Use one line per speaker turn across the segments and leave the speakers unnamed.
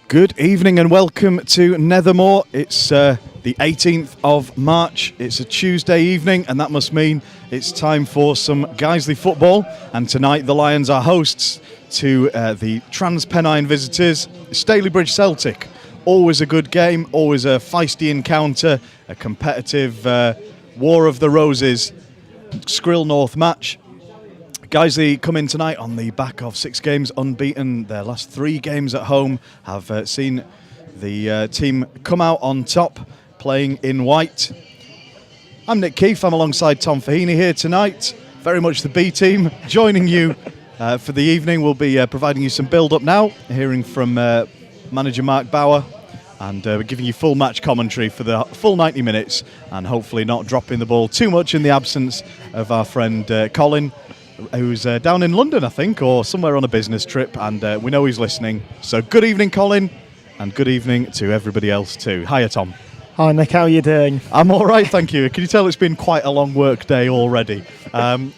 Good evening and welcome to Nethermoor. It's the 18th of March. It's a Tuesday evening and that must mean it's time for some Guiseley football. And tonight the Lions are hosts to the Trans-Pennine visitors, Stalybridge Celtic. Always a good game, always a feisty encounter, a competitive War of the Roses, Skrill North match. Guiseley come in tonight on the back of 6 games unbeaten. Their last 3 games at home have seen the team come out on top, playing in white. I'm Nick Keefe, I'm alongside Tom Fahini here tonight, very much the B team. Joining you for the evening, we'll be providing you some build-up now, hearing from manager Mark Bauer, and we're giving you full match commentary for the full 90 minutes, and hopefully not dropping the ball too much in the absence of our friend Colin, who's down in London, I think, or somewhere on a business trip, and we know he's listening. So good evening, Colin, and good evening to everybody else too. Hiya, Tom.
Hi, Nick, how are you doing?
I'm all right, thank you. Can you tell it's been quite a long work day already?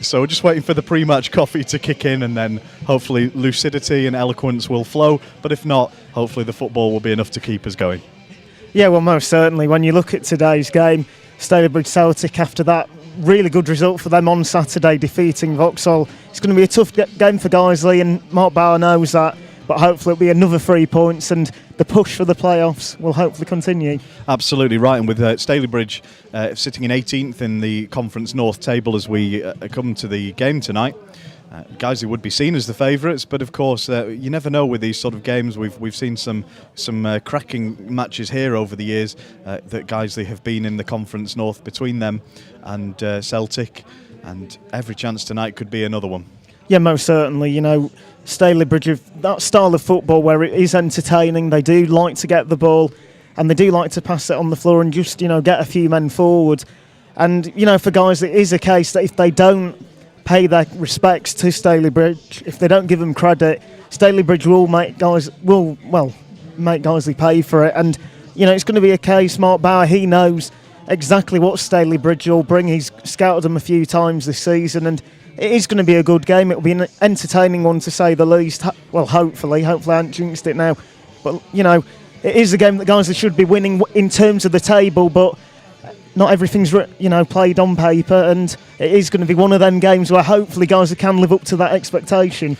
So we're just waiting for the pre-match coffee to kick in, and then hopefully lucidity and eloquence will flow, but if not, hopefully the football will be enough to keep us going.
Yeah, well, most certainly. When you look at today's game, Stalybridge Celtic, after that really good result for them on Saturday, defeating Vauxhall. It's going to be a tough game for Guiseley, and Mark Bauer knows that, but hopefully it'll be another 3 points and the push for the playoffs will hopefully continue. Absolutely
right, and with Stalybridge sitting in 18th in the Conference North table as we come to the game tonight, Guiseley would be seen as the favourites, but of course you never know with these sort of games. We've seen some cracking matches here over the years that Guiseley have been in the Conference North between them and Celtic, and every chance tonight could be another one.
Yeah, most certainly. You know, Stalybridge, that style of football where it is entertaining, they do like to get the ball and they do like to pass it on the floor and just, get a few men forward. And, for Guiseley, it is a case that if they don't pay their respects to Stalybridge, if they don't give them credit, Stalybridge will make Guiseley pay for it. And it's going to be a case. Mark Bauer, he knows exactly what Stalybridge will bring. He's scouted them a few times this season, and it is going to be a good game. It will be an entertaining one to say the least. Well, hopefully I haven't jinxed it now, but it is a game that Guiseley should be winning in terms of the table, but not everything's played on paper, and it is going to be one of them games where hopefully Guiseley can live up to that expectation.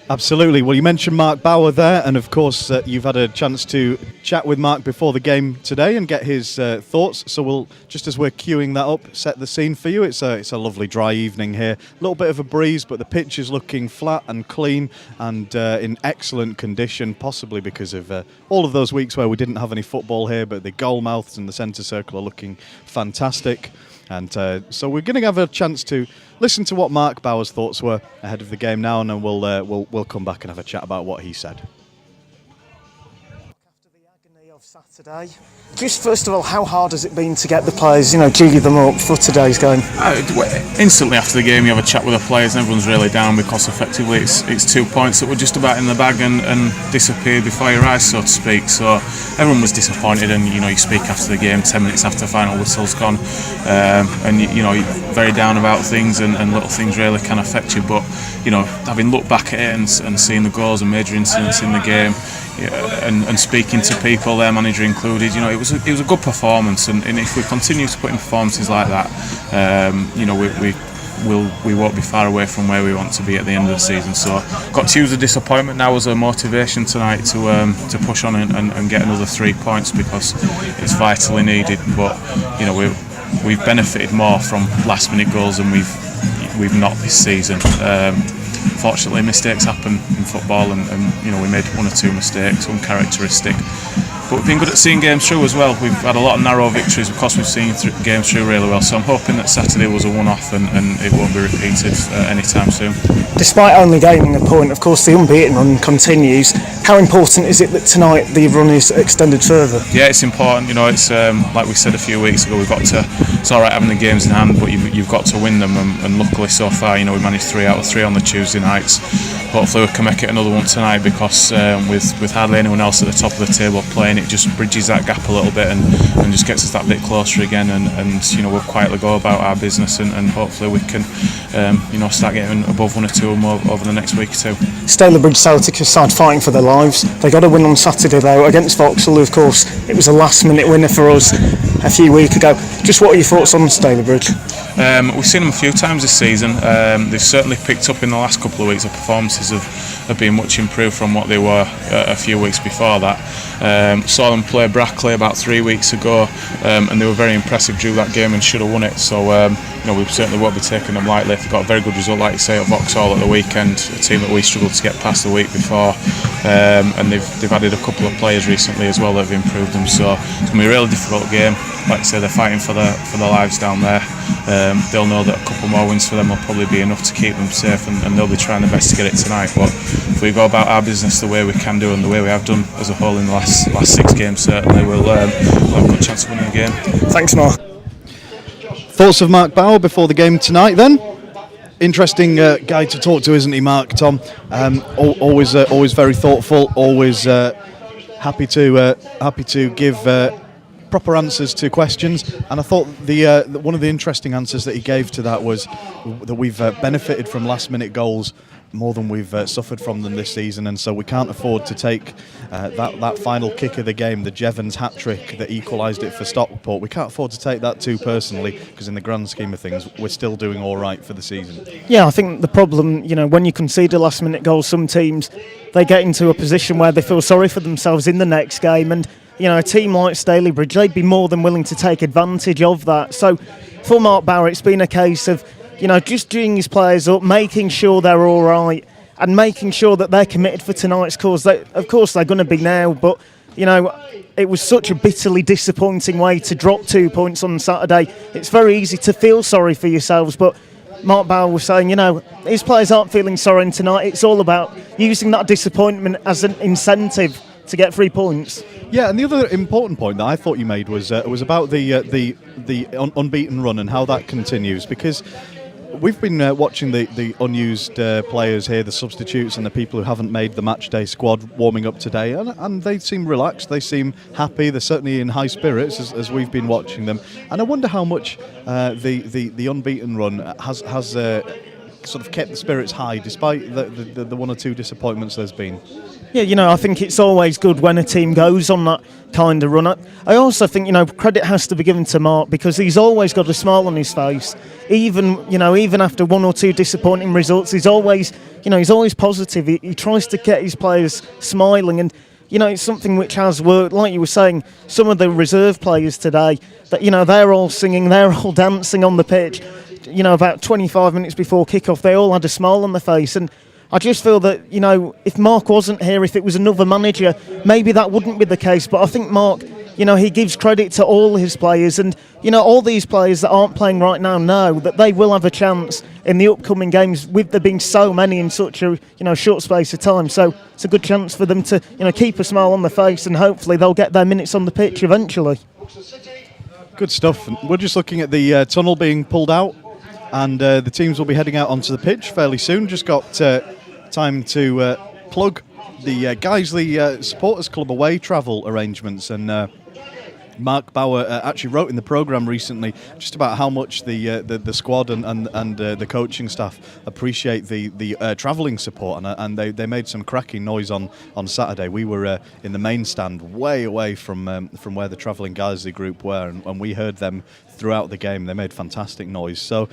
Absolutely. Well, you mentioned Mark Bauer there, and of course you've had a chance to chat with Mark before the game today and get his thoughts. So we'll, just as we're queuing that up, set the scene for you. It's a lovely dry evening here. A little bit of a breeze, but the pitch is looking flat and clean and in excellent condition, possibly because of all of those weeks where we didn't have any football here, but the goal mouths and the centre circle are looking fantastic. And so we're going to have a chance to listen to what Mark Bauer's thoughts were ahead of the game now, and then we'll come back and have a chat about what he said.
After the agony of Saturday, just first of all, how hard has it been to get the players, jiggy them up for today's game?
Instantly after the game, you have a chat with the players, and everyone's really down because effectively it's 2 points that were just about in the bag and disappeared before your eyes, so to speak. So everyone was disappointed, and you speak after the game 10 minutes after the final whistle's gone, and you're very down about things, and little things really can affect you. But having looked back at it and seeing the goals and major incidents in the game, and speaking to people, their manager included, it was a good performance, and if we continue to put in performances like that, we won't be far away from where we want to be at the end of the season. So got to use the disappointment now as a motivation tonight to push on and get another 3 points, because it's vitally needed. But we've benefited more from last minute goals than we've not this season. Fortunately, mistakes happen in football, and we made 1 or 2 mistakes, uncharacteristic. But we've been good at seeing games through as well. We've had a lot of narrow victories because we've seen games through really well. So I'm hoping that Saturday was a one-off and it won't be repeated anytime soon.
Despite only gaining a point, of course, the unbeaten run continues. How important is it that tonight the run is extended further?
Yeah, it's important. It's like we said a few weeks ago. It's all right having the games in hand, but you've got to win them. And luckily, so far, we managed 3 out of 3 on the Tuesday nights. hopefully we can make it another one tonight, because with hardly anyone else at the top of the table playing, it just bridges that gap a little bit and just gets us that bit closer again, and you know, we'll quietly go about our business, and hopefully we can you know, start getting above 1 or 2 or more over the next week or 2.
Stalybridge Celtic have started fighting for their lives. They got a win on Saturday though against Vauxhall. Of course, it was a last-minute winner for us a few weeks ago. Just what are your thoughts on Stalybridge?
We've seen them a few times this season. They've certainly picked up in the last couple of weeks. The performances have been much improved from what they were a few weeks before that. Saw them play Brackley about 3 weeks ago, and they were very impressive, drew that game and should have won it. So you know, we certainly won't be taking them lightly. They've got a very good result, like you say, at Vauxhall at the weekend, a team that we struggled to get past the week before, and they've added a couple of players recently as well that have improved them. So it's going to be a really difficult game. Like I say, they're fighting for their lives down there. They'll know that a couple more wins for them will probably be enough to keep them safe, and they'll be trying their best to get it tonight. But if we go about our business the way we can do and the way we have done as a whole in the last 6 games, certainly we'll have a good chance of winning the game.
Thanks, Mark.
Thoughts of Mark Bauer before the game tonight then? Interesting guy to talk to, isn't he, Mark? Tom, always very thoughtful, always happy to give proper answers to questions. And I thought one of the interesting answers that he gave to that was that we've benefited from last-minute goals more than we've suffered from them this season, and so we can't afford to take that final kick of the game, the Jevons hat-trick that equalised it for Stockport. We can't afford to take that too personally, because in the grand scheme of things, we're still doing all right for the season.
Yeah, I think the problem, you know, when you concede a last-minute goal, some teams, they get into a position where they feel sorry for themselves in the next game, and you know, a team like Stalybridge, they'd be more than willing to take advantage of that. So for Mark Bauer, it's been a case of, you know, just geeing his players up, making sure they're all right, and making sure that they're committed for tonight's cause. Of course, they're going to be now, but, you know, it was such a bitterly disappointing way to drop 2 points on Saturday. It's very easy to feel sorry for yourselves, but Mark Bauer was saying, you know, his players aren't feeling sorry tonight. It's all about using that disappointment as an incentive to get 3 points.
Yeah, and the other important point that I thought you made was about the unbeaten run and how that continues, because we've been watching the unused players here, the substitutes and the people who haven't made the matchday squad warming up today, and they seem relaxed, they seem happy, they're certainly in high spirits as we've been watching them. And I wonder how much the unbeaten run has sort of kept the spirits high despite the 1 or 2 disappointments there's been.
Yeah, you know, I think it's always good when a team goes on that kind of run. I also think, you know, credit has to be given to Mark, because he's always got a smile on his face. Even after 1 or 2 disappointing results, he's always positive. He tries to get his players smiling, and you know, it's something which has worked. Like you were saying, some of the reserve players today, that, you know, they're all singing, they're all dancing on the pitch. You know, about 25 minutes before kick-off, they all had a smile on their face. And I just feel that, you know, if Mark wasn't here, if it was another manager, maybe that wouldn't be the case. But I think Mark, you know, he gives credit to all his players, and, you know, all these players that aren't playing right now know that they will have a chance in the upcoming games, with there being so many in such a, you know, short space of time. So it's a good chance for them to, you know, keep a smile on their face, and hopefully they'll get their minutes on the pitch eventually.
Good stuff. We're just looking at the tunnel being pulled out, and the teams will be heading out onto the pitch fairly soon. Just got time to plug the Guiseley Supporters Club away travel arrangements, and Mark Bauer actually wrote in the programme recently just about how much the squad and the coaching staff appreciate the travelling support, and they made some cracking noise on Saturday. We were in the main stand, way away from where the travelling Guiseley group were, and we heard them throughout the game. They made fantastic noise. So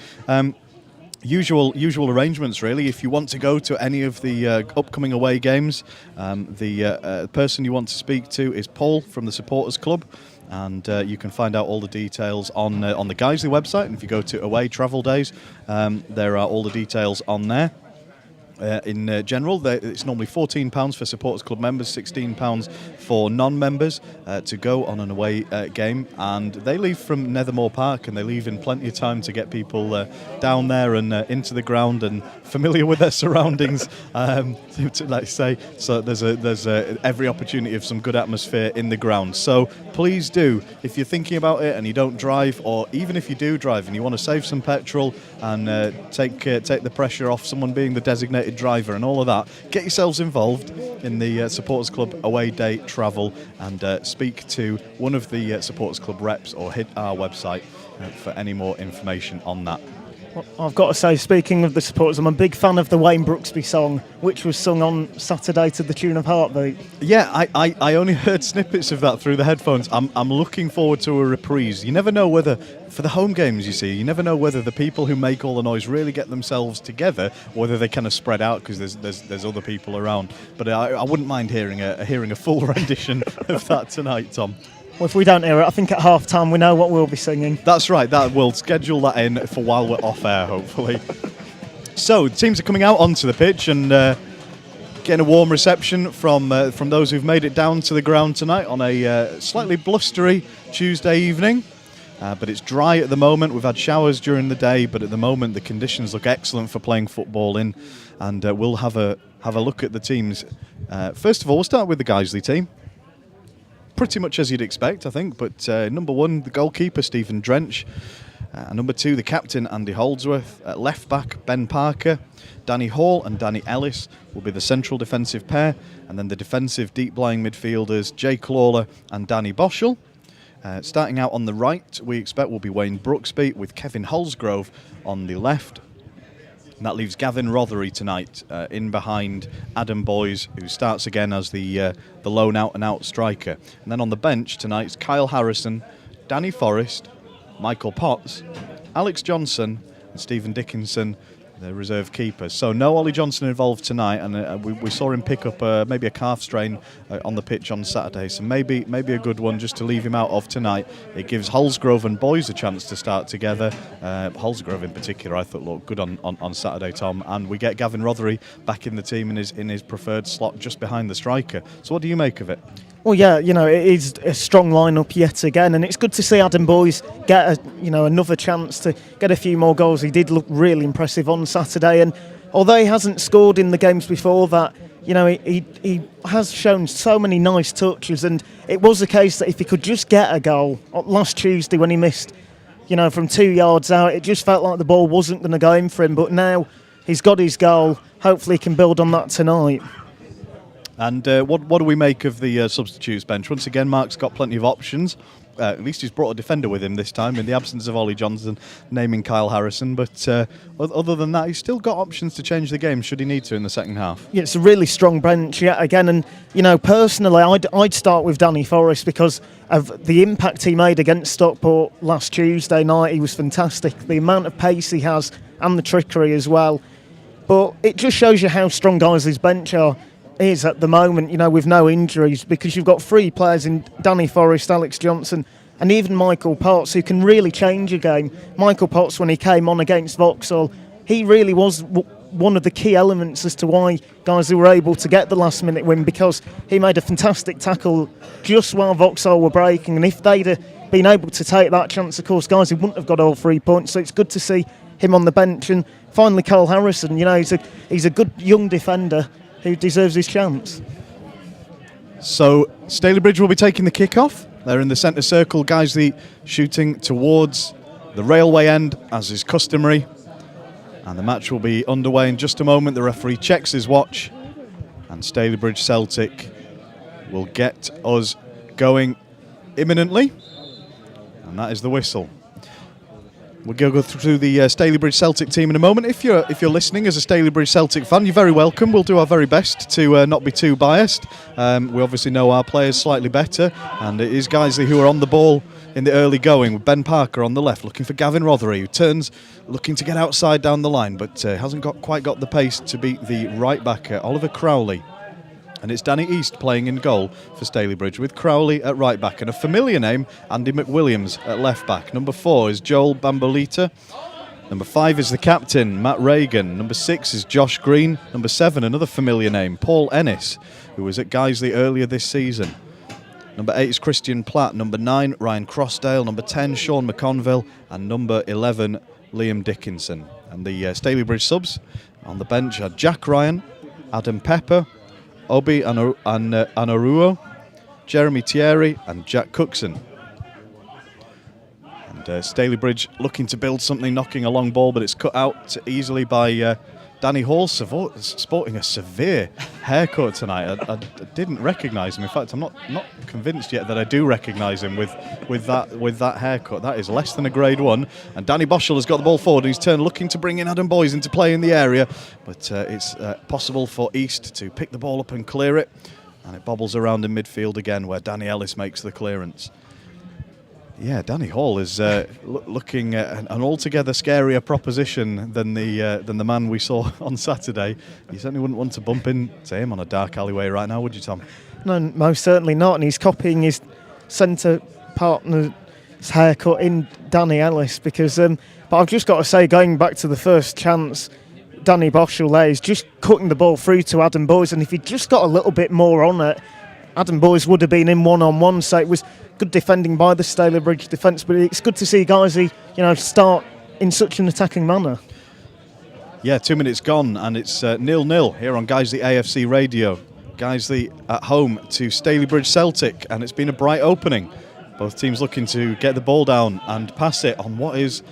usual arrangements, really. If you want to go to any of the upcoming away games, the person you want to speak to is Paul from the Supporters Club, and you can find out all the details on the Guiseley website. And if you go to away travel days, there are all the details on there. In general, it's normally £14 for Supporters Club members, £16 for non-members to go on an away game, and they leave from Nethermoor Park, and they leave in plenty of time to get people down there and into the ground and familiar with their surroundings, like I say. So there's every opportunity of some good atmosphere in the ground. So please do, if you're thinking about it and you don't drive, or even if you do drive and you want to save some petrol and take the pressure off someone being the designated driver and all of that, get yourselves involved in the Supporters Club away day travel and speak to one of the Supporters Club reps or hit our website for any more information on that.
I've got to say, speaking of the supporters, I'm a big fan of the Wayne Brooksby song, which was sung on Saturday to the tune of Heartbeat.
Yeah, I only heard snippets of that through the headphones. I'm looking forward to a reprise. You never know whether, for the home games, you never know whether the people who make all the noise really get themselves together, or whether they kind of spread out because there's other people around. But I wouldn't mind hearing a full rendition of that tonight, Tom.
Well, if we don't hear it, I think at half-time we know what we'll be singing.
That's right, we'll schedule that in for while we're off air, hopefully. So, the teams are coming out onto the pitch and getting a warm reception from those who've made it down to the ground tonight on a slightly blustery Tuesday evening. But it's dry at the moment. We've had showers during the day, but at the moment the conditions look excellent for playing football in. And we'll have a look at the teams. First of all, we'll start with the Guiseley team. Pretty much as you'd expect, I think. But number one, the goalkeeper, Stephen Drench. Number two, the captain, Andy Holdsworth. Left back, Ben Parker. Danny Hall and Danny Ellis will be the central defensive pair. And then the defensive deep-lying midfielders, Jake Lawler and Danny Boschel. Starting out on the right, we expect will be Wayne Brooksby with Kevin Holsgrove on the left. And that leaves Gavin Rothery tonight in behind Adam Boys, who starts again as the lone out-and-out striker. And then on the bench tonight is Kyle Harrison, Danny Forrest, Michael Potts, Alex Johnson and Stephen Dickinson, the reserve keepers. So no Ollie Johnson involved tonight, and we saw him pick up maybe a calf strain on the pitch on Saturday, so maybe a good one just to leave him out of tonight. It gives Holsgrove and Boys a chance to start together. Holsgrove in particular I thought looked good on Saturday, Tom, and we get Gavin Rothery back in the team in his preferred slot just behind the striker. So what do you make of it?
Well, yeah, it is a strong lineup yet again, and it's good to see Adam Boys get another chance to get a few more goals. He did look really impressive on Saturday, and although he hasn't scored in the games before that, he has shown so many nice touches, and it was the case that if he could just get a goal last Tuesday when he missed, from 2 yards out, it just felt like the ball wasn't going to go in for him. But now he's got his goal. Hopefully, he can build on that tonight.
And what do we make of the substitutes bench? Once again, Mark's got plenty of options. At least he's brought a defender with him this time, in the absence of Ollie Johnson, naming Kyle Harrison. But other than that, he's still got options to change the game should he need to in the second half. Yeah,
it's a really strong bench yet again. And, personally, I'd start with Danny Forrest because of the impact he made against Stockport last Tuesday night. He was fantastic. The amount of pace he has and the trickery as well. But it just shows you how strong Guiseley's bench is at the moment, with no injuries, because you've got three players in Danny Forrest, Alex Johnson and even Michael Potts who can really change a game. Michael Potts, when he came on against Vauxhall, he really was one of the key elements as to why Guiseley were able to get the last minute win, because he made a fantastic tackle just while Vauxhall were breaking, and if they'd been able to take that chance, of course Guiseley wouldn't have got all 3 points. So it's good to see him on the bench. And finally Kyle Harrison, he's a good young defender who deserves his chance.
So Stalybridge will be taking the kick-off. They're in the centre circle, Guiseley shooting towards the railway end, as is customary. And the match will be underway in just a moment. The referee checks his watch, and Stalybridge Celtic will get us going imminently. And that is the whistle. We'll go through the Stalybridge Celtic team in a moment. If you're listening as a Stalybridge Celtic fan, you're very welcome. We'll do our very best to not be too biased. We obviously know our players slightly better, and it is Guiseley who are on the ball in the early going, with Ben Parker on the left, looking for Gavin Rothery, who turns, looking to get outside down the line, but hasn't quite got the pace to beat the right back, Oliver Crowley. And it's Danny East playing in goal for Stalybridge, with Crowley at right back, and a familiar name, Andy McWilliams at left back. Number 4 is Joel Bambolita. Number 5 is the captain, Matt Reagan. Number 6 is Josh Green. Number 7, another familiar name, Paul Ennis, who was at Guiseley earlier this season. Number 8 is Christian Platt. Number 9, Ryan Crossdale. Number 10, Sean McConville. And number 11, Liam Dickinson. And the Stalybridge subs, On the bench are Jack Ryan, Adam Pepper, Obi Anaruo, Jeremy Thierry and Jack Cookson. And Stalybridge looking to build something, knocking a long ball, but it's cut out easily by Danny Hall, sporting a severe haircut tonight. I didn't recognise him. In fact, I'm not convinced yet that I do recognise him with that haircut. That is less than a grade 1. And Danny Boschel has got the ball forward in his turn, looking to bring in Adam Boys into play in the area. But it's possible for East to pick the ball up and clear it. And it bobbles around in midfield again, where Danny Ellis makes the clearance. Yeah, Danny Hall is looking at an altogether scarier proposition than the man we saw on Saturday. You certainly wouldn't want to bump into him on a dark alleyway right now, would you, Tom?
No, most certainly not. And he's copying his centre partner's haircut in Danny Ellis because. But I've just got to say, going back to the first chance, Danny Boschel there is just cutting the ball through to Adam Boys, and if he'd just got a little bit more on it, Adam Boys would have been in one-on-one. So it was good defending by the Stalybridge defence, but it's good to see Guiseley, start in such an attacking manner.
Yeah, 2 minutes gone, and it's 0-0 here on Guiseley AFC Radio. Guiseley at home to Stalybridge Celtic, and it's been a bright opening. Both teams looking to get the ball down and pass it on what is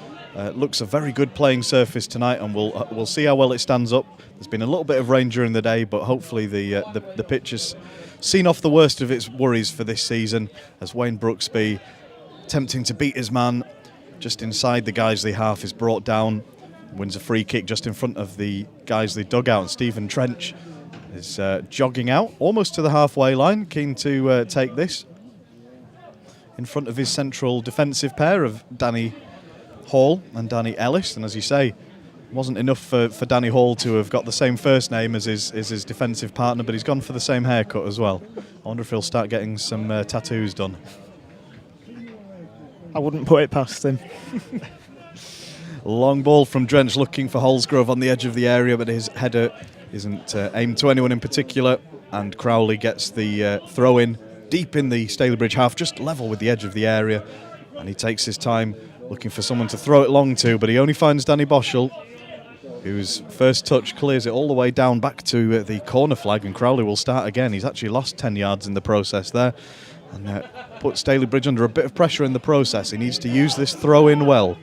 looks a very good playing surface tonight, and we'll see how well it stands up. There's been a little bit of rain during the day, but hopefully the pitch has seen off the worst of its worries for this season, as Wayne Brooksby, attempting to beat his man just inside the Guiseley half, is brought down, wins a free kick just in front of the Guiseley dugout, and Stephen Trench is jogging out almost to the halfway line, keen to take this in front of his central defensive pair of Danny Hall and Danny Ellis. And as you say, it wasn't enough for Danny Hall to have got the same first name as his defensive partner, but he's gone for the same haircut as well. I wonder if he'll start getting some tattoos done.
I wouldn't put it past him.
Long ball from Drench, looking for Holsgrove on the edge of the area, but his header isn't aimed to anyone in particular, and Crowley gets the throw in deep in the Stalybridge half, just level with the edge of the area, and he takes his time looking for someone to throw it long to, but he only finds Danny Boschel, whose first touch clears it all the way down back to the corner flag, and Crowley will start again. He's actually lost 10 yards in the process there, and put Stalybridge under a bit of pressure in the process. He needs to use this throw in well.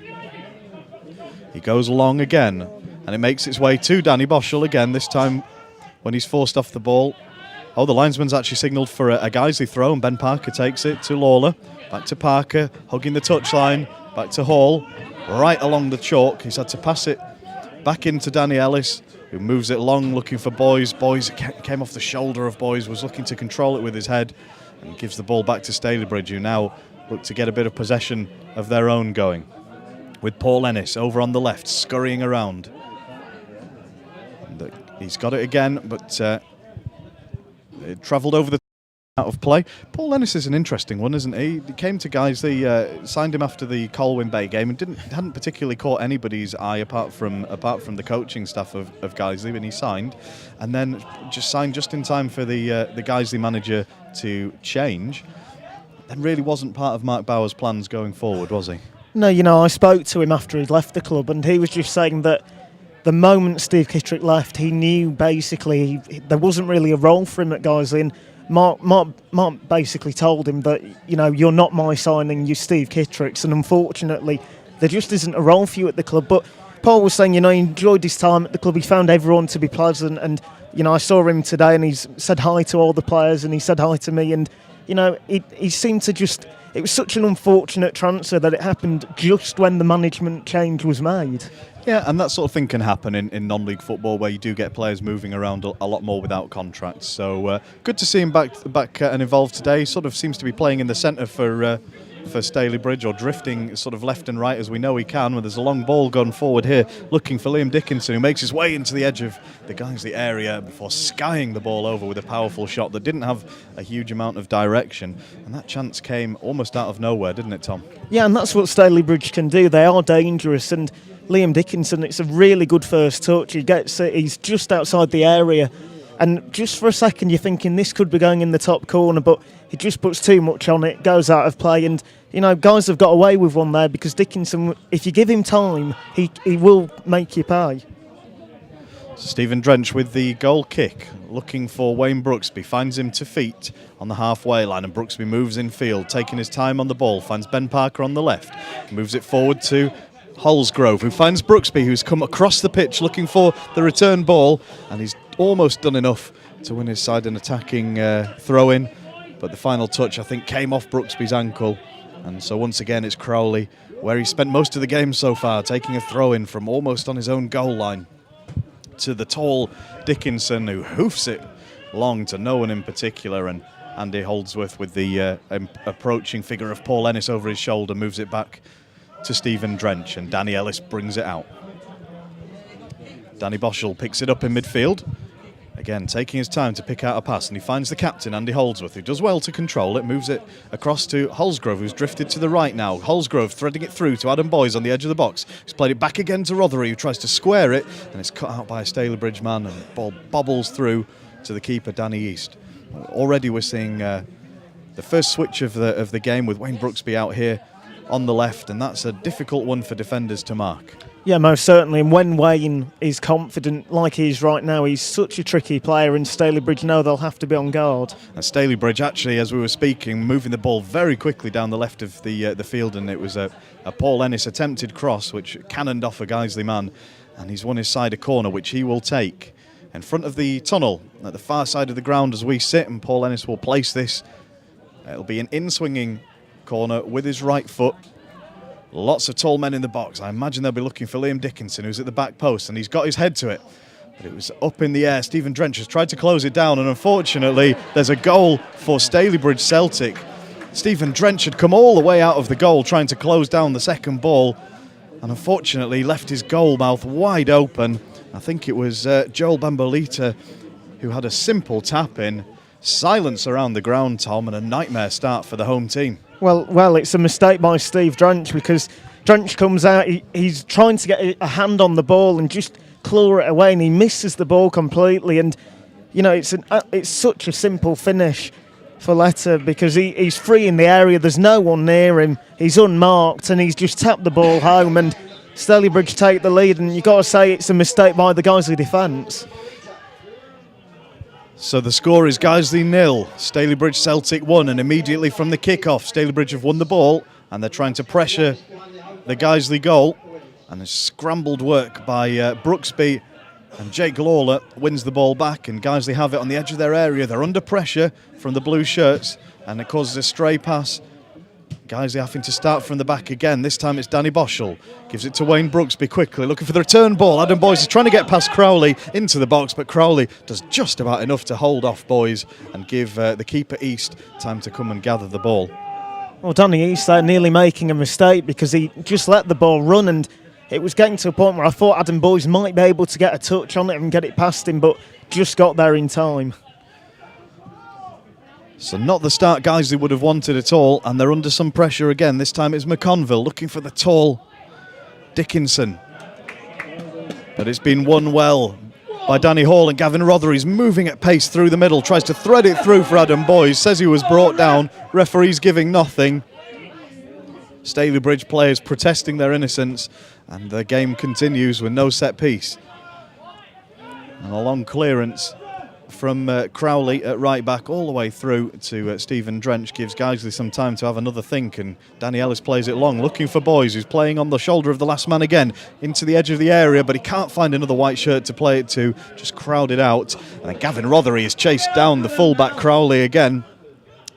He goes long again, and it makes its way to Danny Boschel again, this time when he's forced off the ball. Oh, the linesman's actually signalled for a Guiseley throw, and Ben Parker takes it to Lawler. Back to Parker, hugging the touchline. Back to Hall, right along the chalk. He's had to pass it back into Danny Ellis, who moves it long, looking for Boys. Boys came off the shoulder of Boys, was looking to control it with his head, and gives the ball back to Stalybridge, who now look to get a bit of possession of their own going, with Paul Ennis over on the left, scurrying around. And he's got it again, but it travelled over the out of play. Paul Ennis is an interesting one, isn't he? He came to Guiseley, signed him after the Colwyn Bay game, and hadn't particularly caught anybody's eye apart from the coaching staff of Guiseley when he signed, and then just signed just in time for the Guiseley manager to change. And really wasn't part of Mark Bauer's plans going forward, was he?
No, I spoke to him after he'd left the club, and he was just saying that the moment Steve Kittrick left, he knew basically there wasn't really a role for him at Guiseley, and Mark basically told him that, you're not my signing, you're Steve Kittrick's, and unfortunately there just isn't a role for you at the club. But Paul was saying, he enjoyed his time at the club, he found everyone to be pleasant, and I saw him today and he's said hi to all the players and he said hi to me, and he seemed to just, it was such an unfortunate transfer that it happened just when the management change was made.
Yeah, and that sort of thing can happen in non-league football, where you do get players moving around a lot more without contracts. So good to see him back and involved today. Sort of seems to be playing in the centre for Stalybridge, or drifting sort of left and right as we know he can. Well, there's a long ball gone forward here, looking for Liam Dickinson, who makes his way into the edge of the Guiseley area before skying the ball over with a powerful shot that didn't have a huge amount of direction. And that chance came almost out of nowhere, didn't it, Tom?
Yeah, and that's what Stalybridge can do. They are dangerous, and Liam Dickinson, it's a really good first touch. He gets it, he's just outside the area, and just for a second you're thinking this could be going in the top corner, but he just puts too much on it, goes out of play, and guys have got away with one there, because Dickinson, if you give him time, he will make you pay.
Stephen Drench with the goal kick, looking for Wayne Brooksby, finds him to feet on the halfway line, and Brooksby moves in field, taking his time on the ball, finds Ben Parker on the left, moves it forward to Holsgrove, who finds Brooksby, who's come across the pitch looking for the return ball, and he's almost done enough to win his side an attacking throw-in, but the final touch, I think, came off Brooksby's ankle, and so once again it's Crowley, where he spent most of the game so far, taking a throw-in from almost on his own goal line to the tall Dickinson, who hoofs it long to no one in particular, and Andy Holdsworth with the approaching figure of Paul Ennis over his shoulder moves it back to Stephen Drench, and Danny Ellis brings it out. Danny Boschel picks it up in midfield, again taking his time to pick out a pass, and he finds the captain Andy Holdsworth, who does well to control it, moves it across to Holsgrove, who's drifted to the right now. Holsgrove threading it through to Adam Boyes on the edge of the box. He's played it back again to Rothery, who tries to square it, and it's cut out by a Stalybridge man, and the ball bobbles through to the keeper Danny East. Already we're seeing the first switch of the game with Wayne Brooksby out here on the left, and that's a difficult one for defenders to mark.
Yeah, most certainly. And when Wayne is confident like he is right now, he's such a tricky player, and Stalybridge know they'll have to be on guard. And
Stalybridge, actually, as we were speaking, moving the ball very quickly down the left of the field, and it was a Paul Ennis attempted cross which cannoned off a Guiseley man, and he's won his side a corner which he will take in front of the tunnel at the far side of the ground as we sit, and Paul Ennis will place this. It'll be an in-swinging corner with his right foot. Lots of tall men in the box. I imagine they'll be looking for Liam Dickinson, who's at the back post, and he's got his head to it. But it was up in the air. Stephen Drench has tried to close it down, and unfortunately, there's a goal for Stalybridge Celtic. Stephen Drench had come all the way out of the goal trying to close down the second ball, and unfortunately left his goal mouth wide open. I think it was Joel Bambolita who had a simple tap in. Silence around the ground, Tom, and a nightmare start for the home team.
Well, it's a mistake by Steve Drench, because Drench comes out, he's trying to get a hand on the ball and just claw it away, and he misses the ball completely. And you know, it's such a simple finish for Letta, because he's free in the area, there's no one near him, he's unmarked, and he's just tapped the ball home, and Stalybridge take the lead. And you've got to say it's a mistake by the Guiseley defence.
So the score is Guiseley 0, Stalybridge Celtic 1, and immediately from the kick-off, Stalybridge have won the ball, and they're trying to pressure the Guiseley goal, and a scrambled work by Brooksby, and Jake Lawler wins the ball back, and Guiseley have it on the edge of their area. They're under pressure from the blue shirts, and it causes a stray pass. Guiseley having to start from the back again. This time it's Danny Boschel. Gives it to Wayne Brooksby quickly, looking for the return ball. Adam Boyes is trying to get past Crowley into the box, but Crowley does just about enough to hold off Boyes and give the keeper East time to come and gather the ball.
Well, Danny East there nearly making a mistake, because he just let the ball run, and it was getting to a point where I thought Adam Boyes might be able to get a touch on it and get it past him, but just got there in time.
So not the start Guiseley would have wanted at all, and they're under some pressure again. This time it's McConville looking for the tall Dickinson. But it's been won well by Danny Hall, and Gavin Rothery's moving at pace through the middle, tries to thread it through for Adam Boyes, says he was brought down, referee's giving nothing. Stalybridge players protesting their innocence, and the game continues with no set piece. And a long clearance from Crowley at right back all the way through to Stephen Drench gives Guiseley some time to have another think, and Danny Ellis plays it long, looking for Boyes, who's playing on the shoulder of the last man again, into the edge of the area, but he can't find another white shirt to play it to, just crowded out. And then Gavin Rothery has chased down the fullback Crowley again,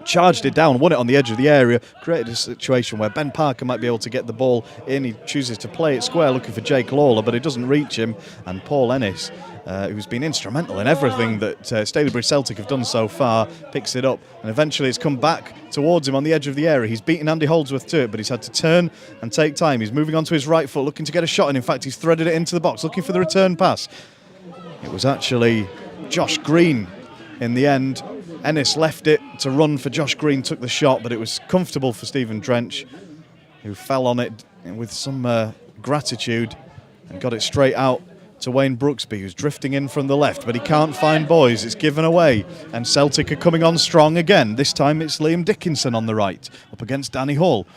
charged it down, won it on the edge of the area, created a situation where Ben Parker might be able to get the ball in. He chooses to play it square, looking for Jake Lawler, but it doesn't reach him, and Paul Ennis, who's been instrumental in everything that Stalybridge Celtic have done so far, picks it up, and eventually it's come back towards him on the edge of the area. He's beaten Andy Holdsworth to it, but he's had to turn and take time. He's moving on to his right foot, looking to get a shot, and in fact he's threaded it into the box, looking for the return pass. It was actually Josh Green in the end. Ennis left it to run for Josh Green, took the shot, but it was comfortable for Stephen Drench, who fell on it with some gratitude and got it straight out to Wayne Brooksby, who's drifting in from the left, but he can't find Boyes. It's given away, and Celtic are coming on strong again. This time it's Liam Dickinson on the right, up against Danny Hall.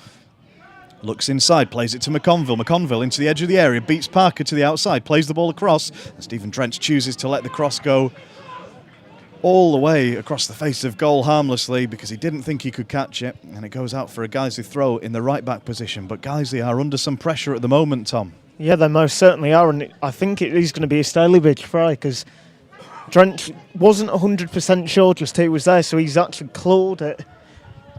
Looks inside, plays it to McConville. McConville into the edge of the area, beats Parker to the outside, plays the ball across. And Stephen Drench chooses to let the cross go all the way across the face of goal harmlessly because he didn't think he could catch it. And it goes out for a Guiseley throw in the right back position. But Guiseley are under some pressure at the moment, Tom.
Yeah, they most certainly are. And I think it is going to be a Stalybridge try because Drench wasn't 100% sure just who was there. So he's actually clawed it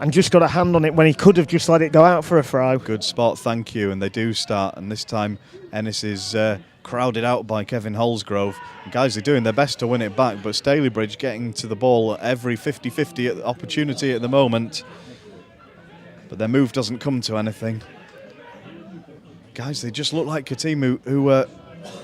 and just got a hand on it when he could have just let it go out for a throw.
Good spot, thank you. And they do start, and this time Ennis is crowded out by Kevin Holsgrove. And Guiseley doing their best to win it back, but Stalybridge getting to the ball every 50-50 opportunity at the moment. But their move doesn't come to anything. Guiseley just look like a team who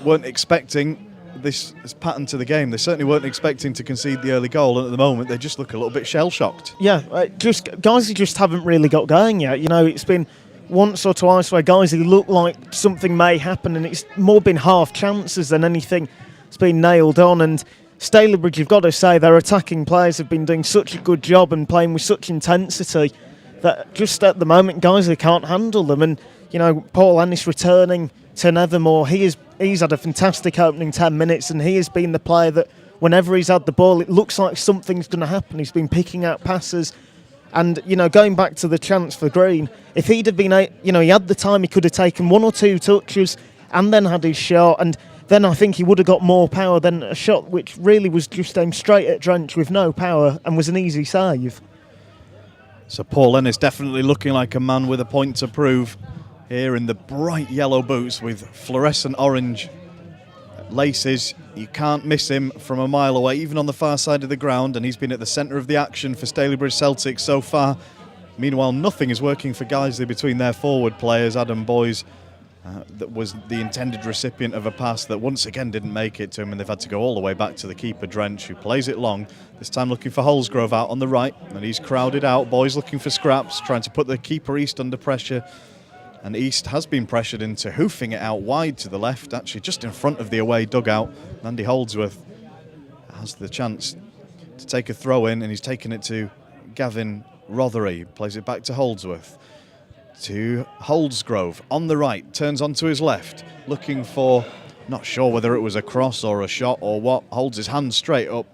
weren't expecting this pattern to the game. They certainly weren't expecting to concede the early goal, and at the moment they just look a little bit shell-shocked.
Yeah, Guiseley just haven't really got going yet. You know, it's been once or twice where Guiseley look like something may happen, and it's more been half chances than anything that's been nailed on. And Stalybridge, you've got to say, their attacking players have been doing such a good job and playing with such intensity that just at the moment Guiseley can't handle them. And you know, Paul Ennis returning to Nethermoor, he's had a fantastic opening 10 minutes, and he has been the player that whenever he's had the ball, it looks like something's going to happen. He's been picking out passes. And, you know, going back to the chance for Green, if he'd have been, you know, he had the time, he could have taken one or two touches and then had his shot. And then I think he would have got more power than a shot which really was just aimed straight at Drench with no power and was an easy save.
So Paul Ennis definitely looking like a man with a point to prove here in the bright yellow boots with fluorescent orange laces. You can't miss him from a mile away, even on the far side of the ground, and he's been at the centre of the action for Stalybridge Celtic so far. Meanwhile, nothing is working for Guiseley between their forward players. Adam Boys that was the intended recipient of a pass that once again didn't make it to him, and they've had to go all the way back to the keeper, Drench, who plays it long, this time looking for Holsgrove out on the right, and he's crowded out. Boys looking for scraps, trying to put the keeper East under pressure. And East has been pressured into hoofing it out wide to the left, actually just in front of the away dugout. Andy Holdsworth has the chance to take a throw in, and he's taken it to Gavin Rothery. Plays it back to Holdsworth. To Holdsgrove on the right, turns onto his left, looking for, not sure whether it was a cross or a shot or what, holds his hand straight up,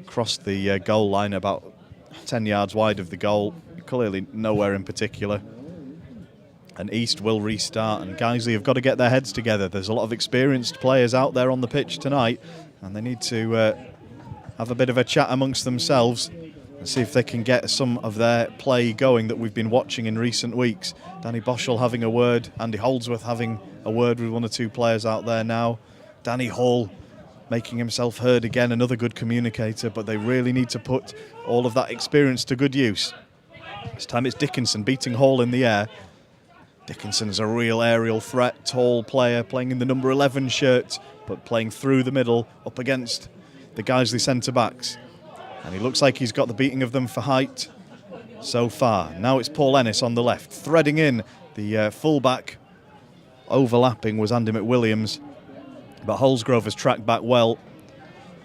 across the goal line about 10 yards wide of the goal, clearly nowhere in particular. And East will restart, and Guiseley have got to get their heads together. There's a lot of experienced players out there on the pitch tonight, and they need to have a bit of a chat amongst themselves and see if they can get some of their play going that we've been watching in recent weeks. Danny Boschel having a word, Andy Holdsworth having a word with one or two players out there now. Danny Hall making himself heard again, another good communicator, but they really need to put all of that experience to good use. This time it's Dickinson beating Hall in the air. Dickinson's a real aerial threat, tall player, playing in the number 11 shirt, but playing through the middle, up against the Guiseley centre-backs. And he looks like he's got the beating of them for height so far. Now it's Paul Ennis on the left, threading in. The full-back overlapping was Andy McWilliams, but Holsgrove has tracked back well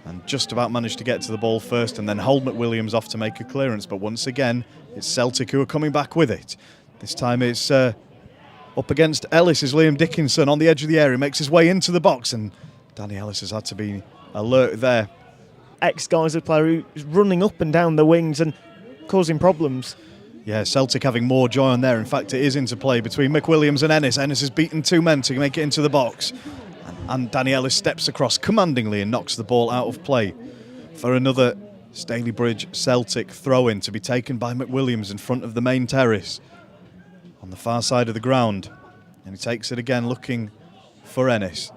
and just about managed to get to the ball first, and then hold McWilliams off to make a clearance. But once again, it's Celtic who are coming back with it. This time it's up against Ellis is Liam Dickinson on the edge of the area, makes his way into the box, and Danny Ellis has had to be alert there.
Ex-Guiseley player who's running up and down the wings and causing problems.
Yeah, Celtic having more joy on there. In fact, it is into play between McWilliams and Ennis. Ennis has beaten two men to make it into the box. And Danny Ellis steps across commandingly and knocks the ball out of play for another Stalybridge Celtic throw-in to be taken by McWilliams in front of the main terrace on the far side of the ground. And he takes it again, looking for Ennis.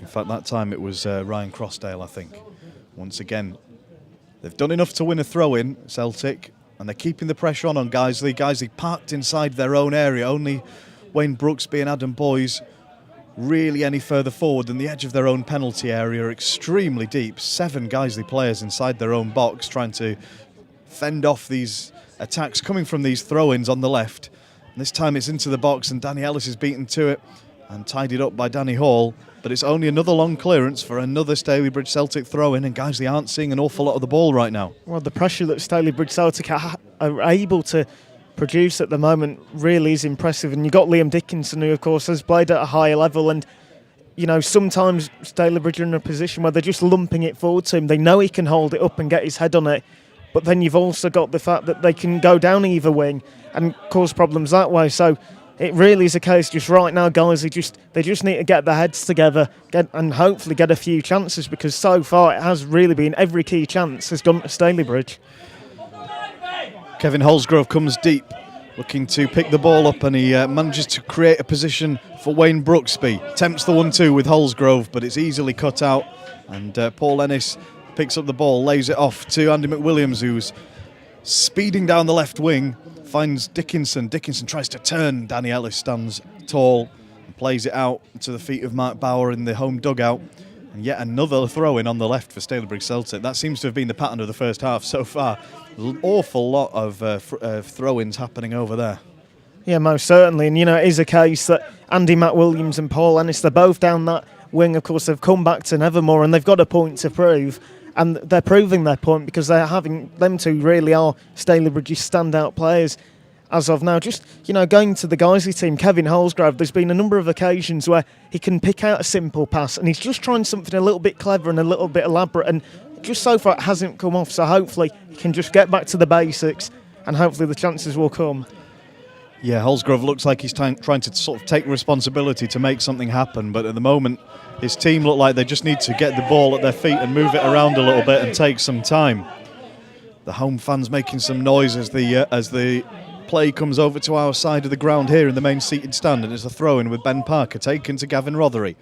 In fact, that time it was Ryan Crossdale, I think. Once again, they've done enough to win a throw-in, Celtic, and they're keeping the pressure on Guiseley. Guiseley parked inside their own area, only Wayne Brooksby and Adam Boys really any further forward than the edge of their own penalty area, extremely deep. 7 Guiseley players inside their own box trying to fend off these attacks coming from these throw-ins on the left. And this time it's into the box, and Danny Ellis is beaten to it and tidied up by Danny Hall. But it's only another long clearance for another Stalybridge Celtic throw-in, and Guiseley aren't seeing an awful lot of the ball right now.
Well, the pressure that Stalybridge Celtic are able to produce at the moment really is impressive. And you've got Liam Dickinson, who of course has played at a higher level, and sometimes Stalybridge are in a position where they're just lumping it forward to him. They know he can hold it up and get his head on it, but then you've also got the fact that they can go down either wing and cause problems that way. So it really is a case just right now, guys, they just need to get their heads together and hopefully get a few chances, because so far it has really been every key chance has gone to Stalybridge.
Kevin Holsgrove comes deep, looking to pick the ball up, and he manages to create a position for Wayne Brooksby. Tempts the 1-2 with Holsgrove, but it's easily cut out, and Paul Ennis picks up the ball, lays it off to Andy McWilliams, who's speeding down the left wing, finds Dickinson. Dickinson tries to turn. Danny Ellis stands tall and plays it out to the feet of Mark Bauer in the home dugout. And yet another throw-in on the left for Stalybridge Celtic. That seems to have been the pattern of the first half so far. An awful lot of throw-ins happening over there.
Yeah, most certainly. And, it is a case that Andy McWilliams and Paul Ennis, they're both down that wing. Of course, they've come back to Nethermoor and they've got a point to prove. And they're proving their point because they're having, them two really are Stalybridge's standout players as of now. Just, going to the Guiseley team, Kevin Holsgrove, there's been a number of occasions where he can pick out a simple pass and he's just trying something a little bit clever and a little bit elaborate, and just so far it hasn't come off. So hopefully he can just get back to the basics and hopefully the chances will come.
Yeah, Holsgrove looks like he's trying to sort of take responsibility to make something happen, but at the moment his team look like they just need to get the ball at their feet and move it around a little bit and take some time. The home fans making some noise as the play comes over to our side of the ground here in the main seated stand, and it's a throw-in with Ben Parker taken to Gavin Rothery.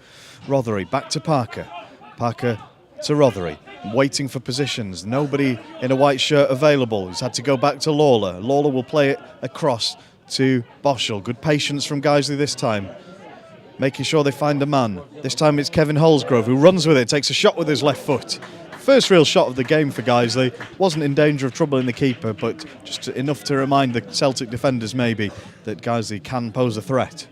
Rothery back to Parker. Parker to Rothery. Waiting for positions. Nobody in a white shirt available. He's had to go back to Lawler. Lawler will play it across to Boschel. Good patience from Guiseley this time, making sure they find a man. This time it's Kevin Holsgrove who runs with it, takes a shot with his left foot. First real shot of the game for Guiseley. Wasn't in danger of troubling the keeper, but just enough to remind the Celtic defenders maybe that Guiseley can pose a threat.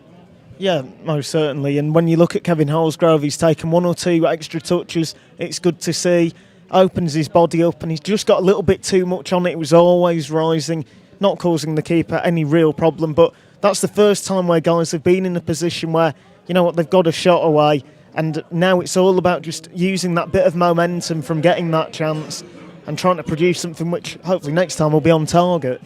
Yeah, most certainly. And when you look at Kevin Holsgrove, he's taken one or two extra touches. It's good to see. Opens his body up and he's just got a little bit too much on it. It was always rising, not causing the keeper any real problem. But that's the first time where guys have been in a position where, they've got a shot away. And now it's all about just using that bit of momentum from getting that chance and trying to produce something which hopefully next time will be on target.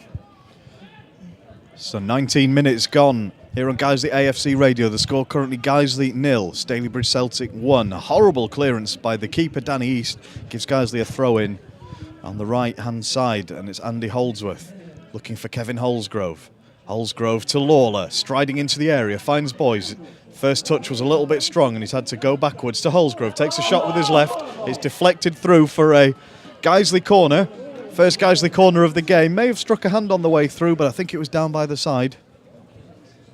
So 19 minutes gone here on Guiseley AFC Radio. The score currently Guiseley 0, Stalybridge Celtic 1. A horrible clearance by the keeper Danny East gives Guiseley a throw-in on the right-hand side, and it's Andy Holdsworth looking for Kevin Holsgrove. Holsgrove to Lawler, striding into the area, finds Boys. First touch was a little bit strong and he's had to go backwards to Holsgrove. Takes a shot with his left. It's deflected through for a Guiseley corner. First Guiseley corner of the game. May have struck a hand on the way through, but I think it was down by the side.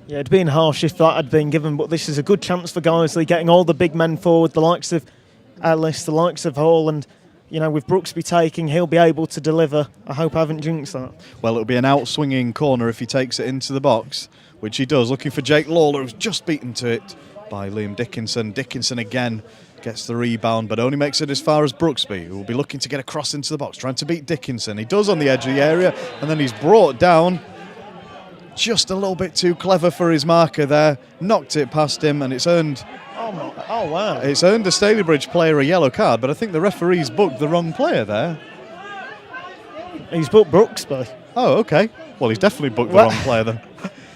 Yeah, it'd been harsh if that had been given, but this is a good chance for Guiseley, getting all the big men forward, the likes of Ellis, the likes of Hall, and with Brooksby taking, he'll be able to deliver. I hope I haven't jinxed that.
Well, it'll be an out-swinging corner if he takes it into the box, which he does, looking for Jake Lawler, who's just beaten to it by Liam Dickinson. Dickinson again gets the rebound, but only makes it as far as Brooksby, who will be looking to get across into the box, trying to beat Dickinson. He does on the edge of the area, and then he's brought down. Just a little bit too clever for his marker there. Knocked it past him, and it's earned...
Oh, wow.
It's earned a Stalybridge player a yellow card, but I think the referee's booked the wrong player there.
He's booked Brooksby.
Oh, OK. Well, he's definitely booked the wrong player then.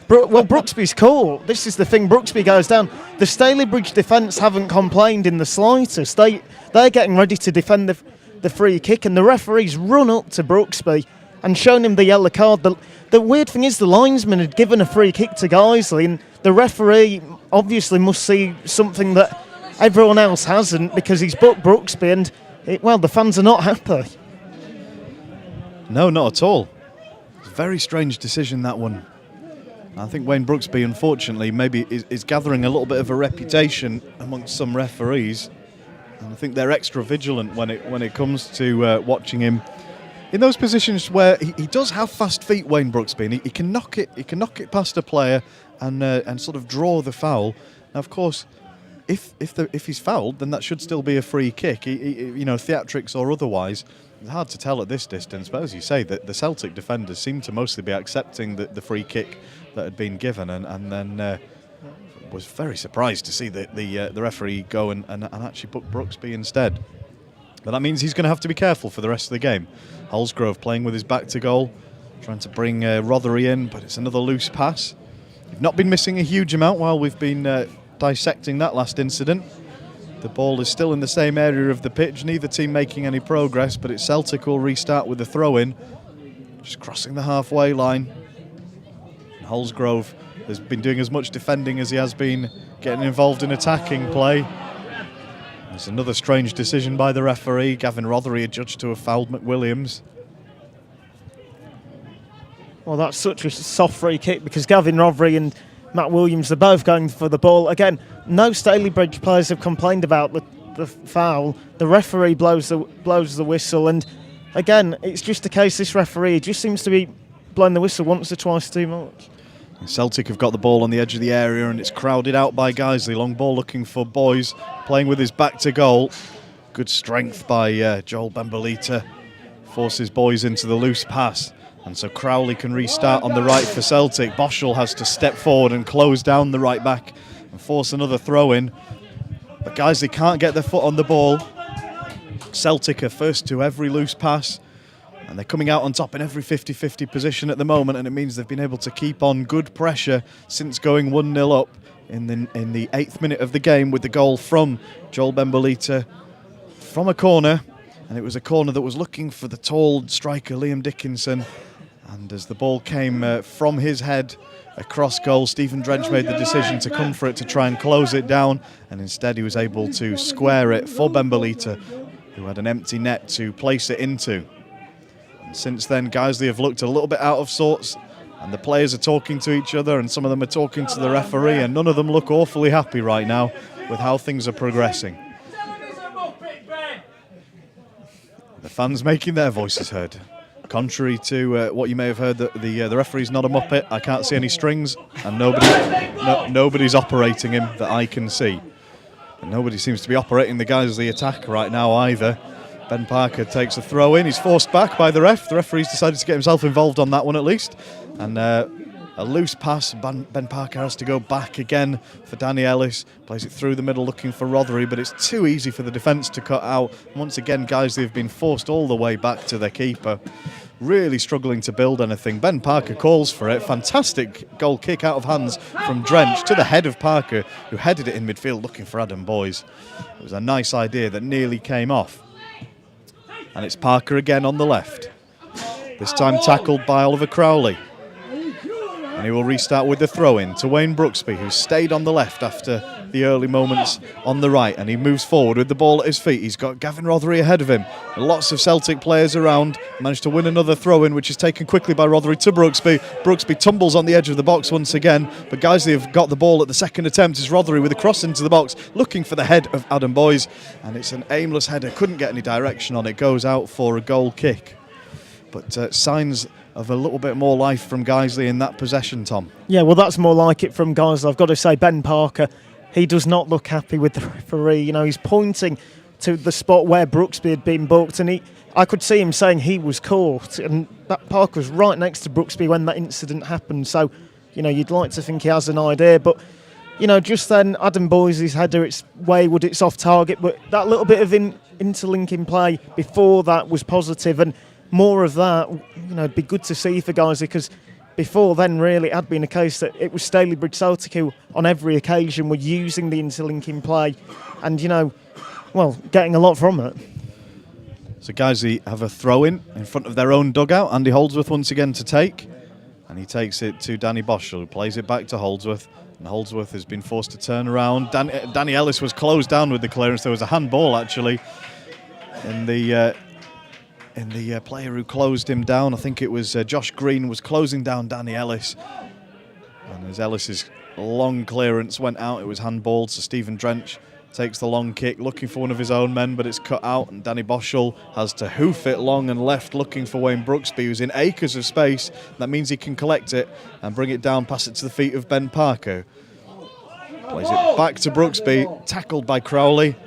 Well, Brooksby's cool. This is the thing. Brooksby goes down. The Stalybridge defence haven't complained in the slightest. They're getting ready to defend the free kick, and the referee's run up to Brooksby and shown him the yellow card. The weird thing is the linesman had given a free kick to Guiseley, and the referee obviously must see something that everyone else hasn't, because he's booked Brooksby, and the fans are not happy.
No, not at all. It's a very strange decision, that one. I think Wayne Brooksby, unfortunately, maybe is gathering a little bit of a reputation amongst some referees, and I think they're extra vigilant when it comes to watching him in those positions where he does have fast feet. Wayne Brooksby, and he can knock it past a player and sort of draw the foul. Now, of course, if he's fouled, then that should still be a free kick, theatrics or otherwise. it's hard to tell at this distance, but as you say, the Celtic defenders seem to mostly be accepting the free kick that had been given, and then was very surprised to see the referee go and actually book Brooksby instead. But that means he's going to have to be careful for the rest of the game. Holsgrove playing with his back to goal, trying to bring Rothery in, but it's another loose pass. We've not been missing a huge amount while we've been dissecting that last incident. The ball is still in the same area of the pitch, neither team making any progress, but it's Celtic will restart with a throw-in, just crossing the halfway line. And Holsgrove has been doing as much defending as he has been getting involved in attacking play. There's another strange decision by the referee. Gavin Rothery adjudged to have fouled McWilliams.
Well, that's such a soft free kick because Gavin Rothery and Matt Williams are both going for the ball. Again, no Stalybridge players have complained about the foul. The referee blows the whistle, and again, it's just a case this referee just seems to be blowing the whistle once or twice too much.
Celtic have got the ball on the edge of the area and it's crowded out by Guiseley. Long ball looking for Boys, playing with his back to goal. Good strength by Joel Bembolita. Forces Boys into the loose pass. And so Crowley can restart on the right for Celtic. Boschel has to step forward and close down the right back and force another throw in. But Guiseley can't get their foot on the ball. Celtic are first to every loose pass. And they're coming out on top in every 50-50 position at the moment, and it means they've been able to keep on good pressure since going 1-0 up in the 8th minute of the game with the goal from Joel Bembolita from a corner. And it was a corner that was looking for the tall striker Liam Dickinson. And as the ball came from his head across goal, Stephen Drench made the decision to come for it to try and close it down. And instead he was able to square it for Bembolita, who had an empty net to place it into. Since then, Guiseley have looked a little bit out of sorts, and the players are talking to each other, and some of them are talking to the referee, and none of them look awfully happy right now with how things are progressing. The fans making their voices heard. Contrary to what you may have heard, that the referee's not a muppet. I can't see any strings, and nobody's operating him that I can see. And nobody seems to be operating the Guiseley attack right now either. Ben Parker takes a throw in. He's forced back by the ref. The referee's decided to get himself involved on that one at least. And a loose pass. Ben Parker has to go back again for Danny Ellis. Plays it through the middle looking for Rothery, but it's too easy for the defence to cut out. Once again, Guiseley have been forced all the way back to their keeper. Really struggling to build anything. Ben Parker calls for it. Fantastic goal kick out of hands from Drench to the head of Parker, who headed it in midfield looking for Adam Boys. It was a nice idea that nearly came off. And it's Parker again on the left. This time tackled by Oliver Crowley. And he will restart with the throw-in to Wayne Brooksby, who stayed on the left after the early moments on the right. And he moves forward with the ball at his feet. He's got Gavin Rothery ahead of him. And lots of Celtic players around. Managed to win another throw-in, which is taken quickly by Rothery to Brooksby. Brooksby tumbles on the edge of the box once again. But Guiseley have got the ball at the second attempt. It's Rothery with a cross into the box, looking for the head of Adam Boys. And it's an aimless header. Couldn't get any direction on it. Goes out for a goal kick. But signs of a little bit more life from Guiseley in that possession, Tom. Yeah,
well, that's more like it from Guiseley. I've got to say, Ben Parker, he does not look happy with the referee. You know, he's pointing to the spot where Brooksby had been booked, and I could see him saying he was caught, and that Parker was right next to Brooksby when that incident happened. So, you know, you'd like to think he has an idea, but, you know, just then, Adam Boyes' header, it's wayward, it's off target, but that little bit of interlinking play before that was positive, and more of that, you know, it'd be good to see for Guiseley, because before then, really, it had been a case that it was Stalybridge Celtic who, on every occasion, were using the interlinking play and, you know, well, getting a lot from it.
So Guiseley have a throw-in in front of their own dugout. Andy Holdsworth once again to take. And he takes it to Danny Boschel, who plays it back to Holdsworth. And Holdsworth has been forced to turn around. Danny Ellis was closed down with the clearance. There was a handball, actually, in the player who closed him down. I think it was Josh Green was closing down Danny Ellis. And as Ellis's long clearance went out, it was handballed. So Stephen Drench takes the long kick, looking for one of his own men, but it's cut out. And Danny Boschel has to hoof it long and left, looking for Wayne Brooksby, who's in acres of space. That means he can collect it and bring it down, pass it to the feet of Ben Parker. Plays it back to Brooksby, tackled by Crowley.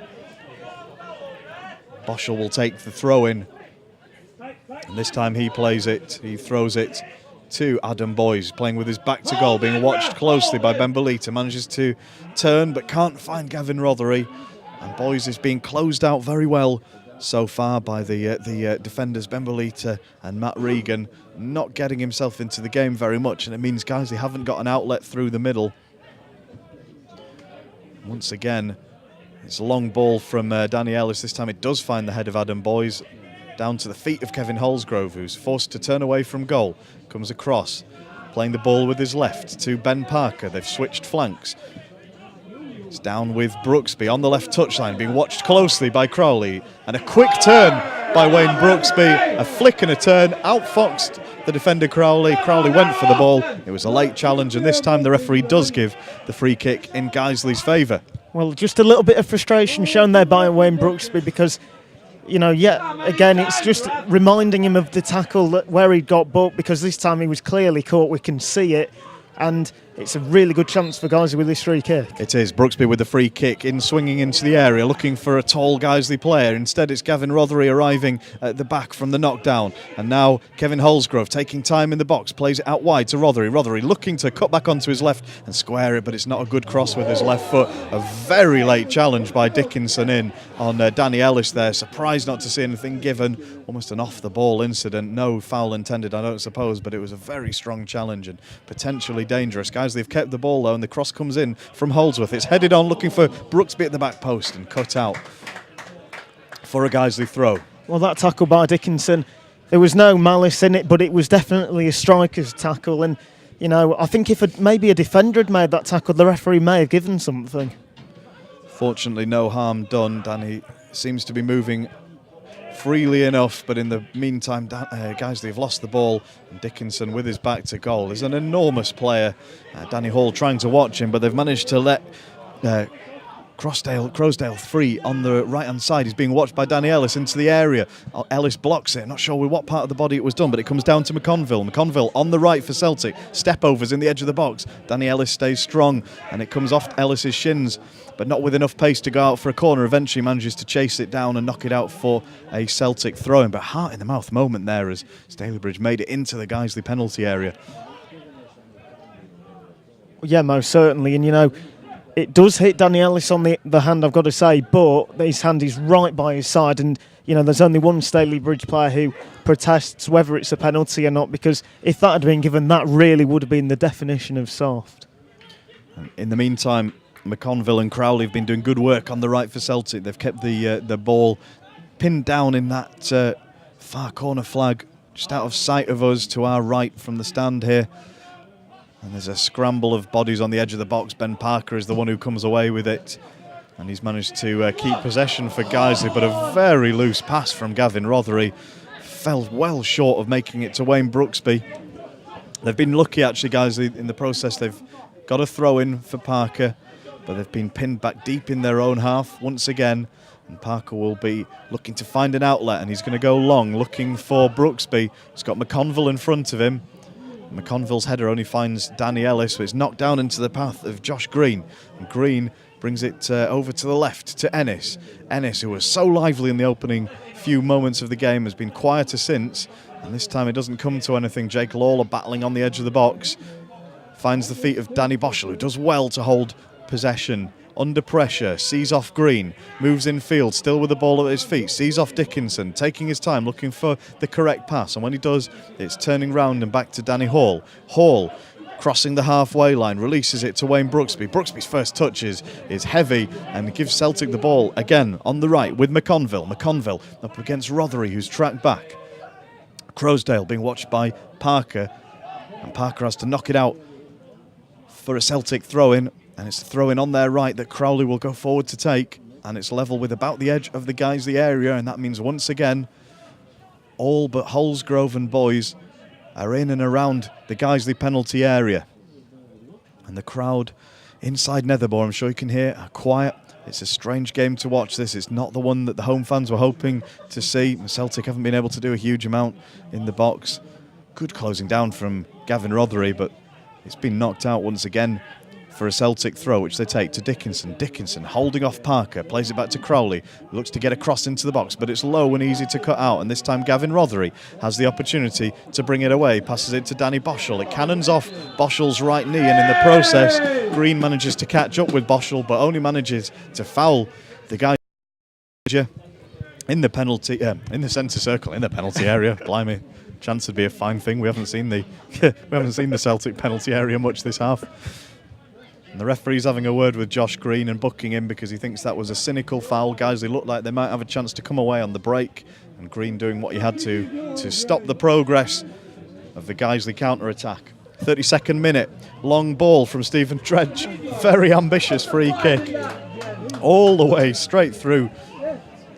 Boschel will take the throw-in And this time he plays it, he throws it to Adam Boyes, playing with his back to goal, being watched closely by Benvolita, manages to turn but can't find Gavin Rothery, and Boyes is being closed out very well so far by the defenders Benvolita and Matt Regan, not getting himself into the game very much, and it means Guiseley haven't got an outlet through the middle. Once again, it's a long ball from Danny Ellis. This time it does find the head of Adam Boyes, down to the feet of Kevin Holsgrove, who's forced to turn away from goal. Comes across, playing the ball with his left to Ben Parker. They've switched flanks. It's down with Brooksby on the left touchline, being watched closely by Crowley. And a quick turn by Wayne Brooksby. A flick and a turn, outfoxed the defender Crowley. Crowley went for the ball. It was a late challenge, and this time the referee does give the free kick in Guiseley's favour.
Well, just a little bit of frustration shown there by Wayne Brooksby, because, you know, yet again, it's just reminding him of the tackle where he got booked, because this time he was clearly caught. We can see it, and it's a really good chance for Guiseley with this free kick.
It is. Brooksby with the free kick, in swinging into the area, looking for a tall Guiseley player. Instead, it's Gavin Rothery arriving at the back from the knockdown. And now Kevin Holsgrove taking time in the box, plays it out wide to Rothery. Rothery looking to cut back onto his left and square it, but it's not a good cross with his left foot. A very late challenge by Dickinson in on Danny Ellis there. Surprised not to see anything given. Almost an off-the-ball incident. No foul intended, I don't suppose, but it was a very strong challenge and potentially dangerous. Guiseley have kept the ball though, and the cross comes in from Holdsworth. It's headed on, looking for Brooksby at the back post, and cut out for a Guiseley throw.
Well, that tackle by Dickinson, there was no malice in it, but it was definitely a striker's tackle. And, you know, I think if maybe a defender had made that tackle, the referee may have given something. Fortunately,
no harm done. Danny seems to be moving freely enough, but in the meantime, Guiseley have lost the ball, and Dickinson with his back to goal is an enormous player. Danny Hall trying to watch him, but they've managed to let Crosdale free on the right hand side. He's being watched by Danny Ellis into the area. Ellis blocks it, not sure with what part of the body it was done, but it comes down to McConville. McConville on the right for Celtic, step overs in the edge of the box. Danny Ellis stays strong, and it comes off Ellis's shins, but not with enough pace to go out for a corner. Eventually manages to chase it down and knock it out for a Celtic throw-in. But heart in the mouth moment there as Stalybridge made it into the Guiseley penalty area.
Yeah, most certainly. And, you know, it does hit Danny Ellis on the hand, I've got to say, but his hand is right by his side. And, you know, there's only one Stalybridge player who protests whether it's a penalty or not, because if that had been given, that really would have been the definition of soft.
In the meantime, McConville and Crowley have been doing good work on the right for Celtic. They've kept the ball pinned down in that far corner flag, just out of sight of us to our right from the stand here. And there's a scramble of bodies on the edge of the box. Ben Parker is the one who comes away with it, and he's managed to keep possession for Guiseley, but a very loose pass from Gavin Rothery fell well short of making it to Wayne Brooksby. They've been lucky actually, Guiseley, in the process. They've got a throw in for Parker, but they've been pinned back deep in their own half once again, and Parker will be looking to find an outlet, and he's going to go long looking for Brooksby. He's got McConville in front of him. McConville's header only finds Danny Ellis, so it's knocked down into the path of Josh Green, and Green brings it over to the left to Ennis. Ennis, who was so lively in the opening few moments of the game, has been quieter since, and this time it doesn't come to anything. Jake Lawler battling on the edge of the box, finds the feet of Danny Boschel, who does well to hold possession under pressure, sees off Green, moves in field, still with the ball at his feet, sees off Dickinson, taking his time, looking for the correct pass, and when he does, it's turning round and back to Danny Hall. Hall, crossing the halfway line, releases it to Wayne Brooksby. Brooksby's first touch is heavy and gives Celtic the ball again on the right with McConville. McConville up against Rothery, who's tracked back. Crosdale being watched by Parker, and Parker has to knock it out for a Celtic throw-in. And it's a throw-in on their right that Crowley will go forward to take. And it's level with about the edge of the Guiseley area. And that means once again, all but Holsgrove and Boyes are in and around the Guiseley penalty area. And the crowd inside Nethermoor, I'm sure you can hear, are quiet. It's a strange game to watch this. It's not the one that the home fans were hoping to see. Celtic haven't been able to do a huge amount in the box. Good closing down from Gavin Rothery, but it's been knocked out once again for a Celtic throw, which they take to Dickinson. Dickinson holding off Parker, plays it back to Crowley, looks to get across into the box, but it's low and easy to cut out, and this time Gavin Rothery has the opportunity to bring it away, passes it to Danny Boschel. It cannons off Boschel's right knee, and in the process, Green manages to catch up with Boschel, but only manages to foul the guy in the penalty, in the centre circle, in the penalty area. Blimey, chance would be a fine thing. We haven't seen the Celtic penalty area much this half. And the referee's having a word with Josh Green and booking him because he thinks that was a cynical foul. Guiseley looked like they might have a chance to come away on the break, and Green doing what he had to stop the progress of the Guiseley counter-attack. 32nd minute, long ball from Stephen Dredge. Very ambitious free kick. All the way straight through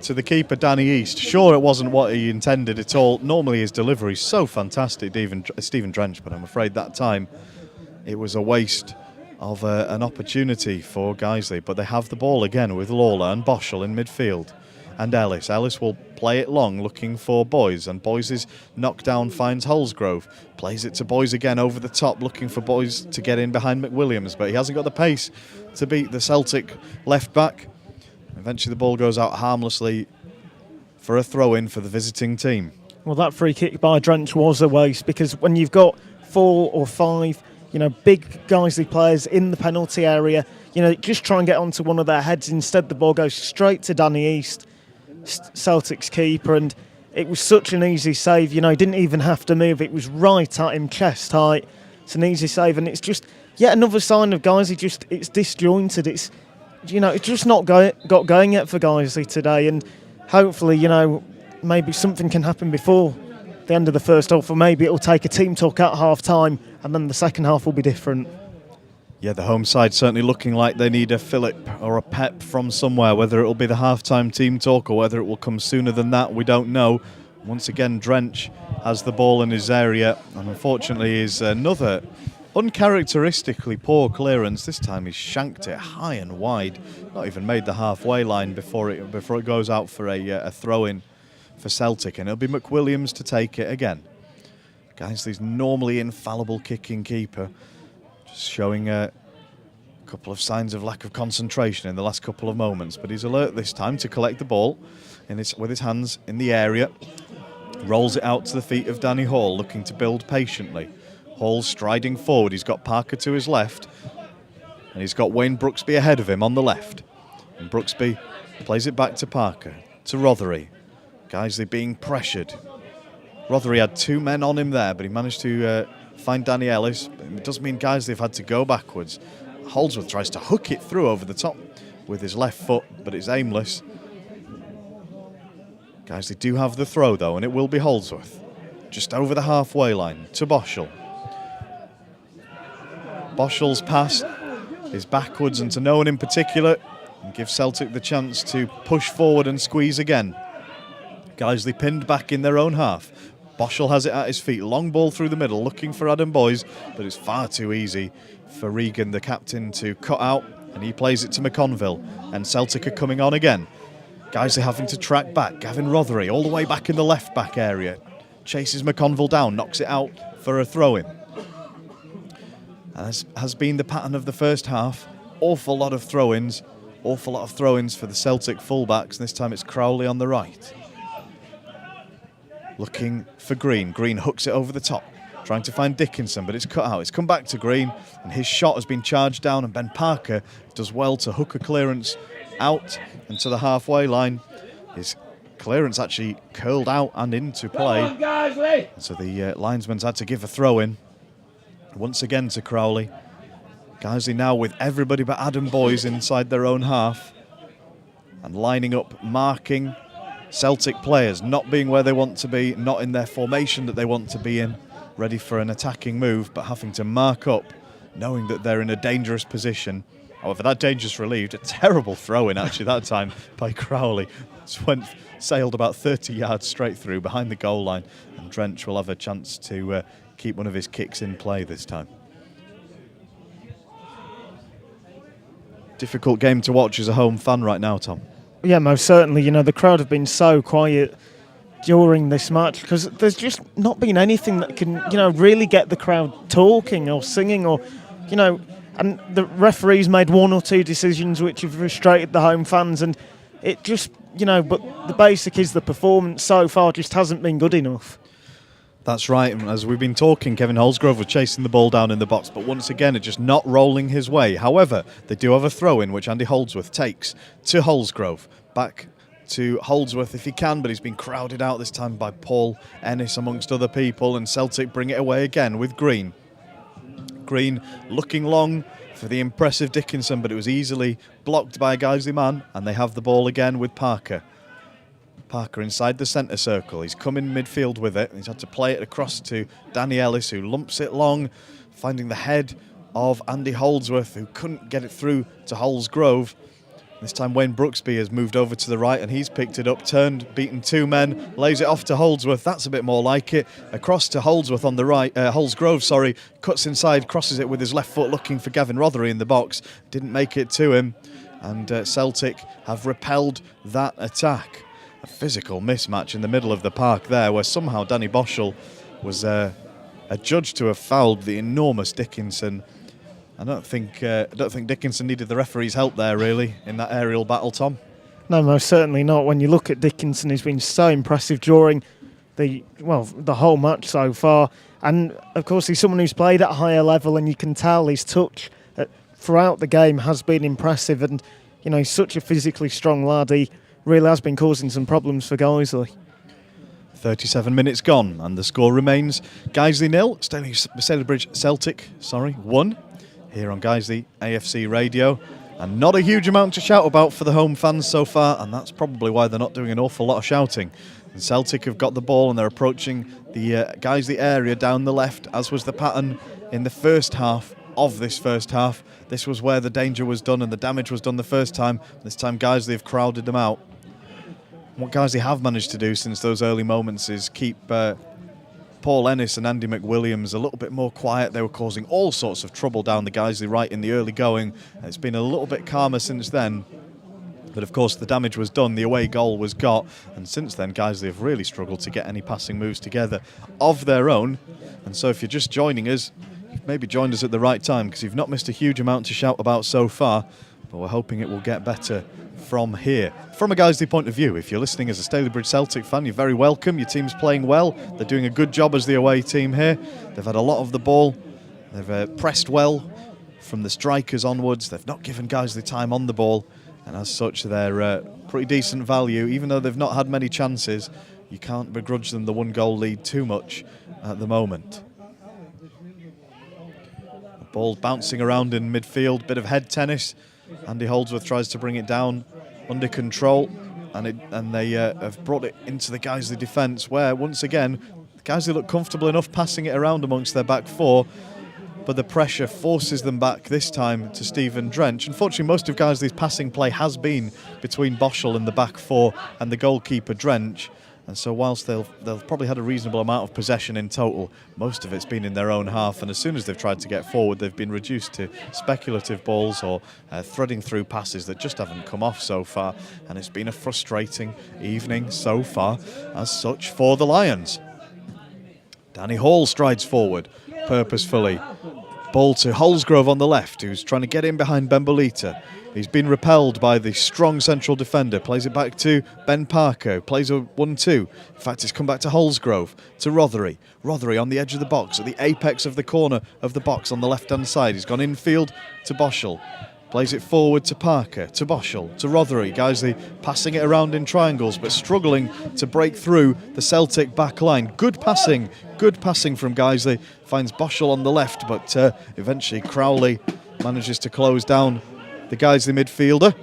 to the keeper, Danny East. Sure, it wasn't what he intended at all. Normally his delivery is so fantastic, Stephen Drench, but I'm afraid that time it was a waste of an opportunity for Guiseley. But they have the ball again with Lawler and Boschel in midfield. And Ellis. Ellis will play it long, looking for Boys, and Boys' knockdown finds Holsgrove. Plays it to Boys again over the top, looking for Boys to get in behind McWilliams, but he hasn't got the pace to beat the Celtic left back. Eventually the ball goes out harmlessly for a throw-in for the visiting team.
Well, that free kick by Drench was a waste, because when you've got 4 or 5, big Guiseley players in the penalty area, just try and get onto one of their heads. Instead, the ball goes straight to Danny East, Celtic's keeper, and it was such an easy save. He didn't even have to move. It was right at him, chest height. It's an easy save, and it's just yet another sign of Guiseley. It's disjointed. It's just not got going yet for Guiseley today, and hopefully, maybe something can happen before the end of the first half, or maybe it'll take a team talk at half time, and then the second half will be different.
Yeah, the home side certainly looking like they need a fillip or a pep from somewhere. Whether it'll be the half-time team talk or whether it will come sooner than that, we don't know. Once again, Drench has the ball in his area, and unfortunately is another uncharacteristically poor clearance. This time he's shanked it high and wide, not even made the halfway line before it goes out for a throw-in for Celtic, and it'll be McWilliams to take it again. Guiseley's normally infallible kicking keeper, just showing a couple of signs of lack of concentration in the last couple of moments, but he's alert this time to collect the ball with his hands in the area, rolls it out to the feet of Danny Hall, looking to build patiently. Hall striding forward, he's got Parker to his left, and he's got Wayne Brooksby ahead of him on the left, and Brooksby plays it back to Parker, to Rothery. Guiseley being pressured. Rothery had 2 men on him there, but he managed to find Danny Ellis. It does mean Guiseley have had to go backwards. Holdsworth tries to hook it through over the top with his left foot, but it's aimless. Guiseley do have the throw though, and it will be Holdsworth. Just over the halfway line to Boschel. Boschel's pass is backwards and to no one in particular, and gives Celtic the chance to push forward and squeeze again. Guiseley pinned back in their own half. Boschel has it at his feet, long ball through the middle, looking for Adam Boys, but it's far too easy for Regan, the captain, to cut out, and he plays it to McConville, and Celtic are coming on again. Guiseley having to track back. Gavin Rothery all the way back in the left back area, chases McConville down, knocks it out for a throw-in. As has been the pattern of the first half, awful lot of throw-ins for the Celtic fullbacks, and this time it's Crowley on the right. Looking for Green. Green hooks it over the top, trying to find Dickinson, but it's cut out. It's come back to Green, and his shot has been charged down, and Ben Parker does well to hook a clearance out and to the halfway line. His clearance actually curled out and into play. And so the linesman's had to give a throw in. Once again to Crowley. Guiseley now with everybody but Adam Boys inside their own half. And lining up, marking Celtic players, not being where they want to be, not in their formation that they want to be in, ready for an attacking move, but having to mark up, knowing that they're in a dangerous position. However, that danger's relieved. A terrible throw-in, actually, that time by Crowley. Sailed about 30 yards straight through behind the goal line, and Drench will have a chance to keep one of his kicks in play this time. Difficult game to watch as a home fan right now, Tom.
Yeah, most certainly. The crowd have been so quiet during this match because there's just not been anything that can, really get the crowd talking or singing or, And the referees made one or two decisions which have frustrated the home fans, and it just, but the basic is the performance so far just hasn't been good enough.
That's right, and as we've been talking, Kevin Holsgrove was chasing the ball down in the box, but once again, it's just not rolling his way. However, they do have a throw-in, which Andy Holdsworth takes to Holsgrove. Back to Holdsworth if he can, but he's been crowded out this time by Paul Ennis amongst other people, and Celtic bring it away again with Green. Green looking long for the impressive Dickinson, but it was easily blocked by a Guiseley man, and they have the ball again with Parker. Parker inside the centre circle. He's come in midfield with it. He's had to play it across to Danny Ellis, who lumps it long, finding the head of Andy Holdsworth, who couldn't get it through to Holsgrove. This time Wayne Brooksby has moved over to the right, and he's picked it up, turned, beaten two men, lays it off to Holdsworth. That's a bit more like it. Across to Holdsworth on the right, Holsgrove, cuts inside, crosses it with his left foot, looking for Gavin Rothery in the box. Didn't make it to him, and Celtic have repelled that attack. A physical mismatch in the middle of the park there, where somehow Danny Boschel was adjudged to have fouled the enormous Dickinson. I don't think Dickinson needed the referee's help there, really, in that aerial battle, Tom.
No, most certainly not. When you look at Dickinson, he's been so impressive during the whole match so far. And, of course, he's someone who's played at a higher level, and you can tell his touch throughout the game has been impressive. And, he's such a physically strong lad. He really has been causing some problems for Guiseley.
37 minutes gone, and the score remains Guiseley 0, Stalybridge Celtic 1. Here on Guiseley AFC radio, and not a huge amount to shout about for the home fans so far, and that's probably why they're not doing an awful lot of shouting. And Celtic have got the ball, and they're approaching the Guiseley area down the left, as was the pattern in the first half of this first half. This was where the danger was done and the damage was done the first time. This time Guiseley have crowded them out. What Guiseley have managed to do since those early moments is keep Paul Ennis and Andy McWilliams a little bit more quiet. They were causing all sorts of trouble down the Guiseley right in the early going. It's been a little bit calmer since then. But of course the damage was done, the away goal was got, and since then Guiseley have really struggled to get any passing moves together of their own. And so if you're just joining us, you've maybe joined us at the right time, because you've not missed a huge amount to shout about so far, but we're hoping it will get better from here. From a Guiseley point of view, if you're listening as a Stalybridge Celtic fan, you're very welcome. Your team's playing well. They're doing a good job as the away team here. They've had a lot of the ball. They've pressed well from the strikers onwards. They've not given Guiseley time on the ball, and as such they're pretty decent value. Even though they've not had many chances, you can't begrudge them the one goal lead too much at the moment. The ball bouncing around in midfield, bit of head tennis. Andy Holdsworth tries to bring it down under control, and they have brought it into the Guiseley defence, where once again Guiseley look comfortable enough passing it around amongst their back four, but the pressure forces them back this time to Stephen Drench. Unfortunately, most of Guiseley's passing play has been between Boschel and the back four and the goalkeeper Drench. And so whilst they'll probably had a reasonable amount of possession in total, most of it's been in their own half, and as soon as they've tried to get forward, they've been reduced to speculative balls or threading through passes that just haven't come off so far, and it's been a frustrating evening so far as such for the Lions. Danny Hall strides forward purposefully. Ball to Holsgrove on the left, who's trying to get in behind Bembolita. He's been repelled by the strong central defender. Plays it back to Ben Parker. Plays a 1-2. In fact, it's come back to Holsgrove, to Rothery. Rothery on the edge of the box, at the apex of the corner of the box on the left-hand side. He's gone infield to Boschel. Plays it forward to Parker, to Boschel, to Rothery. Guiseley passing it around in triangles, but struggling to break through the Celtic back line. Good passing from Guiseley. Finds Boschel on the left, but eventually Crowley manages to close down the Guiseley midfielder.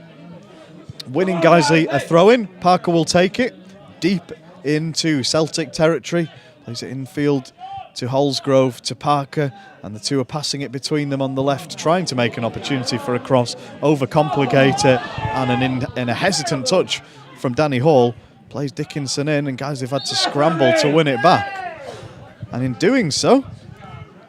Winning Guiseley a throw-in. Parker will take it deep into Celtic territory. Plays it infield to Holsgrove, to Parker, and the two are passing it between them on the left, trying to make an opportunity for a cross, overcomplicate it, and in a hesitant touch from Danny Hall, plays Dickinson in, and Guiseley have had to scramble to win it back. And in doing so,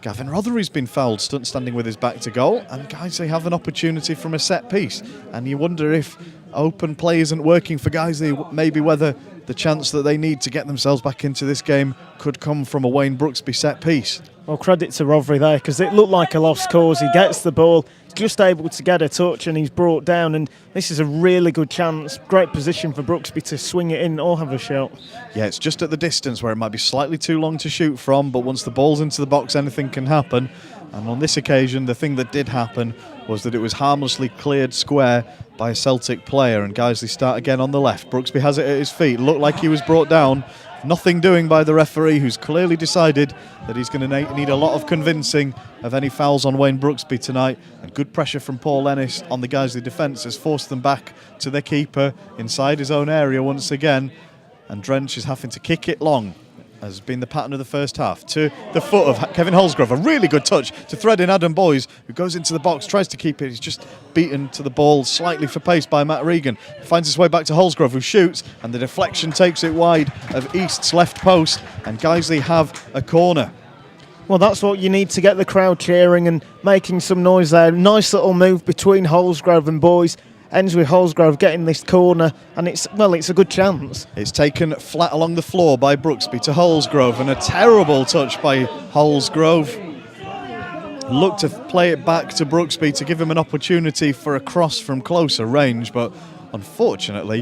Gavin Rothery's been fouled, standing with his back to goal, and Guiseley have an opportunity from a set piece. And you wonder if open play isn't working for Guiseley, maybe whether the chance that they need to get themselves back into this game could come from a Wayne Brooksby set piece.
Well, credit to Rotherham there, because it looked like a lost cause. He gets the ball, just able to get a touch, and he's brought down. And this is a really good chance, great position for Brooksby to swing it in or have a shot.
Yeah, it's just at the distance where it might be slightly too long to shoot from, but once the ball's into the box, anything can happen. And on this occasion, the thing that did happen was that it was harmlessly cleared square by a Celtic player, and Guiseley start again on the left. Brooksby has it at his feet, looked like he was brought down. Nothing doing by the referee, who's clearly decided that he's going to need a lot of convincing of any fouls on Wayne Brooksby tonight. And good pressure from Paul Ennis on the Guiseley defence has forced them back to their keeper inside his own area once again. And Drench is having to kick it long, has been the pattern of the first half, to the foot of Kevin Holsgrove. A really good touch to thread in Adam Boyes, who goes into the box, tries to keep it. He's just beaten to the ball slightly for pace by Matt Regan. Finds his way back to Holsgrove, who shoots, and the deflection takes it wide of East's left post, and Guiseley have a corner.
Well, that's what you need to get the crowd cheering and making some noise there. Nice little move between Holsgrove and Boyes. Ends with Holsgrove getting this corner, and it's a good chance.
It's taken flat along the floor by Brooksby to Holsgrove, and a terrible touch by Holsgrove. Looked to play it back to Brooksby to give him an opportunity for a cross from closer range, but unfortunately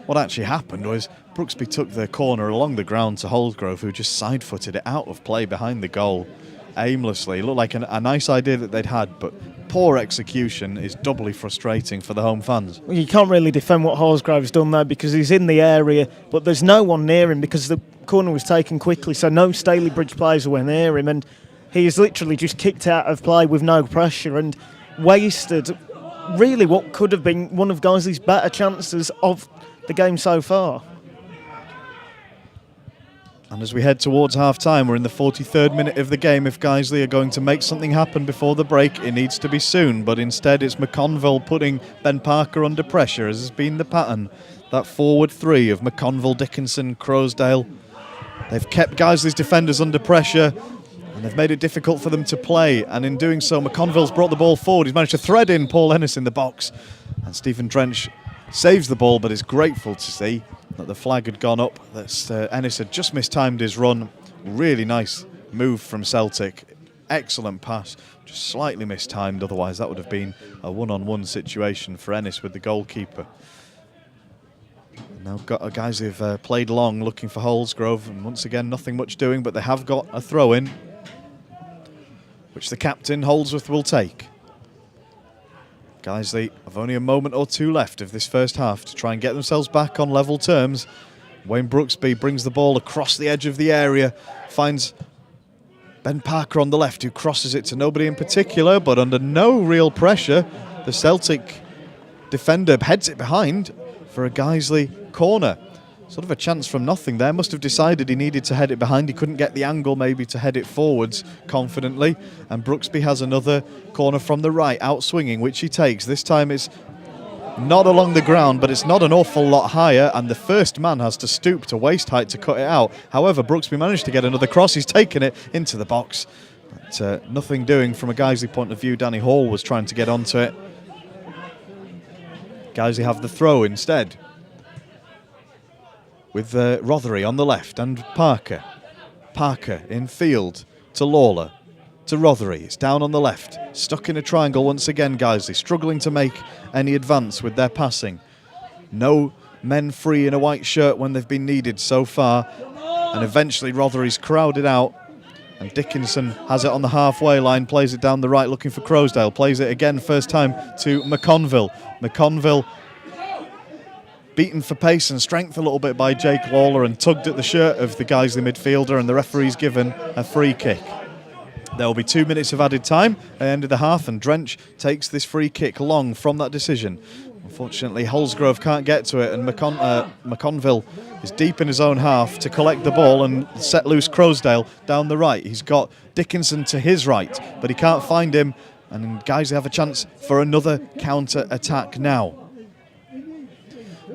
what actually happened was Brooksby took the corner along the ground to Holsgrove, who just side-footed it out of play behind the goal aimlessly. It looked like a nice idea that they'd had, but poor execution is doubly frustrating for the home fans.
Well, you can't really defend what Holsgrove's done there, because he's in the area, but there's no one near him because the corner was taken quickly, so no Stalybridge players were near him, and he is literally just kicked out of play with no pressure and wasted really what could have been one of Guiseley's better chances of the game so far.
And as we head towards half-time, we're in the 43rd minute of the game. If Guiseley are going to make something happen before the break, it needs to be soon. But instead, it's McConville putting Ben Parker under pressure, as has been the pattern. That forward three of McConville, Dickinson, Crosdale. They've kept Guiseley's defenders under pressure, and they've made it difficult for them to play. And in doing so, McConville's brought the ball forward. He's managed to thread in Paul Ennis in the box. And Stephen Drench saves the ball, but is grateful to see that the flag had gone up, that Ennis had just mistimed his run. Really nice move from Celtic. Excellent pass, just slightly mistimed, otherwise that would have been a one-on-one situation for Ennis with the goalkeeper. Now guys who've played long looking for Holsgrove, and once again nothing much doing, but they have got a throw-in, which the captain, Holdsworth, will take. Guiseley have only a moment or two left of this first half to try and get themselves back on level terms. Wayne Brooksby brings the ball across the edge of the area, finds Ben Parker on the left, who crosses it to nobody in particular, but under no real pressure, the Celtic defender heads it behind for a Guiseley corner. Sort of a chance from nothing there. Must have decided he needed to head it behind. He couldn't get the angle maybe to head it forwards confidently. And Brooksby has another corner from the right, out swinging, which he takes. This time it's not along the ground, but it's not an awful lot higher, and the first man has to stoop to waist height to cut it out. However, Brooksby managed to get another cross. He's taken it into the box. But nothing doing from a Guiseley point of view. Danny Hall was trying to get onto it. Guiseley have the throw instead, with Rothery on the left and Parker. Parker in field to Lawler, to Rothery. It's down on the left, stuck in a triangle once again. Guiseley struggling to make any advance with their passing. No men free in a white shirt when they've been needed so far, and eventually Rothery's crowded out, and Dickinson has it on the halfway line, plays it down the right looking for Crosdale, plays it again first time to McConville. McConville beaten for pace and strength a little bit by Jake Lawler and tugged at the shirt of the Guiseley midfielder, and the referee's given a free kick. There will be 2 minutes of added time at the end of the half, and Drench takes this free kick long from that decision. Unfortunately, Holsgrove can't get to it, and McConville is deep in his own half to collect the ball and set loose Crosdale down the right. He's got Dickinson to his right, but he can't find him, and Guiseley have a chance for another counter-attack now.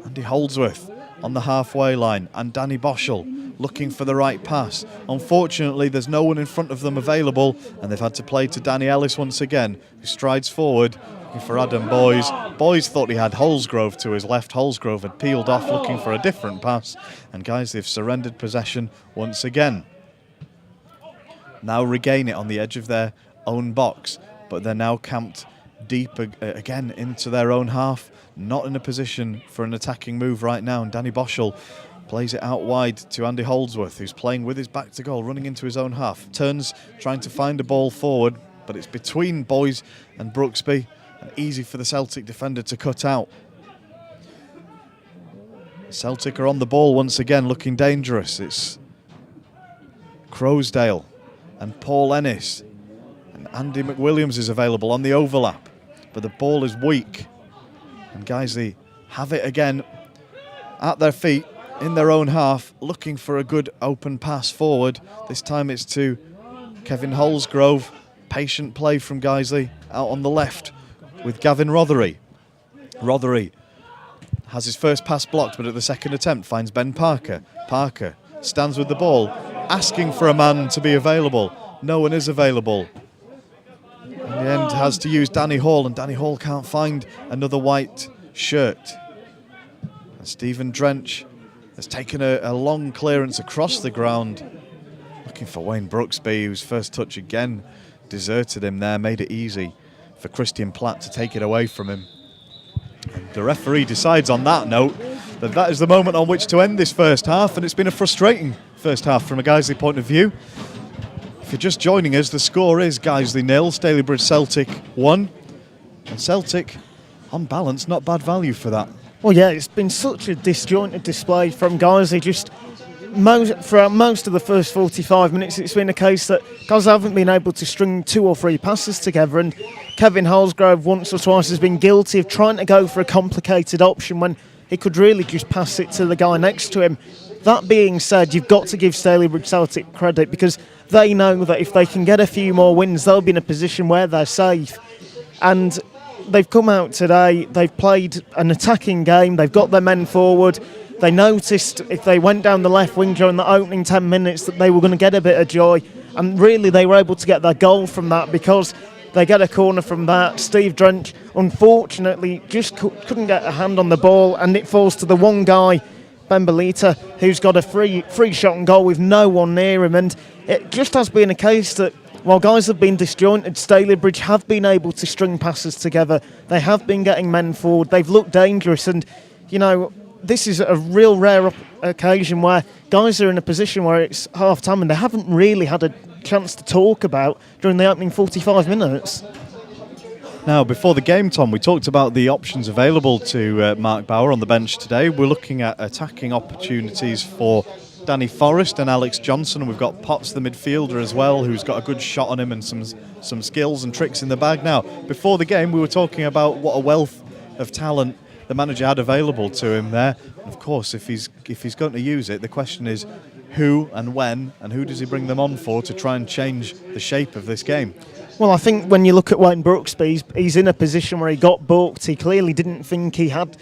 Andy Holdsworth on the halfway line, and Danny Boschel looking for the right pass. Unfortunately, there's no one in front of them available, and they've had to play to Danny Ellis once again, who strides forward, looking for Adam Boys. Boys thought he had Holsgrove to his left. Holsgrove had peeled off looking for a different pass, and guys, they've surrendered possession once again. Now regain it on the edge of their own box, but they're now camped deep again into their own half, not in a position for an attacking move right now, and Danny Boschel plays it out wide to Andy Holdsworth, who's playing with his back to goal, running into his own half. Turns, trying to find a ball forward, but it's between Boys and Brooksby, and easy for the Celtic defender to cut out. Celtic are on the ball once again, looking dangerous. It's Crowsdale and Paul Ennis, and Andy McWilliams is available on the overlap, but the ball is weak, and Guiseley have it again at their feet, in their own half, looking for a good open pass forward. This time it's to Kevin Holsgrove. Patient play from Guiseley out on the left with Gavin Rothery. Rothery has his first pass blocked, but at the second attempt finds Ben Parker. Parker stands with the ball, asking for a man to be available. No one is available. In the end, has to use Danny Hall, and Danny Hall can't find another white shirt. And Stephen Drench has taken a long clearance across the ground, looking for Wayne Brooksby, whose first touch again deserted him there, made it easy for Christian Platt to take it away from him. And the referee decides on that note that that is the moment on which to end this first half, and it's been a frustrating first half from a Guiseley point of view. If you're just joining us, the score is Guiseley 0, Stalybridge Celtic 1, and Celtic, on balance, not bad value for that.
Well, yeah, it's been such a disjointed display from Guiseley. Just throughout most of the first 45 minutes, it's been a case that Guiseley haven't been able to string 2 or 3 passes together, and Kevin Holsgrove once or twice has been guilty of trying to go for a complicated option when he could really just pass it to the guy next to him. That being said, you've got to give Stalybridge Celtic credit, because they know that if they can get a few more wins, they'll be in a position where they're safe. And they've come out today, they've played an attacking game, they've got their men forward. They noticed if they went down the left wing during the opening 10 minutes that they were going to get a bit of joy, and really they were able to get their goal from that, because they get a corner from that. Steve Drench unfortunately just couldn't get a hand on the ball, and it falls to the one guy, Ben Belita, who's got a free shot and goal with no one near him. And it just has been a case that while guys have been disjointed, Stalybridge have been able to string passes together. They have been getting men forward. They've looked dangerous, and you know, this is a real rare occasion where guys are in a position where it's half time and they haven't really had a chance to talk about during the opening 45 minutes.
Now, before the game, Tom, we talked about the options available to Mark Bauer on the bench today. We're looking at attacking opportunities for Danny Forrest and Alex Johnson. We've got Potts, the midfielder, as well, who's got a good shot on him and some skills and tricks in the bag. Now, before the game, we were talking about what a wealth of talent the manager had available to him there. Of course, if he's going to use it, the question is who and when, and who does he bring them on for to try and change the shape of this game?
Well, I think when you look at Wayne Brooksby, he's in a position where he got booked. He clearly didn't think he had,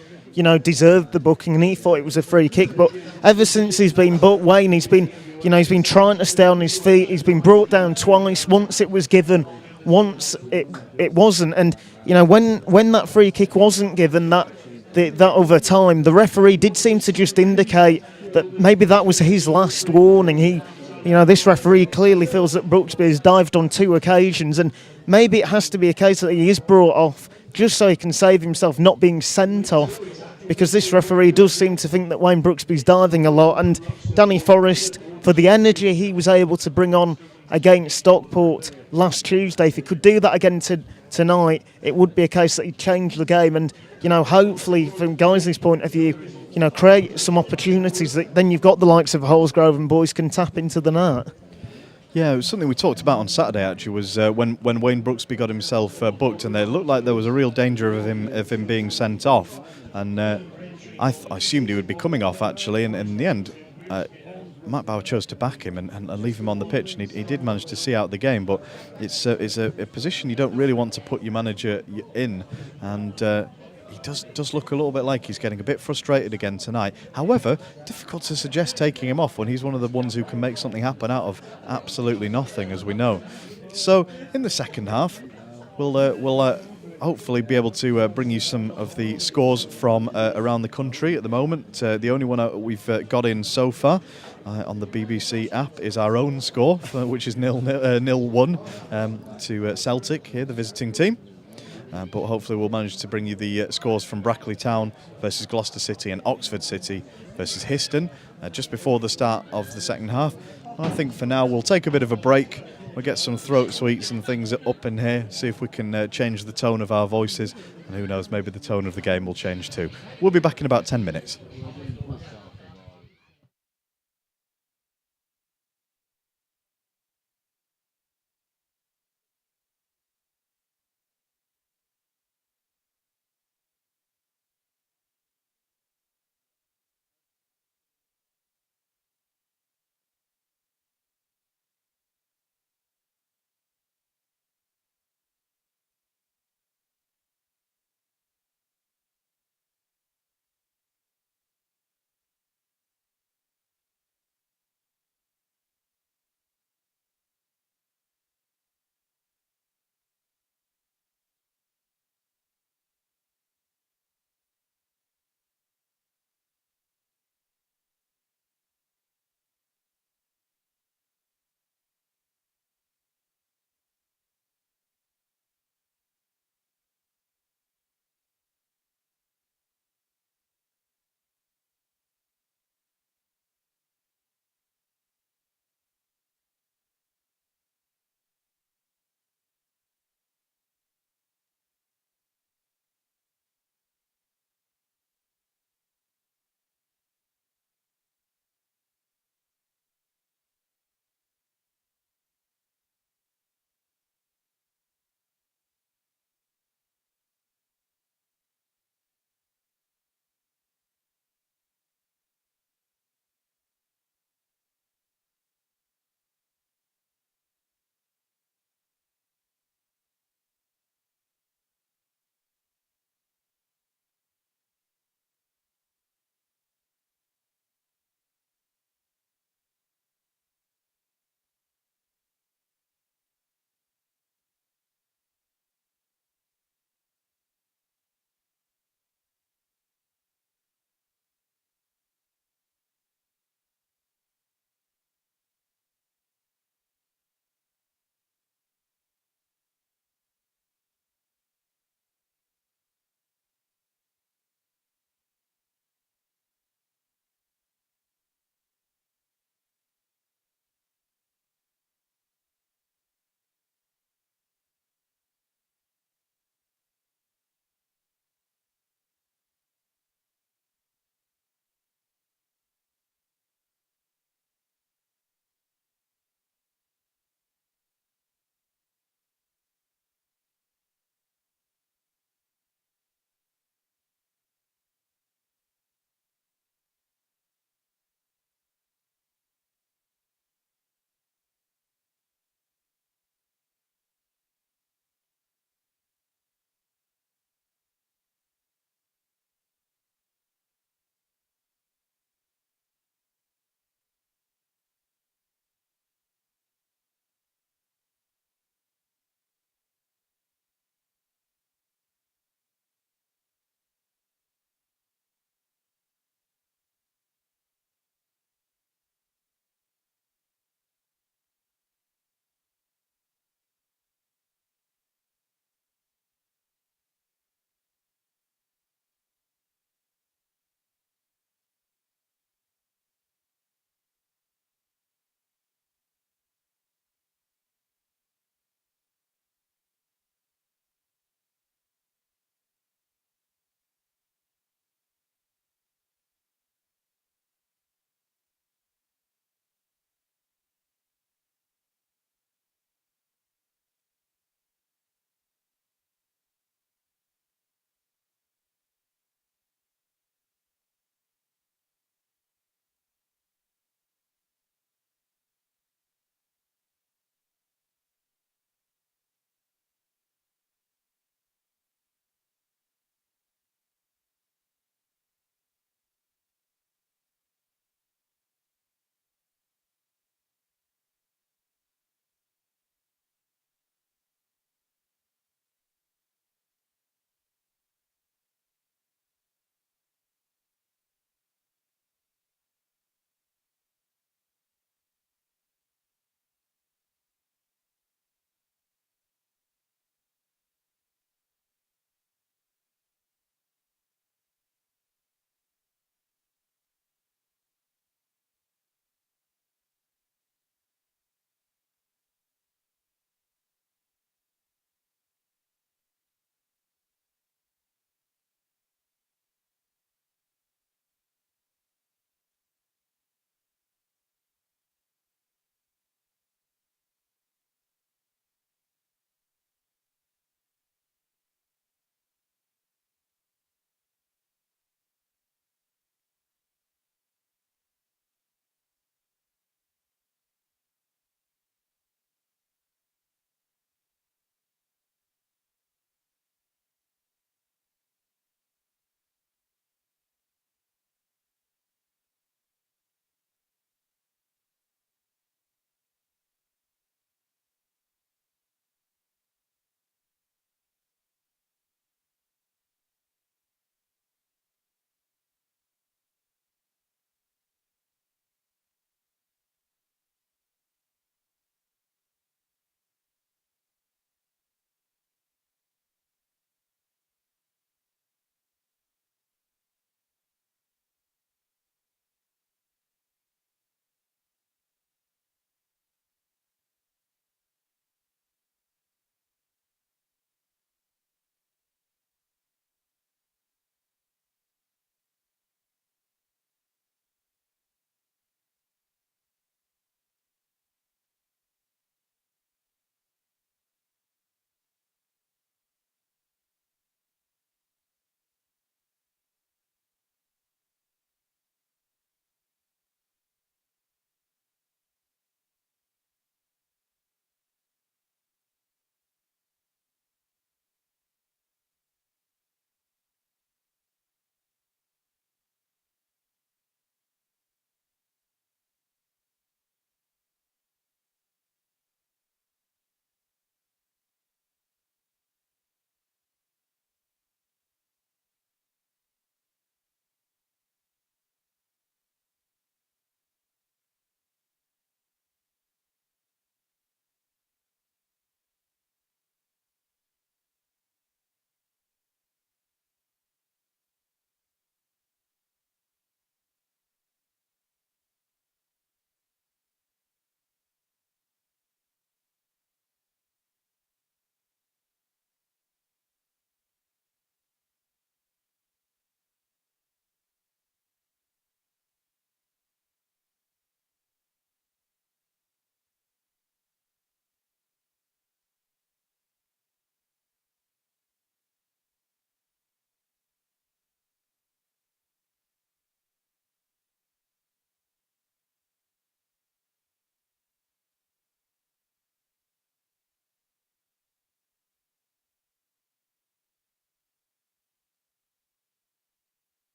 deserved the booking, and he thought it was a free kick. But ever since he's been booked, Wayne, he's been trying to stay on his feet. He's been brought down twice. Once it was given, once it wasn't. And when that free kick wasn't given, that other time, the referee did seem to just indicate that maybe that was his last warning. This referee clearly feels that Brooksby has dived on 2 occasions, and maybe it has to be a case that he is brought off just so he can save himself not being sent off, because this referee does seem to think that Wayne Brooksby's diving a lot. And Danny Forrest, for the energy he was able to bring on against Stockport last Tuesday, if he could do that again tonight, it would be a case that he'd change the game and, hopefully from Guiseley's point of view, create some opportunities that then you've got the likes of Holsgrove and boys can tap into the net.
Yeah, it was something we talked about on Saturday, actually, was when Wayne Brooksby got himself booked, and it looked like there was a real danger of him being sent off. And I assumed he would be coming off, actually, and in the end, Matt Bauer chose to back him and leave him on the pitch, and he did manage to see out the game. But it's a position you don't really want to put your manager in, and he does look a little bit like he's getting a bit frustrated again tonight. However, difficult to suggest taking him off when he's one of the ones who can make something happen out of absolutely nothing, as we know. So in the second half, we'll hopefully be able to bring you some of the scores from around the country at the moment. The only one we've got in so far on the BBC app is our own score, which is 0-1 to Celtic here, the visiting team. But hopefully we'll manage to bring you the scores from Brackley Town versus Gloucester City and Oxford City versus Histon just before the start of the second half. I think for now we'll take a bit of a break. We'll get some throat sweets and things up in here, see if we can change the tone of our voices, and who knows, maybe the tone of the game will change too. We'll be back in about 10 minutes.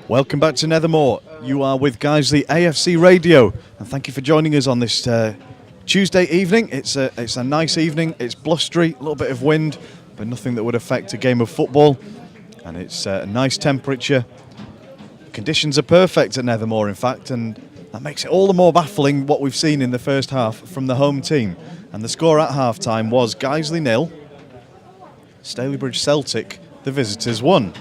Welcome back to Nethermoor. You are with Guiseley AFC Radio, and thank you for joining us on this Tuesday evening. It's a nice evening. It's blustery, a little bit of wind, but nothing that would affect a game of football. And it's a nice temperature. Conditions are perfect at Nethermoor, in fact, and that makes it all the more baffling what we've seen in the first half from the home team. And the score at half-time was Guiseley 0, Stalybridge Celtic, the visitors 1.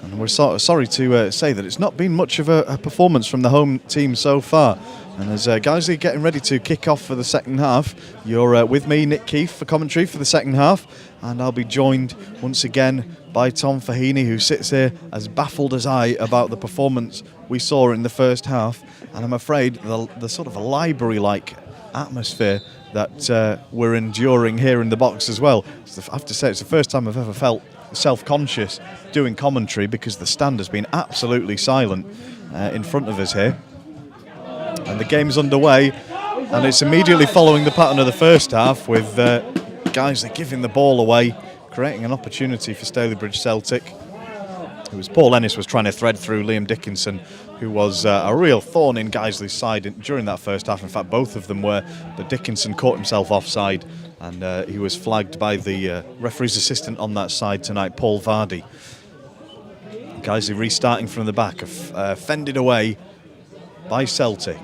And we're sorry to say that it's not been much of a performance from the home team so far. And as Guiseley getting ready to kick off for the second half, you're with me, Nick Keefe, for commentary for the second half. And I'll be joined once again by Tom Fahini, who sits here as baffled as I about the performance we saw in the first half. And I'm afraid the sort of a library-like atmosphere that we're enduring here in the box as well. I have to say, it's the first time I've ever felt self-conscious doing commentary because the stand has been absolutely silent in front of us here. And the game's underway, and it's immediately following the pattern of the first half with Guiseley giving the ball away, creating an opportunity for Stalybridge Celtic. It was Paul Ennis was trying to thread through Liam Dickinson, who was a real thorn in Guiseley's side during that first half. In fact, both of them were, but Dickinson caught himself offside, and he was flagged by the referee's assistant on that side tonight, Paul Vardy. Guiseley restarting from the back, fended away by Celtic,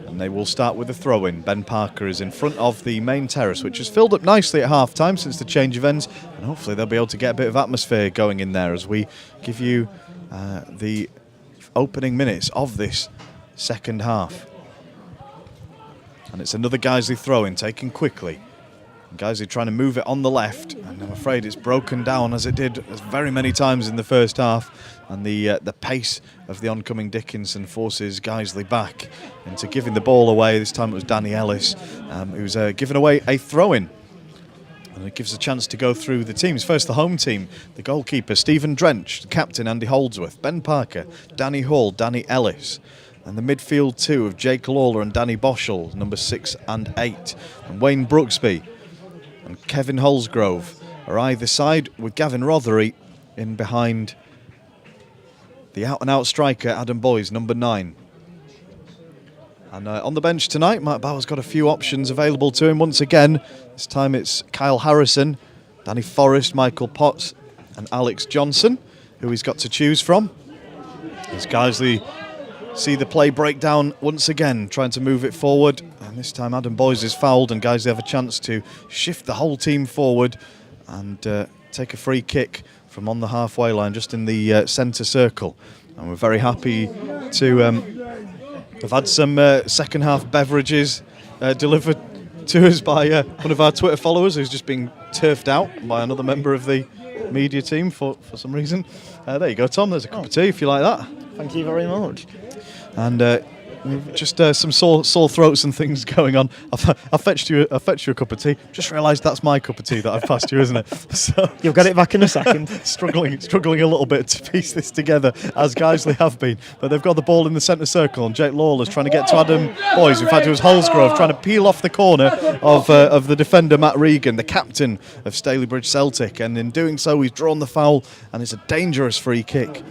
and they will start with a throw-in. Ben Parker is in front of the main terrace, which has filled up nicely at half-time since the change of ends, and hopefully they'll be able to get a bit of atmosphere going in there as we give you the opening minutes of this second half. And it's another Guiseley throw-in taken quickly. Guiseley trying to move it on the left, and I'm afraid it's broken down as it did very many times in the first half. And the pace of the oncoming Dickinson forces Guiseley back into giving the ball away. This time it was Danny Ellis who's given away a throw-in. And it gives a chance to go through the teams. First, the home team, the goalkeeper, Stephen Drench, the captain, Andy Holdsworth, Ben Parker, Danny Hall, Danny Ellis. And the midfield two of Jake Lawler and Danny Boschel, number 6 and 8. And Wayne Brooksby and Kevin Holsgrove are either side, with Gavin Rothery in behind the out-and-out striker, Adam Boyes, number 9. And on the bench tonight, Mark Bauer's got a few options available to him once again. This time it's Kyle Harrison, Danny Forrest, Michael Potts and Alex Johnson, who he's got to choose from. As Guiseley see the play break down once again, trying to move it forward. And this time Adam Boyes is fouled, and Guiseley have a chance to shift the whole team forward and take a free kick from on the halfway line, just in the centre circle. And we're very happy to have had some second half beverages delivered to us by one of our Twitter followers who's just been turfed out by another member of the media team for some reason. There you go, Tom, there's a cup of tea if you like that.
Thank you very much.
And just some sore throats and things going on. I fetched you a cup of tea. Just realised that's my cup of tea that I've passed you, isn't it? So
You'll get it back in a second.
struggling a little bit to piece this together, as Guiseley have been. But they've got the ball in the centre circle, and Jake Lawler's trying to get to Adam Boyes. In fact, it was Holsgrove trying to peel off the corner of the defender Matt Regan, the captain of Stalybridge Celtic, and in doing so, he's drawn the foul, and it's a dangerous free kick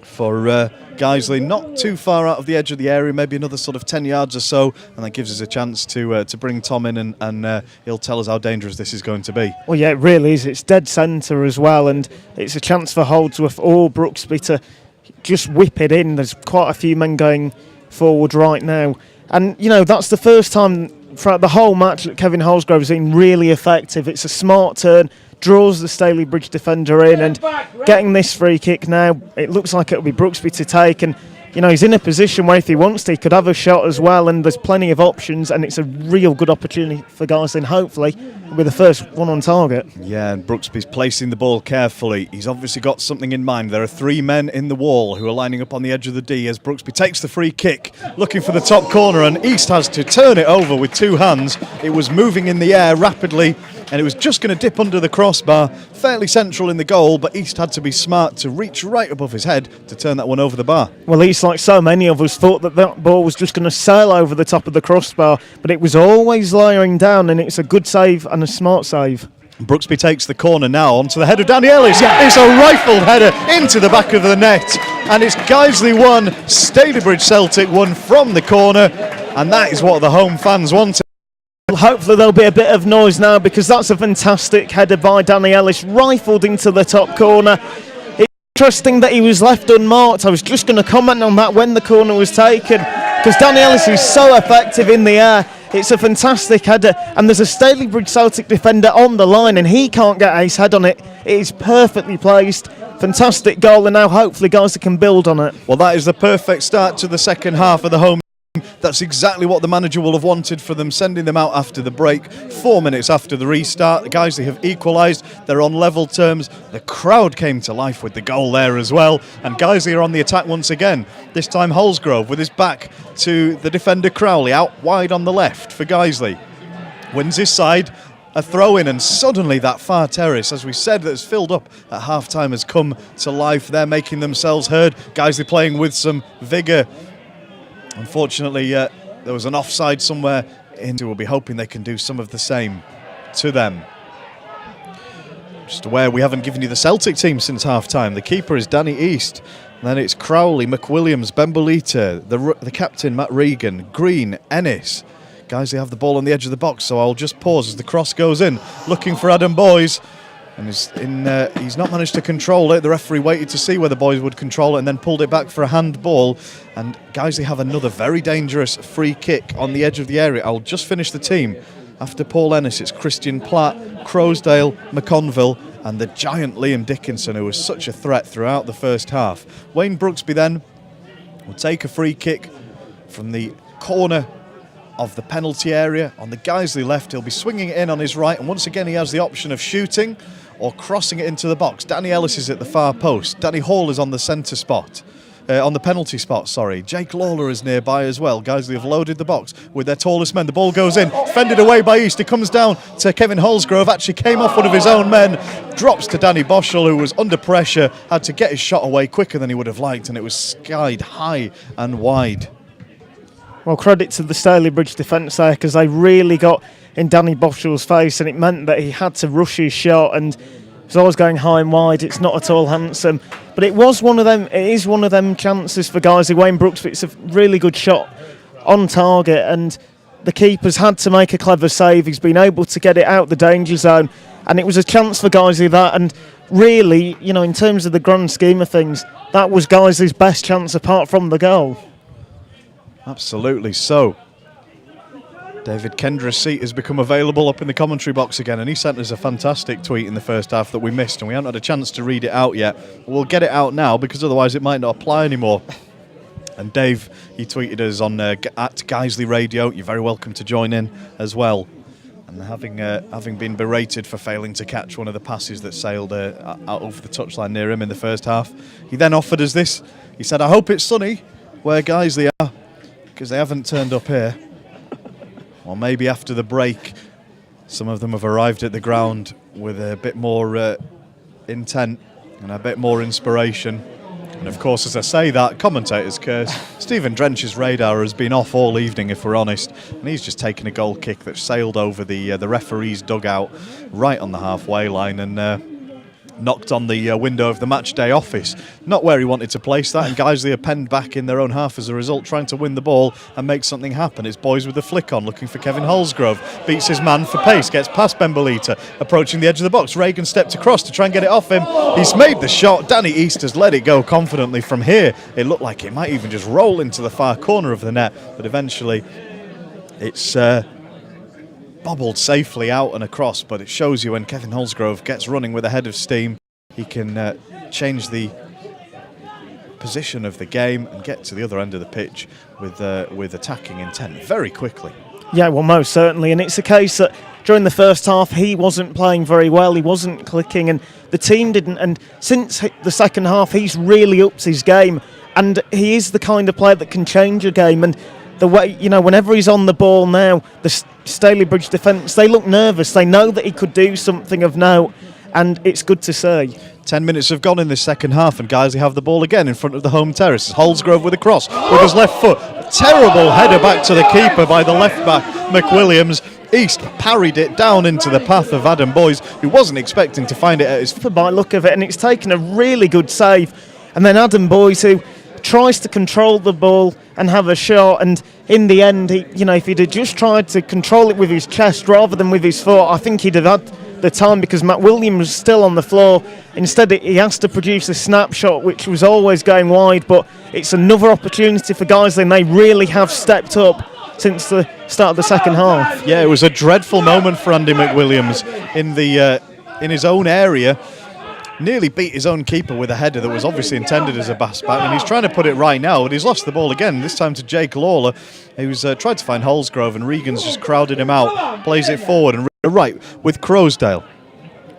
for Guiseley, not too far out of the edge of the area, maybe another sort of 10 yards or so, and that gives us a chance to bring Tom in, and he'll tell us how dangerous this is going to be.
Well, yeah, it really is. It's dead centre as well, and it's a chance for Holdsworth or Brooksby to just whip it in. There's quite a few men going forward right now, and you know, that's the first time throughout the whole match that Kevin Holsgrove has been really effective. It's a smart turn, draws the Stalybridge defender in, and getting this free kick now, it looks like it'll be Brooksby to take, and you know, he's in a position where if he wants to, he could have a shot as well, and there's plenty of options, and it's a real good opportunity for Guiseley, and hopefully with the first one on target.
Yeah, and Brooksby's placing the ball carefully. He's obviously got something in mind. There are 3 men in the wall who are lining up on the edge of the D as Brooksby takes the free kick, looking for the top corner, and East has to turn it over with 2 hands. It was moving in the air rapidly, and it was just going to dip under the crossbar, fairly central in the goal, but East had to be smart to reach right above his head to turn that one over the bar.
Well, East, like so many of us, thought that ball was just going to sail over the top of the crossbar, but it was always laying down, and it's a good save and a smart save.
Brooksby takes the corner now onto the head of Danny Ellis. Yeah. It's a rifled header into the back of the net. and it's Guiseley 1, Stalybridge Celtic 1 from the corner, and that is what the home fans wanted.
Hopefully there'll be a bit of noise now, because that's a fantastic header by Danny Ellis, rifled into the top corner. It's interesting that he was left unmarked. I was just going to comment on that when the corner was taken, because Danny Ellis is so effective in the air. It's a fantastic header, and there's a Stalybridge Celtic defender on the line, and he can't get his head on it. It is perfectly placed. Fantastic goal, and now hopefully guys can build on it.
Well, that is the perfect start to the second half of the home. That's exactly what the manager will have wanted for them, sending them out after the break. 4 minutes after the restart, the Guiseley have equalised. They're on level terms. The crowd came to life with the goal there as well, and Guiseley are on the attack once again. This time Holsgrove with his back to the defender Crowley, out wide on the left for Guiseley. Wins his side. A throw in, and suddenly that far terrace, as we said, that's filled up at half time, has come to life. They're making themselves heard. Guiseley playing with some vigour. Unfortunately, there was an offside somewhere. We'll be hoping they can do some of the same to them. Just aware we haven't given you the Celtic team since half time. The keeper is Danny East. And then it's Crowley, McWilliams, Benbolita, the captain Matt Regan, Green, Ennis. Guys, they have the ball on the edge of the box, so I'll just pause as the cross goes in, looking for Adam Boys, and he's not managed to control it. The referee waited to see whether Boys would control it and then pulled it back for a handball. And guys, they have another very dangerous free kick on the edge of the area. I'll just finish the team. After Paul Ennis, it's Christian Platt, Crowsdale, McConville, and the giant Liam Dickinson, who was such a threat throughout the first half. Wayne Brooksby then will take a free kick from the corner of the penalty area on the Guiseley left. He'll be swinging it in on his right, and once again he has the option of shooting or crossing it into the box. Danny Ellis is at the far post. Danny Hall is on the centre spot, on the penalty spot, sorry. Jake Lawler is nearby as well. Guiseley have loaded the box with their tallest men. The ball goes in, fended away by East. It comes down to Kevin Holsgrove, actually came off one of his own men, drops to Danny Boschel, who was under pressure, had to get his shot away quicker than he would have liked, and it was skied high and wide.
Well, credit to the Stalybridge defence there, because they really got in Danny Boschel's face, and it meant that he had to rush his shot, and it was always going high and wide. It's not at all handsome, but it is one of them chances for Guiseley. Wayne Brooks, it's a really good shot on target, and the keeper's had to make a clever save. He's been able to get it out the danger zone, and it was a chance for Guiseley that, and really, you know, in terms of the grand scheme of things, that was Guiseley's best chance apart from the goal.
Absolutely so. David Kendra's seat has become available up in the commentary box again, and he sent us a fantastic tweet in the first half that we missed, and we haven't had a chance to read it out yet. We'll get it out now, because otherwise it might not apply anymore. And Dave, he tweeted us on at Guiseley Radio. You're very welcome to join in as well. And having been berated for failing to catch one of the passes that sailed out over the touchline near him in the first half, he then offered us this. He said, "I hope it's sunny where Guiseley are, because they haven't turned up here." Or maybe after the break, some of them have arrived at the ground with a bit more intent and a bit more inspiration. And of course, as I say that, commentator's curse, Stephen Drench's radar has been off all evening, if we're honest, and he's just taken a goal kick that sailed over the referee's dugout right on the halfway line, and knocked on the window of the matchday office. Not where he wanted to place that, and Guiseley are penned back in their own half as a result, trying to win the ball and make something happen. It's Boys with a flick on, looking for Kevin Holsgrove. Beats his man for pace, gets past Benbolita, approaching the edge of the box. Reagan stepped across to try and get it off him. He's made the shot. Danny East has let it go confidently from here. It looked like it might even just roll into the far corner of the net, but eventually it's bobbled safely out and across. But it shows you when Kevin Holsgrove gets running with a head of steam, he can change the position of the game and get to the other end of the pitch with attacking intent very quickly.
Yeah, well, most certainly, and it's a case that during the first half he wasn't playing very well, he wasn't clicking, and the team didn't, and since the second half he's really upped his game, and he is the kind of player that can change a game. And the way, you know, whenever he's on the ball now, the Stalybridge defence, they look nervous. They know that he could do something of note, and it's good to see.
10 minutes have gone in this second half, and Guiseley have the ball again in front of the home terrace. Holsgrove with a cross with his left foot. A terrible header back to the keeper by the left back, McWilliams. East parried it down into the path of Adam Boys, who wasn't expecting to find it at his
by look of it, and it's taken a really good save. And then Adam Boyes, who tries to control the ball and have a shot, and in the end, if he'd have just tried to control it with his chest rather than with his foot, I think he'd have had the time, because Matt Williams was still on the floor. Instead, he has to produce a snapshot, which was always going wide, but it's another opportunity for Guiseley, and they really have stepped up since the start of the second half.
Yeah, it was a dreadful moment for Andy McWilliams in his own area. Nearly beat his own keeper with a header that was obviously intended as a pass back, and he's trying to put it right now, but he's lost the ball again, this time to Jake Lawler, who's tried to find Holsgrove, and Regan's just crowded him out, plays it forward, and right with Croasdale.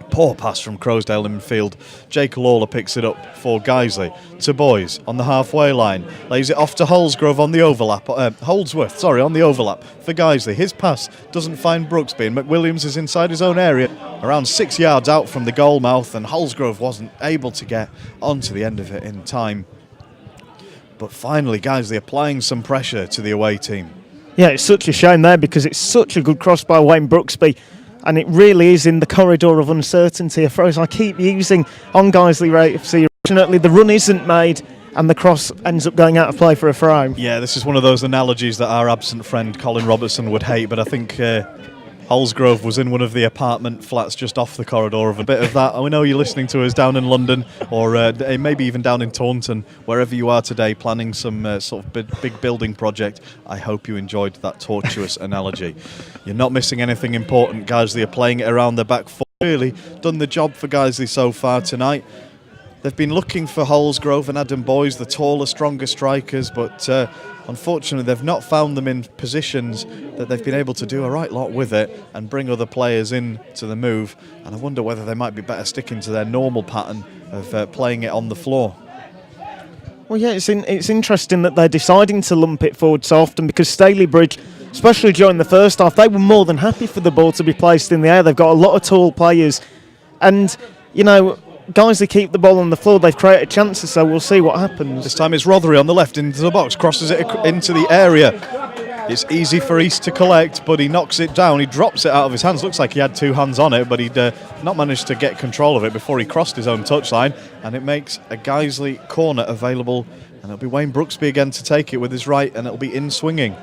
Poor pass from Croasdale in midfield. Jake Lawler picks it up for Guiseley. To Boyes on the halfway line. Lays it off to Holsgrove on the overlap. Holdsworth on the overlap for Guiseley. His pass doesn't find Brooksby, and McWilliams is inside his own area, around 6 yards out from the goal mouth, and Holsgrove wasn't able to get onto the end of it in time. But finally, Guiseley applying some pressure to the away team.
Yeah, it's such a shame there, because it's such a good cross by Wayne Brooksby, and it really is in the corridor of uncertainty. A phrase I keep using on Guiseley AFC. Fortunately, the run isn't made, and the cross ends up going out of play for a throw.
Yeah, this is one of those analogies that our absent friend Colin Robertson would hate, but I think Holsgrove was in one of the apartment flats just off the corridor of a bit of that. I know you're listening to us down in London, or maybe even down in Taunton, wherever you are today, planning some sort of big building project. I hope you enjoyed that tortuous analogy. You're not missing anything important. Guiseley are playing it around the back four. Really done the job for Guiseley so far tonight. They've been looking for Holsgrove and Adam Boyes, the taller, stronger strikers, but unfortunately they've not found them in positions that they've been able to do a right lot with it and bring other players in to the move. And I wonder whether they might be better sticking to their normal pattern of playing it on the floor.
Well, yeah, it's interesting that they're deciding to lump it forward so often, because Stalybridge, especially during the first half, they were more than happy for the ball to be placed in the air. They've got a lot of tall players, and Guiseley keep the ball on the floor. They've created chances, so we'll see what happens.
This time it's Rothery on the left into the box, crosses it into the area. It's easy for East to collect, but he knocks it down. He drops it out of his hands. Looks like he had two hands on it, but he'd not managed to get control of it before he crossed his own touchline, and it makes a Guiseley corner available, and it'll be Wayne Brooksby again to take it with his right, and it'll be in swinging.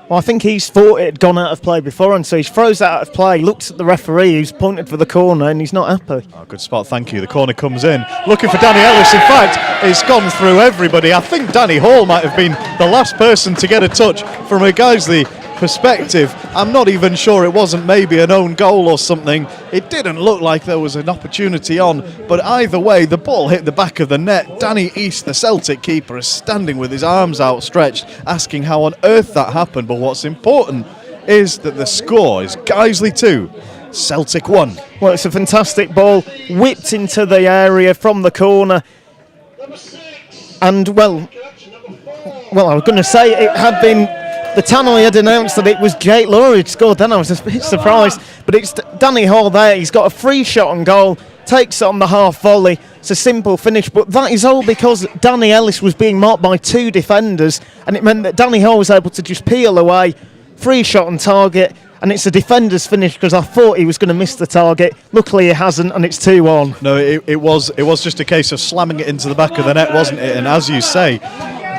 Well, I think he's thought it had gone out of play before, and so he throws it out of play, looks at the referee who's pointed for the corner, and he's not happy.
Oh, good spot, thank you. The corner comes in, looking for Danny Ellis. In fact, it's gone through everybody. I think Danny Hall might have been the last person to get a touch from a Guiseley perspective. I'm not even sure it wasn't maybe an own goal or something. It didn't look like there was an opportunity on, but either way, the ball hit the back of the net. Danny East, the Celtic keeper, is standing with his arms outstretched, asking how on earth that happened. But what's important is that the score is Guiseley 2, Celtic 1.
Well, it's a fantastic ball, whipped into the area from the corner, and well, I was going to say it had been. The tannoy had announced that it was Jake Lawler who'd scored, then I was a bit surprised. But it's Danny Hall there. He's got a free shot on goal, takes it on the half volley. It's a simple finish, but that is all because Danny Ellis was being marked by two defenders, and it meant that Danny Hall was able to just peel away, free shot on target, and it's a defender's finish, because I thought he was going to miss the target. Luckily he hasn't, and it's 2-1.
No, it was just a case of slamming it into the back of the net, wasn't it? And as you say,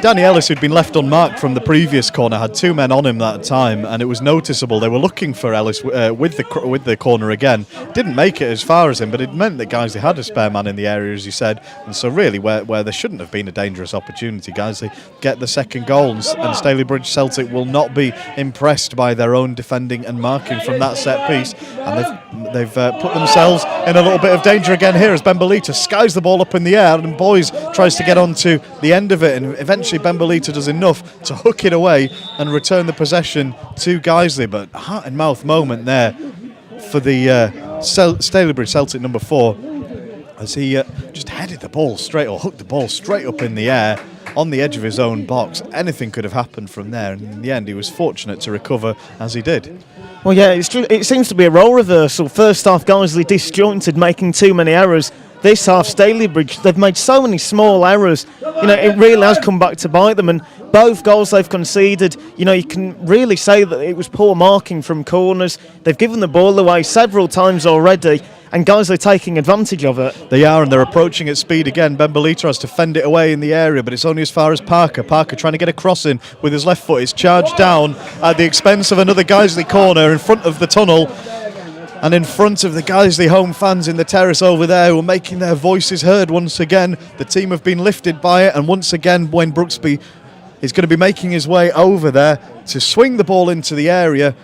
Danny Ellis, who'd been left unmarked from the previous corner, had two men on him that time, and it was noticeable. They were looking for Ellis with the corner again. Didn't make it as far as him, but it meant that Guiseley had a spare man in the area, as you said, and so really where there shouldn't have been a dangerous opportunity, Guiseley get the second goal, and Stalybridge Celtic will not be impressed by their own defending and marking from that set piece, and they've put themselves in a little bit of danger again here as Benbalita skies the ball up in the air, and Boyes tries to get onto the end of it, and eventually Benbalita does enough to hook it away and return the possession to Guiseley. But heart and mouth moment there for the Stalybridge Celtic number 4, as he just headed the ball straight, or hooked the ball straight up in the air on the edge of his own box. Anything could have happened from there, and in the end he was fortunate to recover as he did.
Well, yeah, it seems to be a role reversal. First half, Guiseley disjointed, making too many errors. This half, Stalybridge, they've made so many small errors. It really has come back to bite them. And both goals they've conceded, you can really say that it was poor marking from corners. They've given the ball away several times already. and Guiseley taking advantage of it.
They are, and they're approaching at speed again. Ben Belito has to fend it away in the area, but it's only as far as Parker. Parker trying to get a cross in with his left foot. It's charged down at the expense of another Guiseley corner in front of the tunnel and in front of the Guiseley home fans in the terrace over there who are making their voices heard once again. The team have been lifted by it, and once again Wayne Brooksby is going to be making his way over there to swing the ball into the area.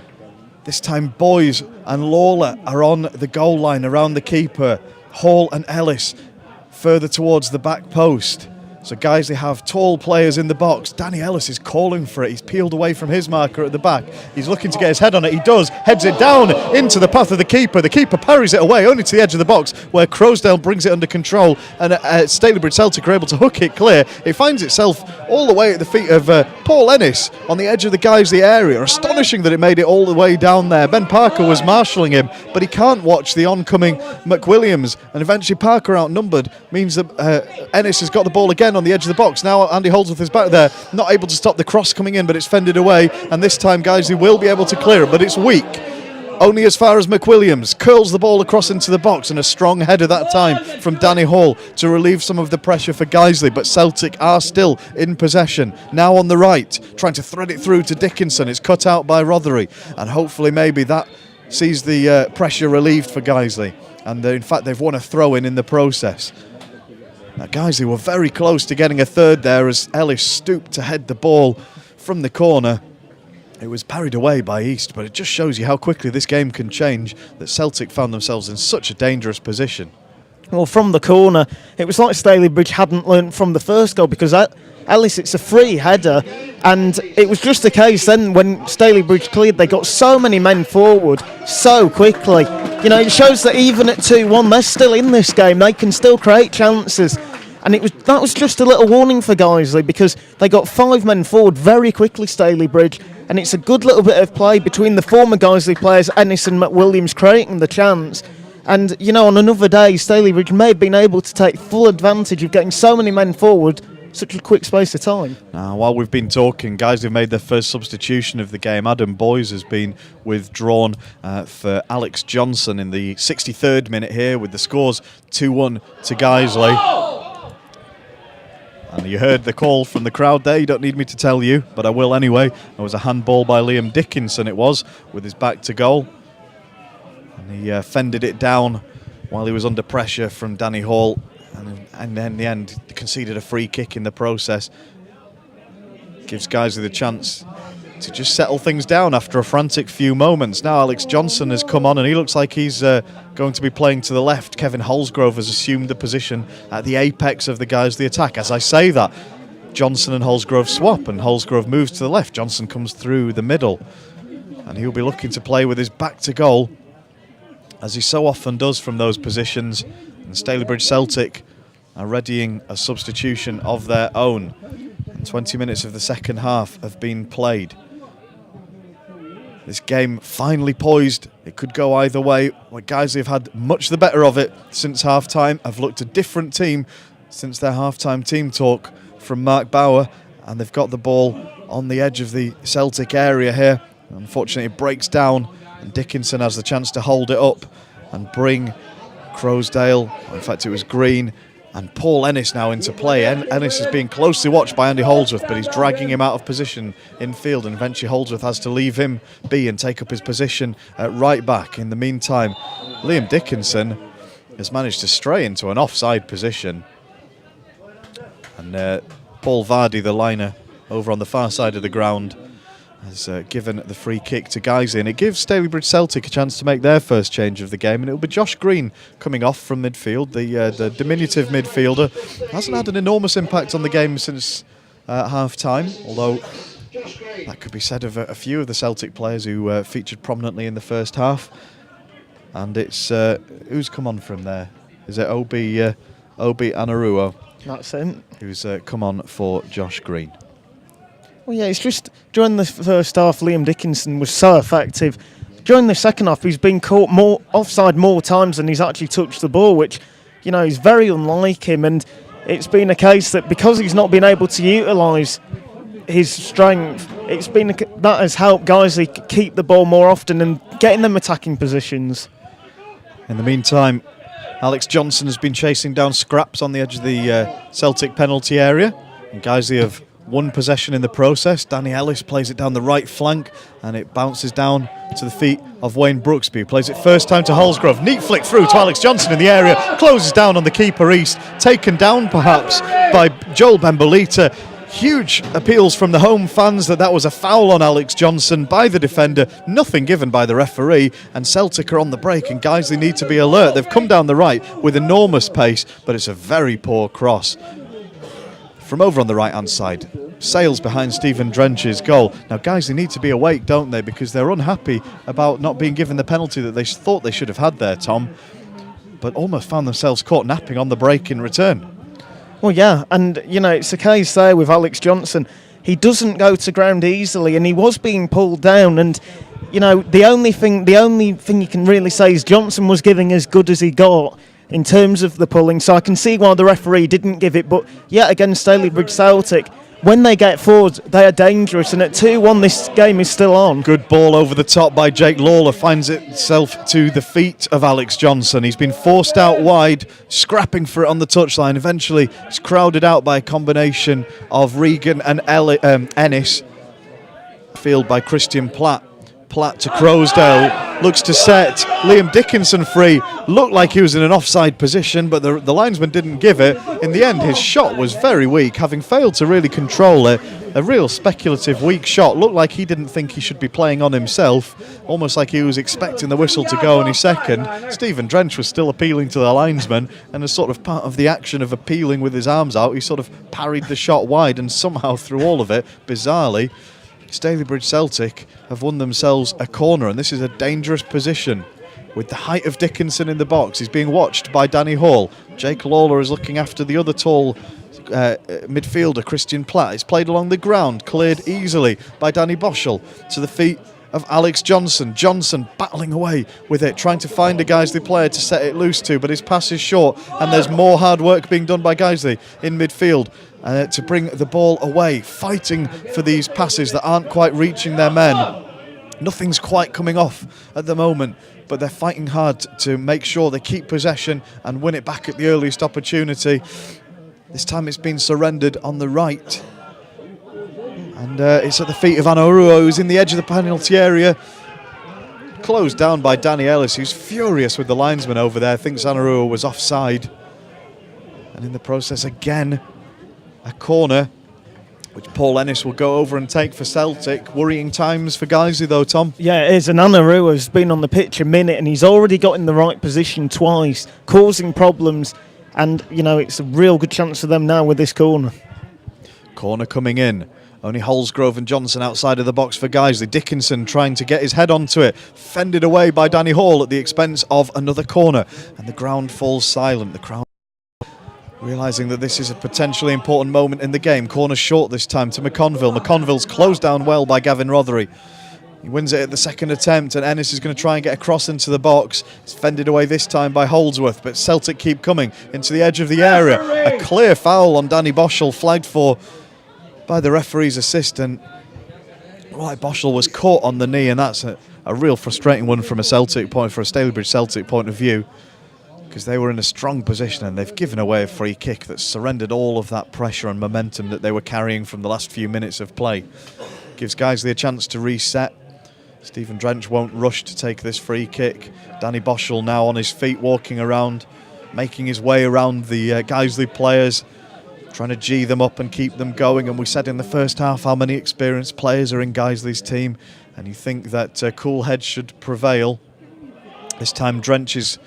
This time Boys and Lawler are on the goal line around the keeper. Hall and Ellis further towards the back post. So Guiseley have tall players in the box. Danny Ellis is calling for it. He's peeled away from his marker at the back. He's looking to get his head on it. He does. Heads it down into the path of the keeper. The keeper parries it away only to the edge of the box where Crowsdale brings it under control, and Stalybridge Celtic are able to hook it clear. It finds itself all the way at the feet of Paul Ennis on the edge of the Guiseley area. Astonishing that it made it all the way down there. Ben Parker was marshalling him, but he can't watch the oncoming McWilliams, and eventually Parker outnumbered means that Ennis has got the ball again on the edge of the box. Now Andy Holdsworth is back there, not able to stop the cross coming in, but it's fended away, and this time Guiseley will be able to clear it, but it's weak. Only as far as McWilliams curls the ball across into the box, and a strong header that time from Danny Hall to relieve some of the pressure for Guiseley, but Celtic are still in possession. Now on the right, trying to thread it through to Dickinson. It's cut out by Rothery, and hopefully maybe that sees the pressure relieved for Guiseley, and in fact they've won a throw-in in the process. Now Guiseley were very close to getting a third there as Ellis stooped to head the ball from the corner. It was parried away by East, but it just shows you how quickly this game can change, that Celtic found themselves in such a dangerous position.
Well, from the corner, it was like Stalybridge hadn't learnt from the first goal, because Ellis, it's a free header, and it was just a case then when Stalybridge cleared, they got so many men forward so quickly. You know, it shows that even at 2-1, they're still in this game. They can still create chances. And that was just a little warning for Guiseley, because they got 5 men forward very quickly, Stalybridge, and it's a good little bit of play between the former Guiseley players, Ennis and McWilliams, creating the chance. And, you know, on another day, Stalybridge may have been able to take full advantage of getting so many men forward such a quick space of time.
Now, while we've been talking, Guiseley have made their first substitution of the game. Adam Boys has been withdrawn for Alex Johnson in the 63rd minute here, with the scores 2-1 to Guiseley. And you heard the call from the crowd there. You don't need me to tell you, but I will anyway. It was a handball by Liam Dickinson, it was, with his back to goal. And he fended it down while he was under pressure from Danny Hall. And then in the end, conceded a free kick in the process. Gives Guiseley the chance to just settle things down after a frantic few moments. Now Alex Johnson has come on, and he looks like he's going to be playing to the left. Kevin Holsgrove has assumed the position at the apex of the Guiseley attack. As I say that, Johnson and Holsgrove swap, and Holsgrove moves to the left. Johnson comes through the middle, and he'll be looking to play with his back to goal, as he so often does from those positions. And Stalybridge Celtic are readying a substitution of their own. And 20 minutes of the second half have been played. This game finally poised. It could go either way. Well, Guiseley have had much the better of it since half-time. Have looked a different team since their half-time team talk from Mark Bauer. And they've got the ball on the edge of the Celtic area here. Unfortunately, it breaks down, and Dickinson has the chance to hold it up and bring Crowsdale, in fact it was Green, and Paul Ennis now into play. Ennis is being closely watched by Andy Holdsworth, but he's dragging him out of position in field, and eventually Holdsworth has to leave him be and take up his position at right back. In the meantime, Liam Dickinson has managed to stray into an offside position, and Paul Vardy, the liner over on the far side of the ground, has given the free kick to Guiseley, and it gives Stalybridge Celtic a chance to make their first change of the game, and it'll be Josh Green coming off from midfield. The diminutive midfielder hasn't had an enormous impact on the game since half-time, although that could be said of a few of the Celtic players who featured prominently in the first half. And it's who's come on from there? Is it Obi Anaruo?
That's him.
Who's come on for Josh Green.
Well, yeah, it's just during the first half, Liam Dickinson was so effective. During the second half, he's been caught more offside more times than he's actually touched the ball, which, you know, is very unlike him. And it's been a case that because he's not been able to utilise his strength, that has helped Guiseley keep the ball more often and get in them attacking positions.
In the meantime, Alex Johnson has been chasing down scraps on the edge of the Celtic penalty area, and Guiseley have won possession in the process. Danny Ellis plays it down the right flank, and it bounces down to the feet of Wayne Brooksby, who plays it first time to Holsgrove. Neat flick through to Alex Johnson in the area, closes down on the keeper East, taken down perhaps by Joel Bembolita. Huge appeals from the home fans that was a foul on Alex Johnson by the defender, nothing given by the referee, and Celtic are on the break and Guiseley need to be alert. They've come down the right with enormous pace, but it's a very poor cross. From over on the right hand side, Sales behind Stephen Drench's goal. Now Guiseley need to be awake, don't they, because they're unhappy about not being given the penalty that they thought they should have had there, Tom, but almost found themselves caught napping on the break in return.
Well, yeah, and, you know, it's a case there with Alex Johnson. He doesn't go to ground easily, and he was being pulled down, and, you know, the only thing you can really say is Johnson was giving as good as he got in terms of the pulling, so I can see why the referee didn't give it, but yet against Stalybridge Celtic, when they get forward, they are dangerous, and at 2-1 this game is still on.
Good ball over the top by Jake Lawler, finds itself to the feet of Alex Johnson. He's been forced out wide, scrapping for it on the touchline. Eventually, he's crowded out by a combination of Regan and Ennis. Field by Christian Platt. Platt to Crowsdale, looks to set Liam Dickinson free. Looked like he was in an offside position, but the linesman didn't give it. In the end, his shot was very weak, having failed to really control it. A real speculative, weak shot. Looked like he didn't think he should be playing on himself, almost like he was expecting the whistle to go any second. Stephen Drench was still appealing to the linesman, and as sort of part of the action of appealing with his arms out, he sort of parried the shot wide, and somehow through all of it, bizarrely, Stalybridge Celtic have won themselves a corner, and this is a dangerous position with the height of Dickinson in the box. He's being watched by Danny Hall. Jake Lawler is looking after the other tall midfielder, Christian Platt. It's played along the ground, cleared easily by Danny Boschel to the feet of Alex Johnson. Johnson battling away with it, trying to find a Guiseley player to set it loose to, but his pass is short, and there's more hard work being done by Guiseley in midfield to bring the ball away, fighting for these passes that aren't quite reaching their men. Nothing's quite coming off at the moment, but they're fighting hard to make sure they keep possession and win it back at the earliest opportunity. This time it's been surrendered on the right. And it's at the feet of Anaruo, who's in the edge of the penalty area. Closed down by Danny Ellis, who's furious with the linesman over there, thinks Anaruo was offside. And in the process, again, a corner, which Paul Ennis will go over and take for Celtic. Worrying times for Guiseley, though, Tom.
Yeah, it is. And Anaruo has been on the pitch a minute, and he's already got in the right position twice, causing problems. And, you know, it's a real good chance for them now with this corner.
Corner coming in. Only Holsgrove and Johnson outside of the box for Guiseley. Dickinson trying to get his head onto it. Fended away by Danny Hall at the expense of another corner. And the ground falls silent. The crowd realising that this is a potentially important moment in the game. Corner short this time to McConville. McConville's closed down well by Gavin Rothery. He wins it at the second attempt, and Ennis is going to try and get a cross into the box. It's fended away this time by Holdsworth, but Celtic keep coming into the edge of the area. A clear foul on Danny Boschel, flagged for by the referee's assistant. Right, Boschel was caught on the knee, and that's a real frustrating one from a Stalybridge Celtic point of view, because they were in a strong position and they've given away a free kick that surrendered all of that pressure and momentum that they were carrying from the last few minutes of play. Gives Guiseley a chance to reset. Stephen Drench won't rush to take this free kick. Danny Boschel now on his feet, walking around, making his way around the Guiseley players, trying to G them up and keep them going. And we said in the first half how many experienced players are in Guiseley's team, and you think that cool heads should prevail. This time Drench's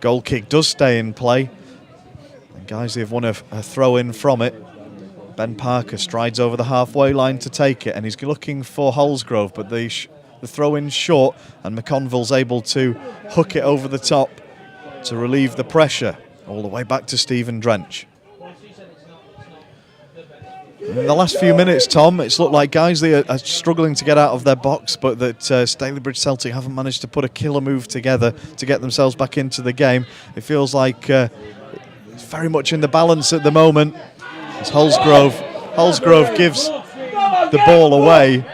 goal kick does stay in play, and Guiseley have won a throw-in from it. Ben Parker strides over the halfway line to take it, and he's looking for Holsgrove, but the throw-in's short, and McConville's able to hook it over the top to relieve the pressure, all the way back to Stephen Drench. In the last few minutes, Tom, it's looked like Guiseley are struggling to get out of their box, but that Stalybridge Celtic haven't managed to put a killer move together to get themselves back into the game. It feels like it's very much in the balance at the moment. As Holsgrove gives the ball away,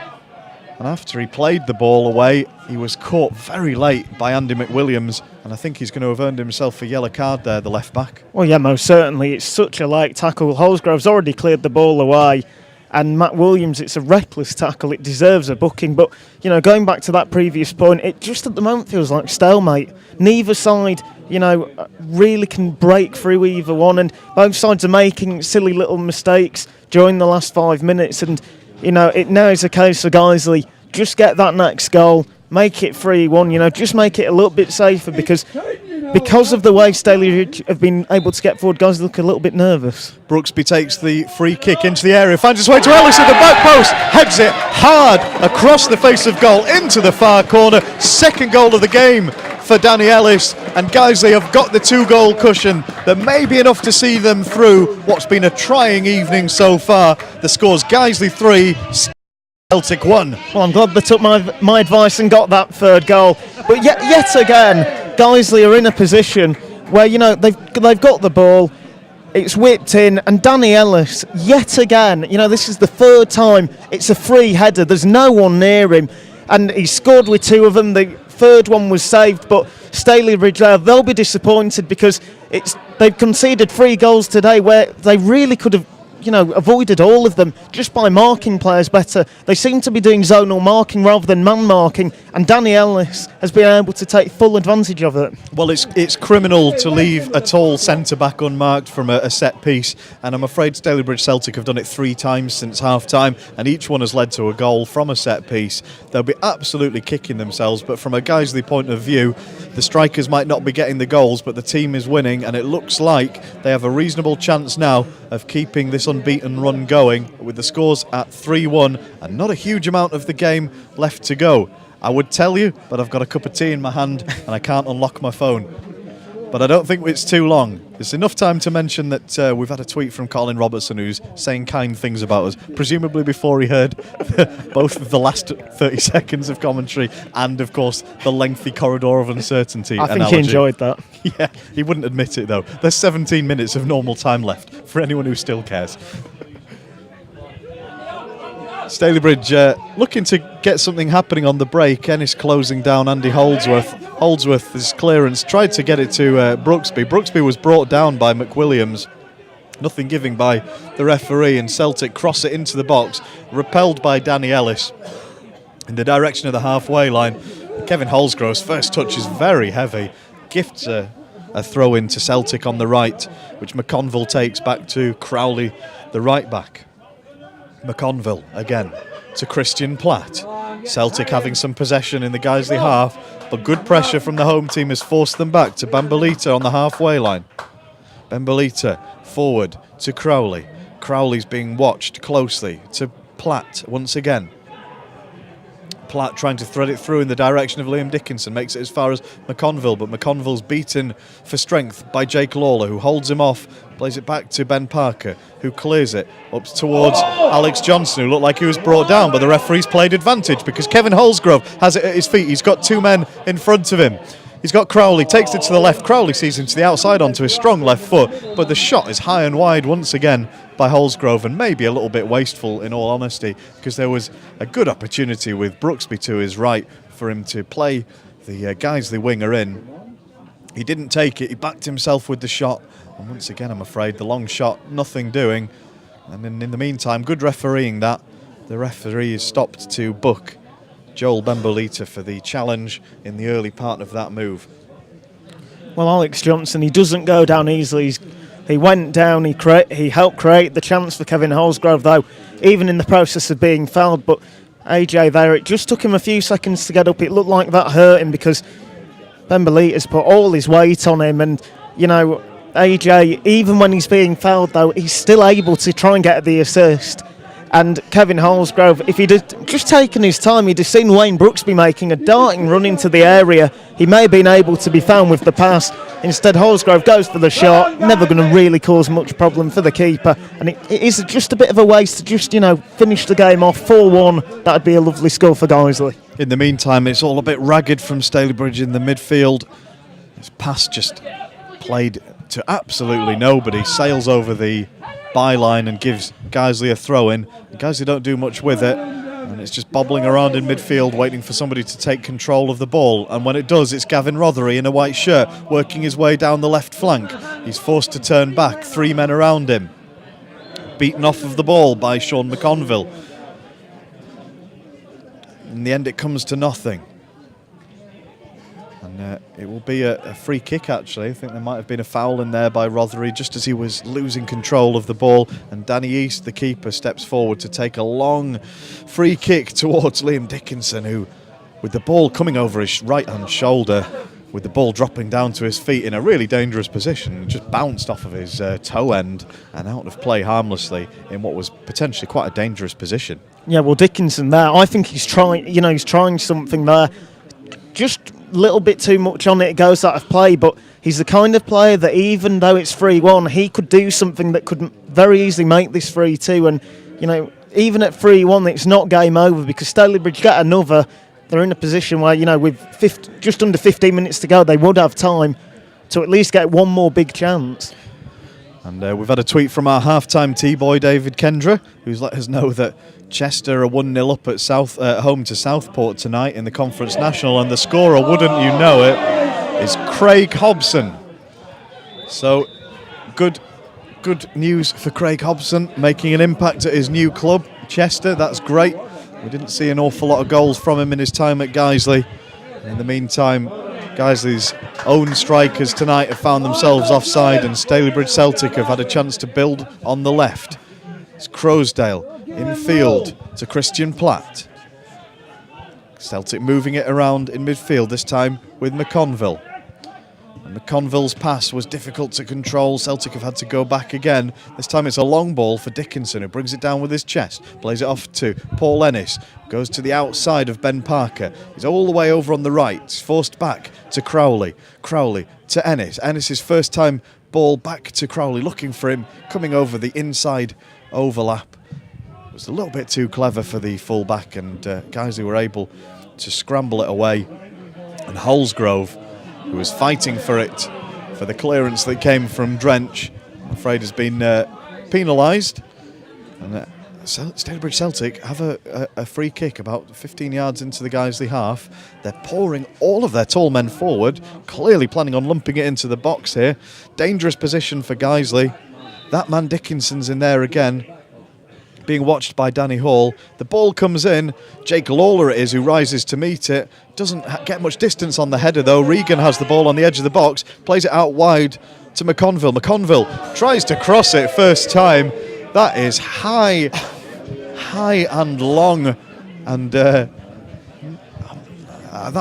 and after he played the ball away, he was caught very late by Andy McWilliams, And I think he's going to have earned himself a yellow card there, the left back.
Well, yeah, most certainly. It's such a late tackle. Holsgrove's already cleared the ball away. And Matt Williams, it's a reckless tackle. It deserves a booking. But, you know, going back to that previous point, it just at the moment feels like stalemate. Neither side, you know, really can break through either one. And both sides are making silly little mistakes during the last 5 minutes. And, you know, it now is a case of Guiseley, just get that next goal, make it 3-1, you know, just make it a little bit safer because of the way Stalybridge have been able to get forward, guys look a little bit nervous.
Brooksby takes the free kick into the area, finds its way to Ellis at the back post, heads it hard across the face of goal into the far corner. Second goal of the game for Danny Ellis, and Guiseley have got the 2-goal cushion that may be enough to see them through what's been a trying evening so far. The score's Guiseley 3, Celtic 1.
Well, I'm glad they took my advice and got that third goal. But yet again, Guiseley are in a position where, you know, they've got the ball, it's whipped in, and Danny Ellis, yet again, you know, this is the third time, it's a free header, there's no one near him, and he scored with 2 of them. The third one was saved, but Stalybridge, they'll be disappointed because they've conceded 3 goals today where they really could have, you know, avoided all of them just by marking players better. They seem to be doing zonal marking rather than man marking, and Danny Ellis has been able to take full advantage of it.
Well, it's criminal to leave a tall centre-back unmarked from a set piece, and I'm afraid Stalybridge Celtic have done it 3 times since half-time, and each one has led to a goal from a set piece. They'll be absolutely kicking themselves, but from a Guiseley point of view, the strikers might not be getting the goals, but the team is winning, and it looks like they have a reasonable chance now of keeping this unbeaten run going, with the scores at 3-1 and not a huge amount of the game left to go. I would tell you, but I've got a cup of tea in my hand and I can't unlock my phone. But I don't think it's too long. There's enough time to mention that we've had a tweet from Colin Robertson who's saying kind things about us, presumably before he heard both of the last 30 seconds of commentary and, of course, the lengthy corridor of uncertainty
I think
analogy.
he enjoyed that.
Yeah, he wouldn't admit it, though. There's 17 minutes of normal time left for anyone who still cares. Stalybridge looking to get something happening on the break. Ennis closing down Andy Holdsworth. Holdsworth, his clearance, tried to get it to Brooksby. Brooksby was brought down by McWilliams. Nothing giving by the referee, and Celtic cross it into the box, repelled by Danny Ellis in the direction of the halfway line. Kevin Holsgrove's first touch is very heavy. Gifts a throw in to Celtic on the right, which McConville takes back to Crowley, the right back. McConville again to Christian Platt. Celtic having some possession in the Guiseley half, but good pressure from the home team has forced them back to Bambolita on the halfway line. Bambolita forward to Crowley. Crowley's being watched closely to Platt once again. Platt trying to thread it through in the direction of Liam Dickinson, makes it as far as McConville, but McConville's beaten for strength by Jake Lawler, who holds him off, plays it back to Ben Parker, who clears it up towards Alex Johnson, who looked like he was brought down, but the referee's played advantage because Kevin Holsgrove has it at his feet. He's got 2 men in front of him. He's got Crowley, takes it to the left. Crowley sees him to the outside onto his strong left foot, but the shot is high and wide once again by Holsgrove, and maybe a little bit wasteful in all honesty, because there was a good opportunity with Brooksby to his right for him to play the Guiseley winger in. He didn't take it, he backed himself with the shot, and once again I'm afraid the long shot, nothing doing. And in the meantime, good refereeing that. The referee is stopped to book Joel Bambolita for the challenge in the early part of that move.
Well, Alex Johnson, he doesn't go down easily. He went down, he helped create the chance for Kevin Holsgrove, though, even in the process of being fouled. But AJ there, it just took him a few seconds to get up. It looked like that hurt him because Bambolita's put all his weight on him. And, you know, AJ, even when he's being fouled, though, he's still able to try and get the assist. And Kevin Holsgrove, if he'd have just taken his time, he'd have seen Wayne Brooksby making a darting run into the area. He may have been able to be found with the pass. Instead, Holsgrove goes for the shot. Never going to really cause much problem for the keeper. And it is just a bit of a waste to just, you know, finish the game off 4-1. That'd be a lovely score for Guiseley.
In the meantime, it's all a bit ragged from Stalybridge in the midfield. His pass just played to absolutely nobody. Sails over the byline and gives Guiseley a throw in. Guiseley don't do much with it, and and it's just bobbling around in midfield waiting for somebody to take control of the ball, and when it does, it's Gavin Rothery in a white shirt working his way down the left flank. He's forced to turn back, 3 men around him, beaten off of the ball by Sean McConville. In the end, it comes to nothing. And it will be a free kick, actually. I think there might have been a foul in there by Rothery just as he was losing control of the ball. And Danny East, the keeper, steps forward to take a long free kick towards Liam Dickinson, who, with the ball coming over his right-hand shoulder, with the ball dropping down to his feet in a really dangerous position, just bounced off of his toe end and out of play harmlessly in what was potentially quite a dangerous position.
Yeah, well, Dickinson there, I think he's trying something there. Just a little bit too much on it goes out of play, but he's the kind of player that even though it's 3-1, he could do something that could very easily make this 3-2. And, even at 3-1, it's not game over because Stalybridge get another. They're in a position where, with just under 15 minutes to go, they would have time to at least get one more big chance.
And we've had a tweet from our half-time T-boy David Kendra, who's let us know that Chester are 1-0 up at home to Southport tonight in the Conference National, and the scorer, wouldn't you know it, is Craig Hobson. So good news for Craig Hobson, making an impact at his new club, Chester. That's great. We didn't see an awful lot of goals from him in his time at Guiseley. In the meantime, Guiseley's own strikers tonight have found themselves offside, and Stalybridge Celtic have had a chance to build on the left. It's Crowsdale in field to Christian Platt. Celtic moving it around in midfield, this time with McConville. And McConville's pass was difficult to control. Celtic have had to go back again. This time it's a long ball for Dickinson, who brings it down with his chest, plays it off to Paul Ennis, goes to the outside of Ben Parker. He's all the way over on the right. He's forced back to Crowley. Crowley to Ennis. Ennis's first time ball back to Crowley, looking for him, coming over the inside overlap. It was a little bit too clever for the full-back, and Guiseley were able to scramble it away. And Holsgrove, who was fighting for it, for the clearance that came from Drench, I'm afraid has been penalised. And Stalybridge Celtic have a free kick about 15 yards into the Guiseley half. They're pouring all of their tall men forward, clearly planning on lumping it into the box here. Dangerous position for Guiseley. That man Dickinson's in there again, being watched by Danny Hall. The ball comes in. Jake Lawler it is who rises to meet it. Doesn't get much distance on the header though. Regan has the ball on the edge of the box, plays it out wide to McConville. McConville tries to cross it first time. That is high and long, and that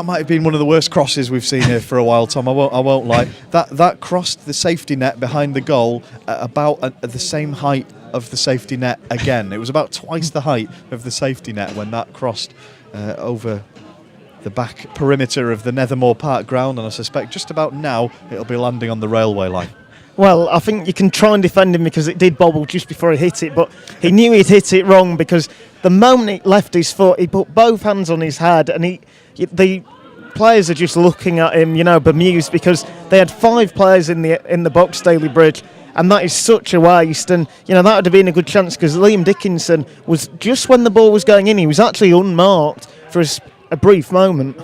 might have been one of the worst crosses we've seen here for a while, Tom. I won't lie. That crossed the safety net behind the goal at about at the same height of the safety net again. It was about twice the height of the safety net when that crossed over the back perimeter of the Nethermoor Park ground, and I suspect just about now it'll be landing on the railway line.
Well, I think you can try and defend him because it did bobble just before he hit it, but he knew he'd hit it wrong because the moment it left his foot, he put both hands on his head, and the players are just looking at him, bemused, because they had 5 players in the box, Stalybridge, and that is such a waste. And that would have been a good chance because Liam Dickinson was, just when the ball was going in, he was actually unmarked for a brief moment.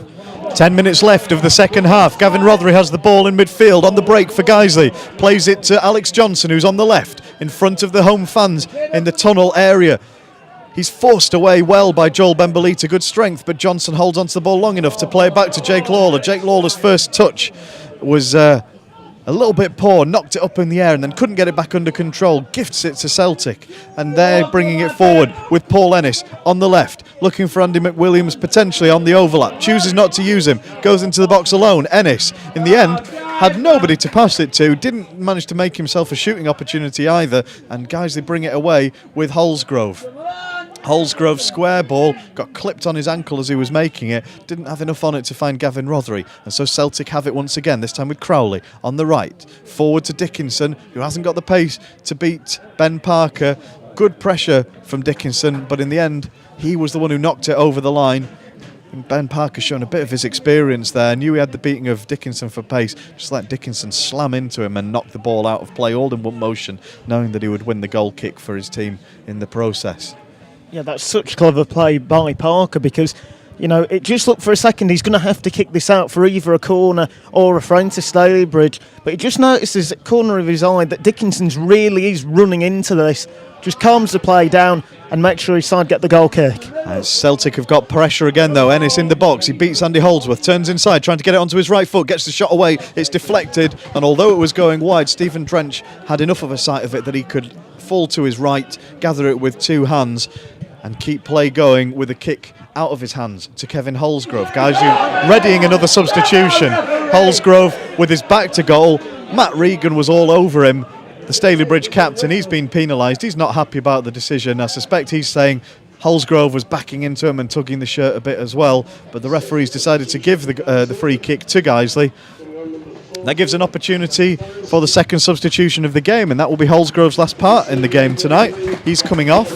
10 minutes left of the second half. Gavin Rothery has the ball in midfield on the break for Guiseley. Plays it to Alex Johnson, who's on the left in front of the home fans in the tunnel area. He's forced away well by Joel Benbalita. Good strength, but Johnson holds onto the ball long enough to play it back to Jake Lawler. Jake Lawler's first touch was a little bit poor, knocked it up in the air and then couldn't get it back under control. Gifts it to Celtic, and they're bringing it forward with Paul Ennis on the left, looking for Andy McWilliams potentially on the overlap. Chooses not to use him, goes into the box alone. Ennis, in the end, had nobody to pass it to, didn't manage to make himself a shooting opportunity either, and Guiseley bring it away with Holsgrove. Holsgrove's square ball got clipped on his ankle as he was making it, didn't have enough on it to find Gavin Rothery, and so Celtic have it once again, this time with Crowley on the right, forward to Dickinson, who hasn't got the pace to beat Ben Parker. Good pressure from Dickinson, but in the end he was the one who knocked it over the line. And Ben Parker showing a bit of his experience there, knew he had the beating of Dickinson for pace, just let Dickinson slam into him and knock the ball out of play all in one motion, knowing that he would win the goal kick for his team in the process.
Yeah, that's such clever play by Parker because, it just looked for a second he's going to have to kick this out for either a corner or a throw to Stalybridge. But he just notices at the corner of his eye that Dickinson's really is running into this. Just calms the play down and makes sure his side get the goal kick.
Celtic have got pressure again though. Ennis in the box. He beats Andy Holdsworth, turns inside, trying to get it onto his right foot, gets the shot away. It's deflected, and although it was going wide, Stephen Drench had enough of a sight of it that he could fall to his right, gather it with two hands, and keep play going with a kick out of his hands to Kevin Holsgrove. Guys, readying another substitution. Holsgrove with his back to goal. Matt Regan was all over him. The Stalybridge captain, he's been penalised. He's not happy about the decision. I suspect he's saying Holsgrove was backing into him and tugging the shirt a bit as well. But the referees decided to give the free kick to Guiseley. That gives an opportunity for the second substitution of the game, and that will be Holsgrove's last part in the game tonight. He's coming off,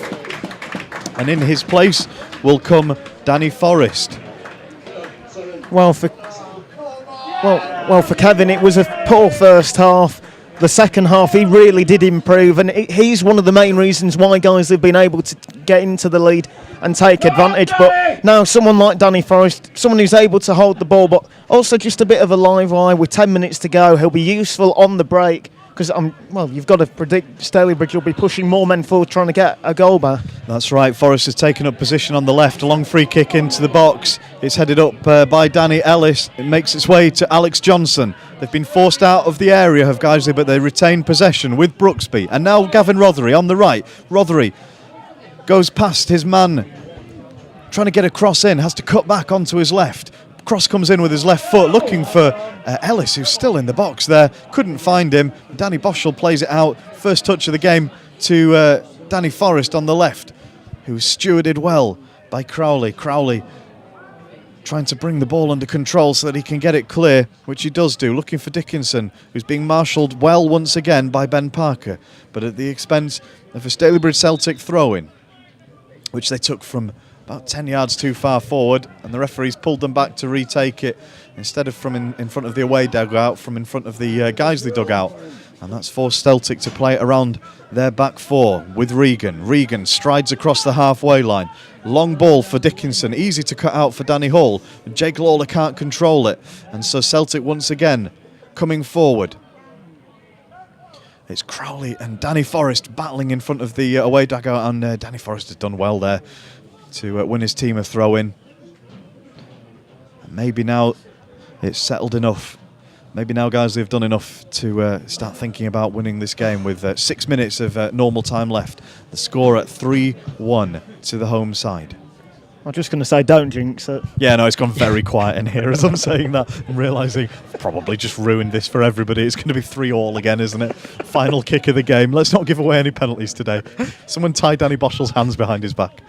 and in his place will come Danny Forrest.
Well, for Kevin, it was a poor first half. The second half, he really did improve, and he's one of the main reasons why guys have been able to get into the lead and take advantage. But now someone like Danny Forrest, someone who's able to hold the ball, but also just a bit of a live wire with 10 minutes to go, he'll be useful on the break. Because, you've got to predict Stalybridge will be pushing more men forward trying to get a goal back. That's
right. Forrest has taken up position on the left. A long free kick into the box. It's headed up by Danny Ellis. It makes its way to Alex Johnson. They've been forced out of the area of Guiseley, but they retain possession with Brooksby. And now Gavin Rothery on the right. Rothery goes past his man, trying to get a cross in, has to cut back onto his left. Cross comes in with his left foot, looking for Ellis, who's still in the box there. Couldn't find him. Danny Boschel plays it out. First touch of the game to Danny Forrest on the left, who's stewarded well by Crowley. Crowley trying to bring the ball under control so that he can get it clear, which he does do. Looking for Dickinson, who's being marshalled well once again by Ben Parker, but at the expense of a Stalybridge Celtic throw-in, which they took from about 10 yards too far forward, and the referees pulled them back to retake it instead of from in front of the away dugout, from in front of the Guiseley dugout. And that's forced Celtic to play it around their back four with Regan. Regan strides across the halfway line. Long ball for Dickinson, easy to cut out for Danny Hall. Jake Lawler can't control it, and so Celtic once again coming forward. It's Crowley and Danny Forrest battling in front of the away dugout, and Danny Forrest has done well there to win his team a throw-in. Maybe now it's settled enough. Maybe now Guiseley have done enough to start thinking about winning this game with 6 minutes of normal time left. The score at 3-1 to the home side.
I'm just going to say, don't jinx it.
Yeah, no, it's gone very quiet in here as I'm saying that. I'm realising I've probably just ruined this for everybody. It's going to be 3-3 again, isn't it? Final kick of the game. Let's not give away any penalties today. Someone tie Danny Boschel's hands behind his back.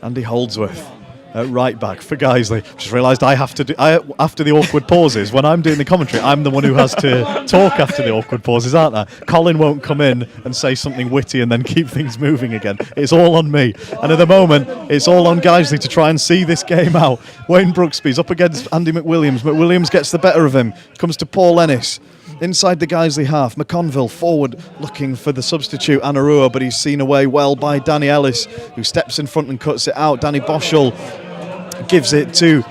Andy Holdsworth at right back for Guiseley. Just realised I have to do after the awkward pauses. When I'm doing the commentary, I'm the one who has to talk after the awkward pauses, aren't I? Colin won't come in and say something witty and then keep things moving again. It's all on me. And at the moment, it's all on Guiseley to try and see this game out. Wayne Brooksby's up against Andy McWilliams. McWilliams gets the better of him. Comes to Paul Ennis. Inside the Guiseley half, McConville forward looking for the substitute Anarua, but he's seen away well by Danny Ellis, who steps in front and cuts it out. Danny Boschel gives it to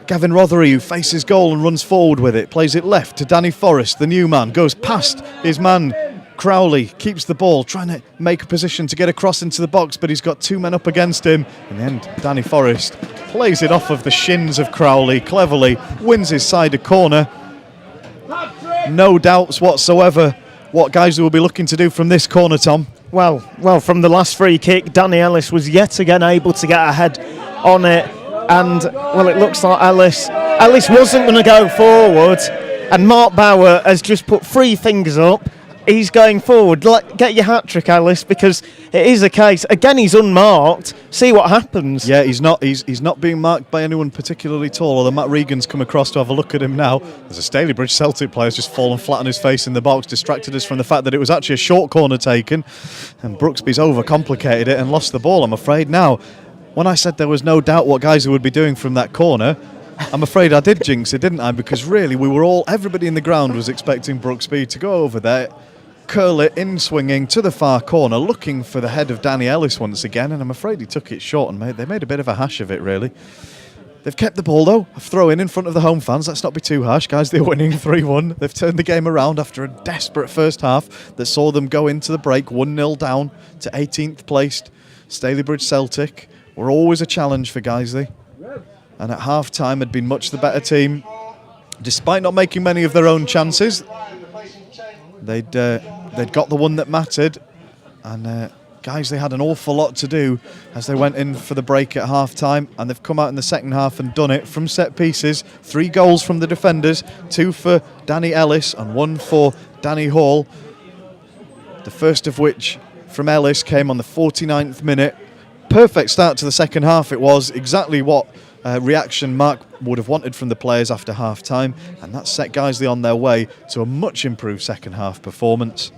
Gavin Rothery, who faces goal and runs forward with it. Plays it left to Danny Forrest, the new man. Goes past his man Crowley, keeps the ball, trying to make a position to get across into the box, but he's got two men up against him. In the end, Danny Forrest plays it off of the shins of Crowley, cleverly wins his side a corner. No doubts whatsoever what Guiseley will be looking to do from this corner, Tom.
Well, from the last free kick, Danny Ellis was yet again able to get ahead on it, and it looks like Ellis wasn't going to go forward, and Mark Bauer has just put three fingers up. He's going forward. Get your hat-trick, Ellis, because it is a case. Again, he's unmarked. See what happens.
Yeah, he's not being marked by anyone particularly tall, although Matt Regan's come across to have a look at him now. There's a Stalybridge Celtic player who's just fallen flat on his face in the box, distracted us from the fact that it was actually a short corner taken, and Brooksby's overcomplicated it and lost the ball, I'm afraid. Now, when I said there was no doubt what Guiseley would be doing from that corner, I'm afraid I did jinx it, didn't I? Because really, everybody in the ground was expecting Brooksby to go over there. curl it in swinging to the far corner, looking for the head of Danny Ellis once again, and I'm afraid he took it short and they made a bit of a hash of it, really. They've kept the ball, though. A throw in front of the home fans. Let's not be too harsh, guys. They're winning 3-1. They've turned the game around after a desperate first half that saw them go into the break 1-0 down to 18th placed Stalybridge Celtic. Were always a challenge for Guiseley. And at half-time had been much the better team. Despite not making many of their own chances, they'd got the one that mattered. And Guiseley had an awful lot to do as they went in for the break at half-time, and they've come out in the second half and done it from set pieces. 3 goals from the defenders, 2 for Danny Ellis and 1 for Danny Hall. The first of which from Ellis came on the 49th minute. Perfect start to the second half it was, exactly what reaction Mark would have wanted from the players after half-time, and that set Guiseley on their way to a much improved second half performance.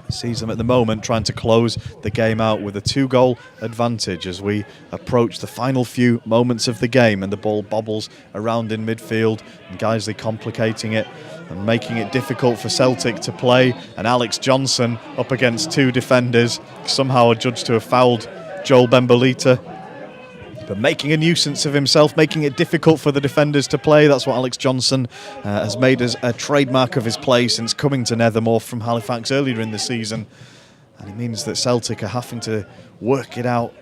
Sees them at the moment trying to close the game out with a 2-goal advantage as we approach the final few moments of the game, and the ball bobbles around in midfield and Guiseley complicating it and making it difficult for Celtic to play, and Alex Johnson up against 2 defenders, somehow adjudged to have fouled Joel Bembolita, but making a nuisance of himself, making it difficult for the defenders to play. That's what Alex Johnson has made as a trademark of his play since coming to Nethermoor from Halifax earlier in the season. And it means that Celtic are having to work it out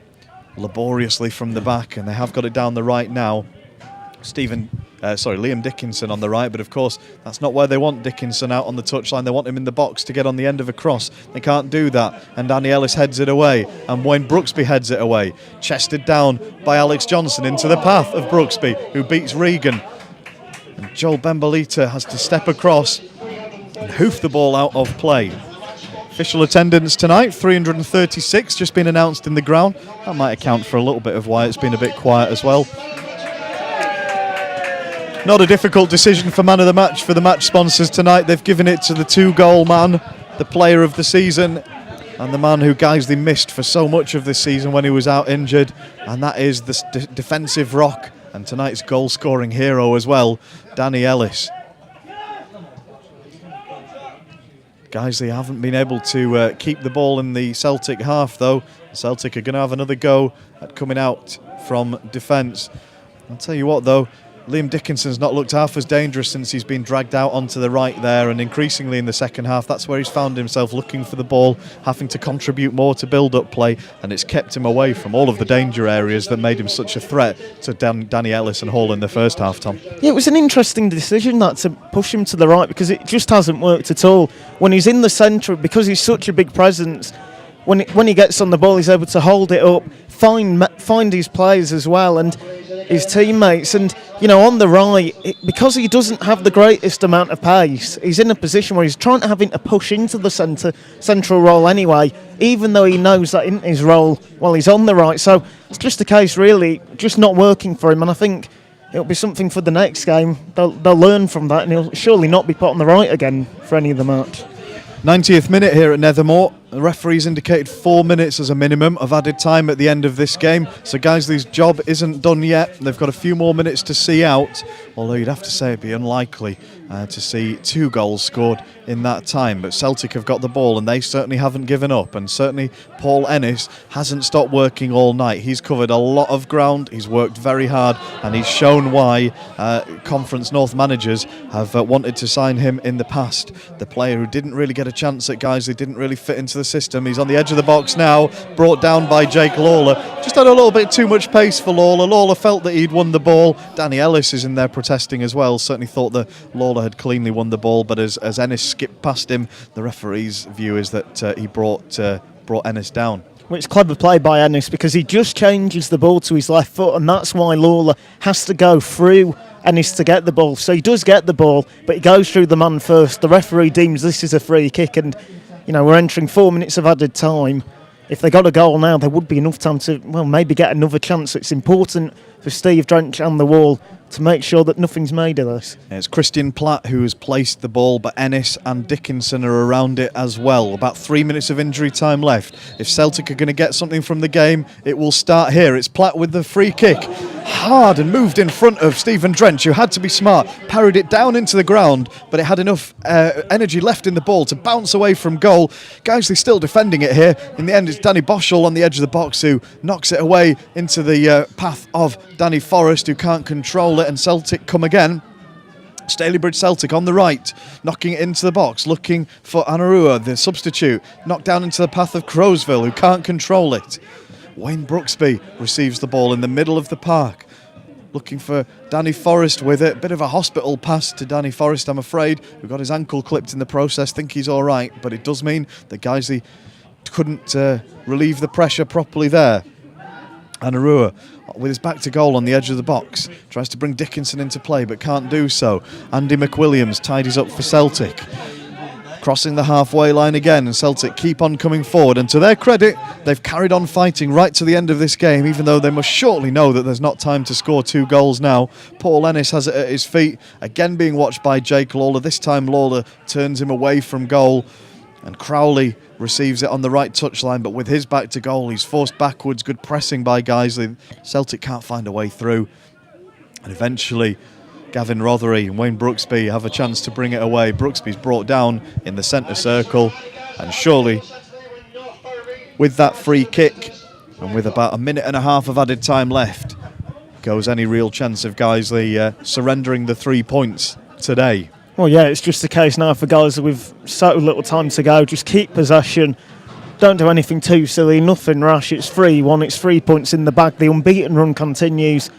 laboriously from the back, and they have got it down the right now. Liam Dickinson on the right, but of course that's not where they want Dickinson out on the touchline. They want him in the box to get on the end of a cross. They can't do that, and Danny Ellis heads it away, and Wayne Brooksby heads it away, chested down by Alex Johnson into the path of Brooksby, who beats Regan, and Joel Bembolita has to step across and hoof the ball out of play. Official attendance tonight, 336, just been announced in the ground. That might account for a little bit of why it's been a bit quiet as well. Not a difficult decision for man of the match for the match sponsors tonight. They've given it to the 2-goal man, the player of the season, and the man who Guiseley missed for so much of this season when he was out injured, and that is the defensive rock and tonight's goal-scoring hero as well, Danny Ellis. Guiseley haven't been able to keep the ball in the Celtic half, though. Celtic are going to have another go at coming out from defence. I'll tell you what, though, Liam Dickinson's not looked half as dangerous since he's been dragged out onto the right there, and increasingly in the second half that's where he's found himself looking for the ball, having to contribute more to build-up play, and it's kept him away from all of the danger areas that made him such a threat to Danny Ellis and Hall in the first half, Tom.
Yeah, it was an interesting decision that to push him to the right, because it just hasn't worked at all. When he's in the centre, because he's such a big presence, when he gets on the ball he's able to hold it up, find his players as well and his teammates, and on the right, because he doesn't have the greatest amount of pace, he's in a position where he's having to push into the central role anyway, even though he knows that isn't his role while he's on the right. So it's just a case really just not working for him, and I think it'll be something for the next game. They'll learn from that, and he'll surely not be put on the right again for any of the match.
90th minute here at Nethermoor. The referees indicated 4 minutes as a minimum of added time at the end of this game. So Guiseley's job isn't done yet. They've got a few more minutes to see out, although you'd have to say it'd be unlikely to see 2 goals scored in that time. But Celtic have got the ball and they certainly haven't given up, and certainly Paul Ennis hasn't stopped working all night. He's covered a lot of ground, he's worked very hard, and he's shown why Conference North managers have wanted to sign him in the past. The player who didn't really get a chance at Guiseley, didn't really fit into the system. He's on the edge of the box now, brought down by Jake Lawler. Just had a little bit too much pace for Lawler. Lawler felt that he'd won the ball. Danny Ellis is in there protesting as well. Certainly thought that Lawler had cleanly won the ball, but as Ennis skipped past him, the referee's view is that he brought Ennis down.
Which clever play by Ennis, because he just changes the ball to his left foot, and that's why Lawler has to go through Ennis to get the ball. So he does get the ball, but he goes through the man first. The referee deems this is a free kick, and we're entering 4 minutes of added time. If they got a goal now, there would be enough time to, maybe get another chance. It's important for Steve Drench and the Wall to make sure that nothing's made of this.
It's Christian Platt who has placed the ball, but Ennis and Dickinson are around it as well. About 3 minutes of injury time left. If Celtic are going to get something from the game, it will start here. It's Platt with the free kick. hard and moved in front of Stephen Drench, who had to be smart, parried it down into the ground, but it had enough energy left in the ball to bounce away from goal. Guiseley still defending it here. In the end, it's Danny Boschel on the edge of the box who knocks it away into the path of Danny Forrest, who can't control it, and Celtic come again. Stalybridge Celtic on the right, knocking it into the box, looking for Anarua, the substitute, knocked down into the path of Crowsville, who can't control it. Wayne Brooksby receives the ball in the middle of the park, looking for Danny Forrest with it. Bit of a hospital pass to Danny Forrest, I'm afraid, who got his ankle clipped in the process. Think he's all right, but it does mean that Guiseley couldn't relieve the pressure properly there. Anarua, with his back to goal on the edge of the box, tries to bring Dickinson into play but can't do so. Andy McWilliams tidies up for Celtic, crossing the halfway line again, and Celtic keep on coming forward, and to their credit they've carried on fighting right to the end of this game, even though they must shortly know that there's not time to score 2 goals now. Paul Ennis has it at his feet, again being watched by Jake Lawler. This time Lawler turns him away from goal, and Crowley receives it on the right touchline, but with his back to goal he's forced backwards. Good pressing by Guiseley. Celtic can't find a way through, and eventually Gavin Rothery and Wayne Brooksby have a chance to bring it away. Brooksby's brought down in the centre circle, and surely with that free kick and with about a minute and a half of added time left goes any real chance of Guiseley surrendering the 3 points today.
Well, yeah, it's just the case now for Guiseley with so little time to go. Just keep possession. Don't do anything too silly, nothing rash. It's 3-1, it's 3 points in the bag. The unbeaten run continues.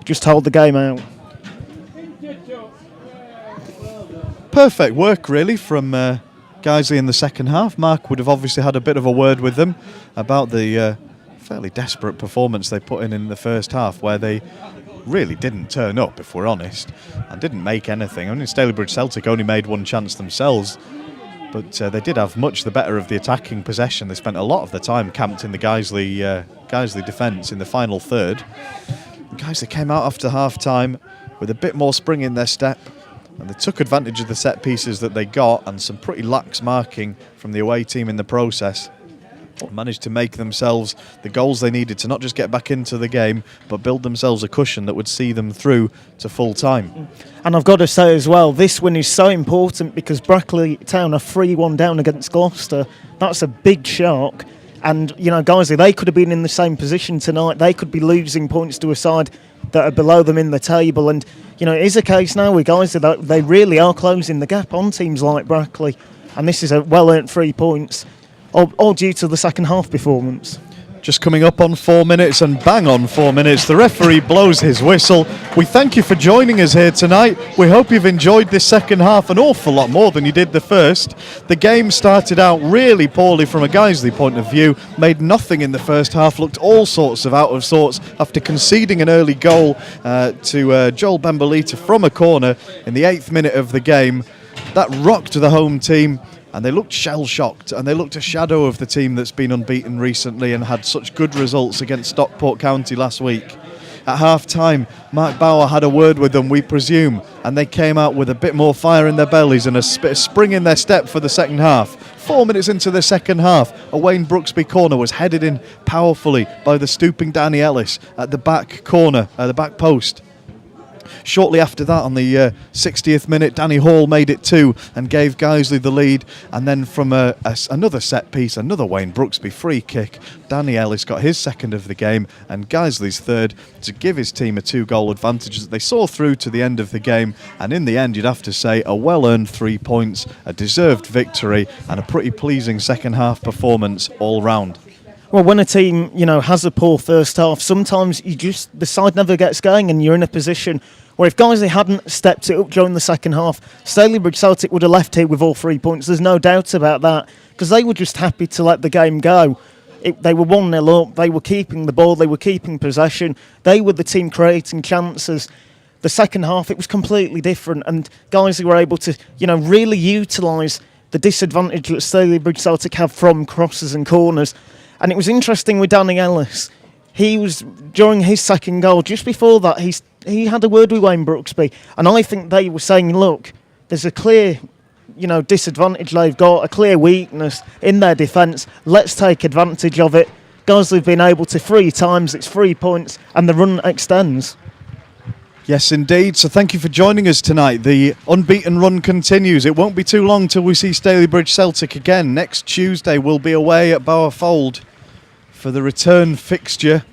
Just hold the game out.
Perfect work, really, from Guiseley in the second half. Mark would have obviously had a bit of a word with them about the fairly desperate performance they put in the first half, where they really didn't turn up, if we're honest, and didn't make anything. I mean, Stalybridge Celtic only made one chance themselves, but they did have much the better of the attacking possession. They spent a lot of the time camped in the Guiseley defence in the final third. Guiseley came out after half-time with a bit more spring in their step, and they took advantage of the set pieces that they got and some pretty lax marking from the away team in the process. Managed to make themselves the goals they needed to not just get back into the game, but build themselves a cushion that would see them through to full time.
And I've got to say as well, this win is so important because Brackley Town are 3-1 down against Gloucester. That's a big shock. And, you know, Guiseley, they could have been in the same position tonight. They could be losing points to a side that are below them in the table. And, you know, it is a case now with Guiseley that they really are closing the gap on teams like Brackley. And this is a well-earned 3 points. All due to the second half performance.
Just coming up on 4 minutes, and bang on 4 minutes, the referee blows his whistle. We thank you for joining us here tonight. We hope you've enjoyed this second half an awful lot more than you did the first. The game started out really poorly from a Guiseley point of view, made nothing in the first half, looked all sorts of out of sorts after conceding an early goal to Joel Bembolita from a corner in the 8th minute of the game. That rocked the home team, and they looked shell-shocked, and they looked a shadow of the team that's been unbeaten recently and had such good results against Stockport County last week. At half-time, Mark Bauer had a word with them, we presume, and they came out with a bit more fire in their bellies and a spring in their step for the second half. 4 minutes into the second half, a Wayne Brooksby corner was headed in powerfully by the stooping Danny Ellis at the back corner, the back post. Shortly after that, on the 60th minute, Danny Hall made it 2 and gave Guiseley the lead. And then from another set piece, another Wayne Brooksby free kick, Danny Ellis got his second of the game and Guiseley's third to give his team a 2-goal advantage that they saw through to the end of the game. And in the end, you'd have to say a well-earned 3 points, a deserved victory, and a pretty pleasing second half performance all round.
Well, when a team, you know, has a poor first half, sometimes the side never gets going and you're in a position where if Guiseley hadn't stepped it up during the second half, Stalybridge Celtic would have left here with all 3 points. There's no doubt about that, because they were just happy to let the game go. They were 1-0 up, they were keeping the ball, they were keeping possession, they were the team creating chances. The second half, it was completely different, and Guiseley were able to, you know, really utilise the disadvantage that Stalybridge Celtic have from crosses and corners. And it was interesting with Danny Ellis. He was, during his second goal, just before that, he had a word with Wayne Brooksby. And I think they were saying, look, there's a clear, you know, disadvantage they've got, a clear weakness in their defence. Let's take advantage of it. Guiseley have been able to 3 times, it's 3 points, and the run extends.
Yes, indeed. So thank you for joining us tonight. The unbeaten run continues. It won't be too long till we see Stalybridge Celtic again. Next Tuesday we'll be away at Bowerfold for the return fixture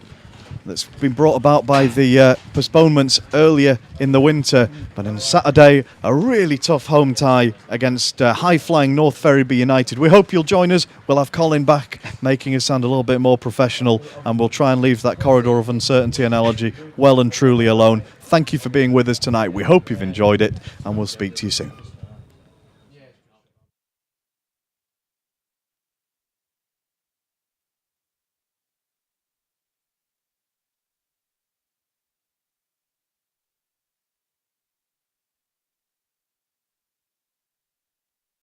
that's been brought about by the postponements earlier in the winter. But on Saturday, a really tough home tie against high-flying North Ferriby United. We hope you'll join us. We'll have Colin back, making us sound a little bit more professional, and we'll try and leave that corridor of uncertainty analogy well and truly alone. Thank you for being with us tonight. We hope you've enjoyed it, and we'll speak to you soon.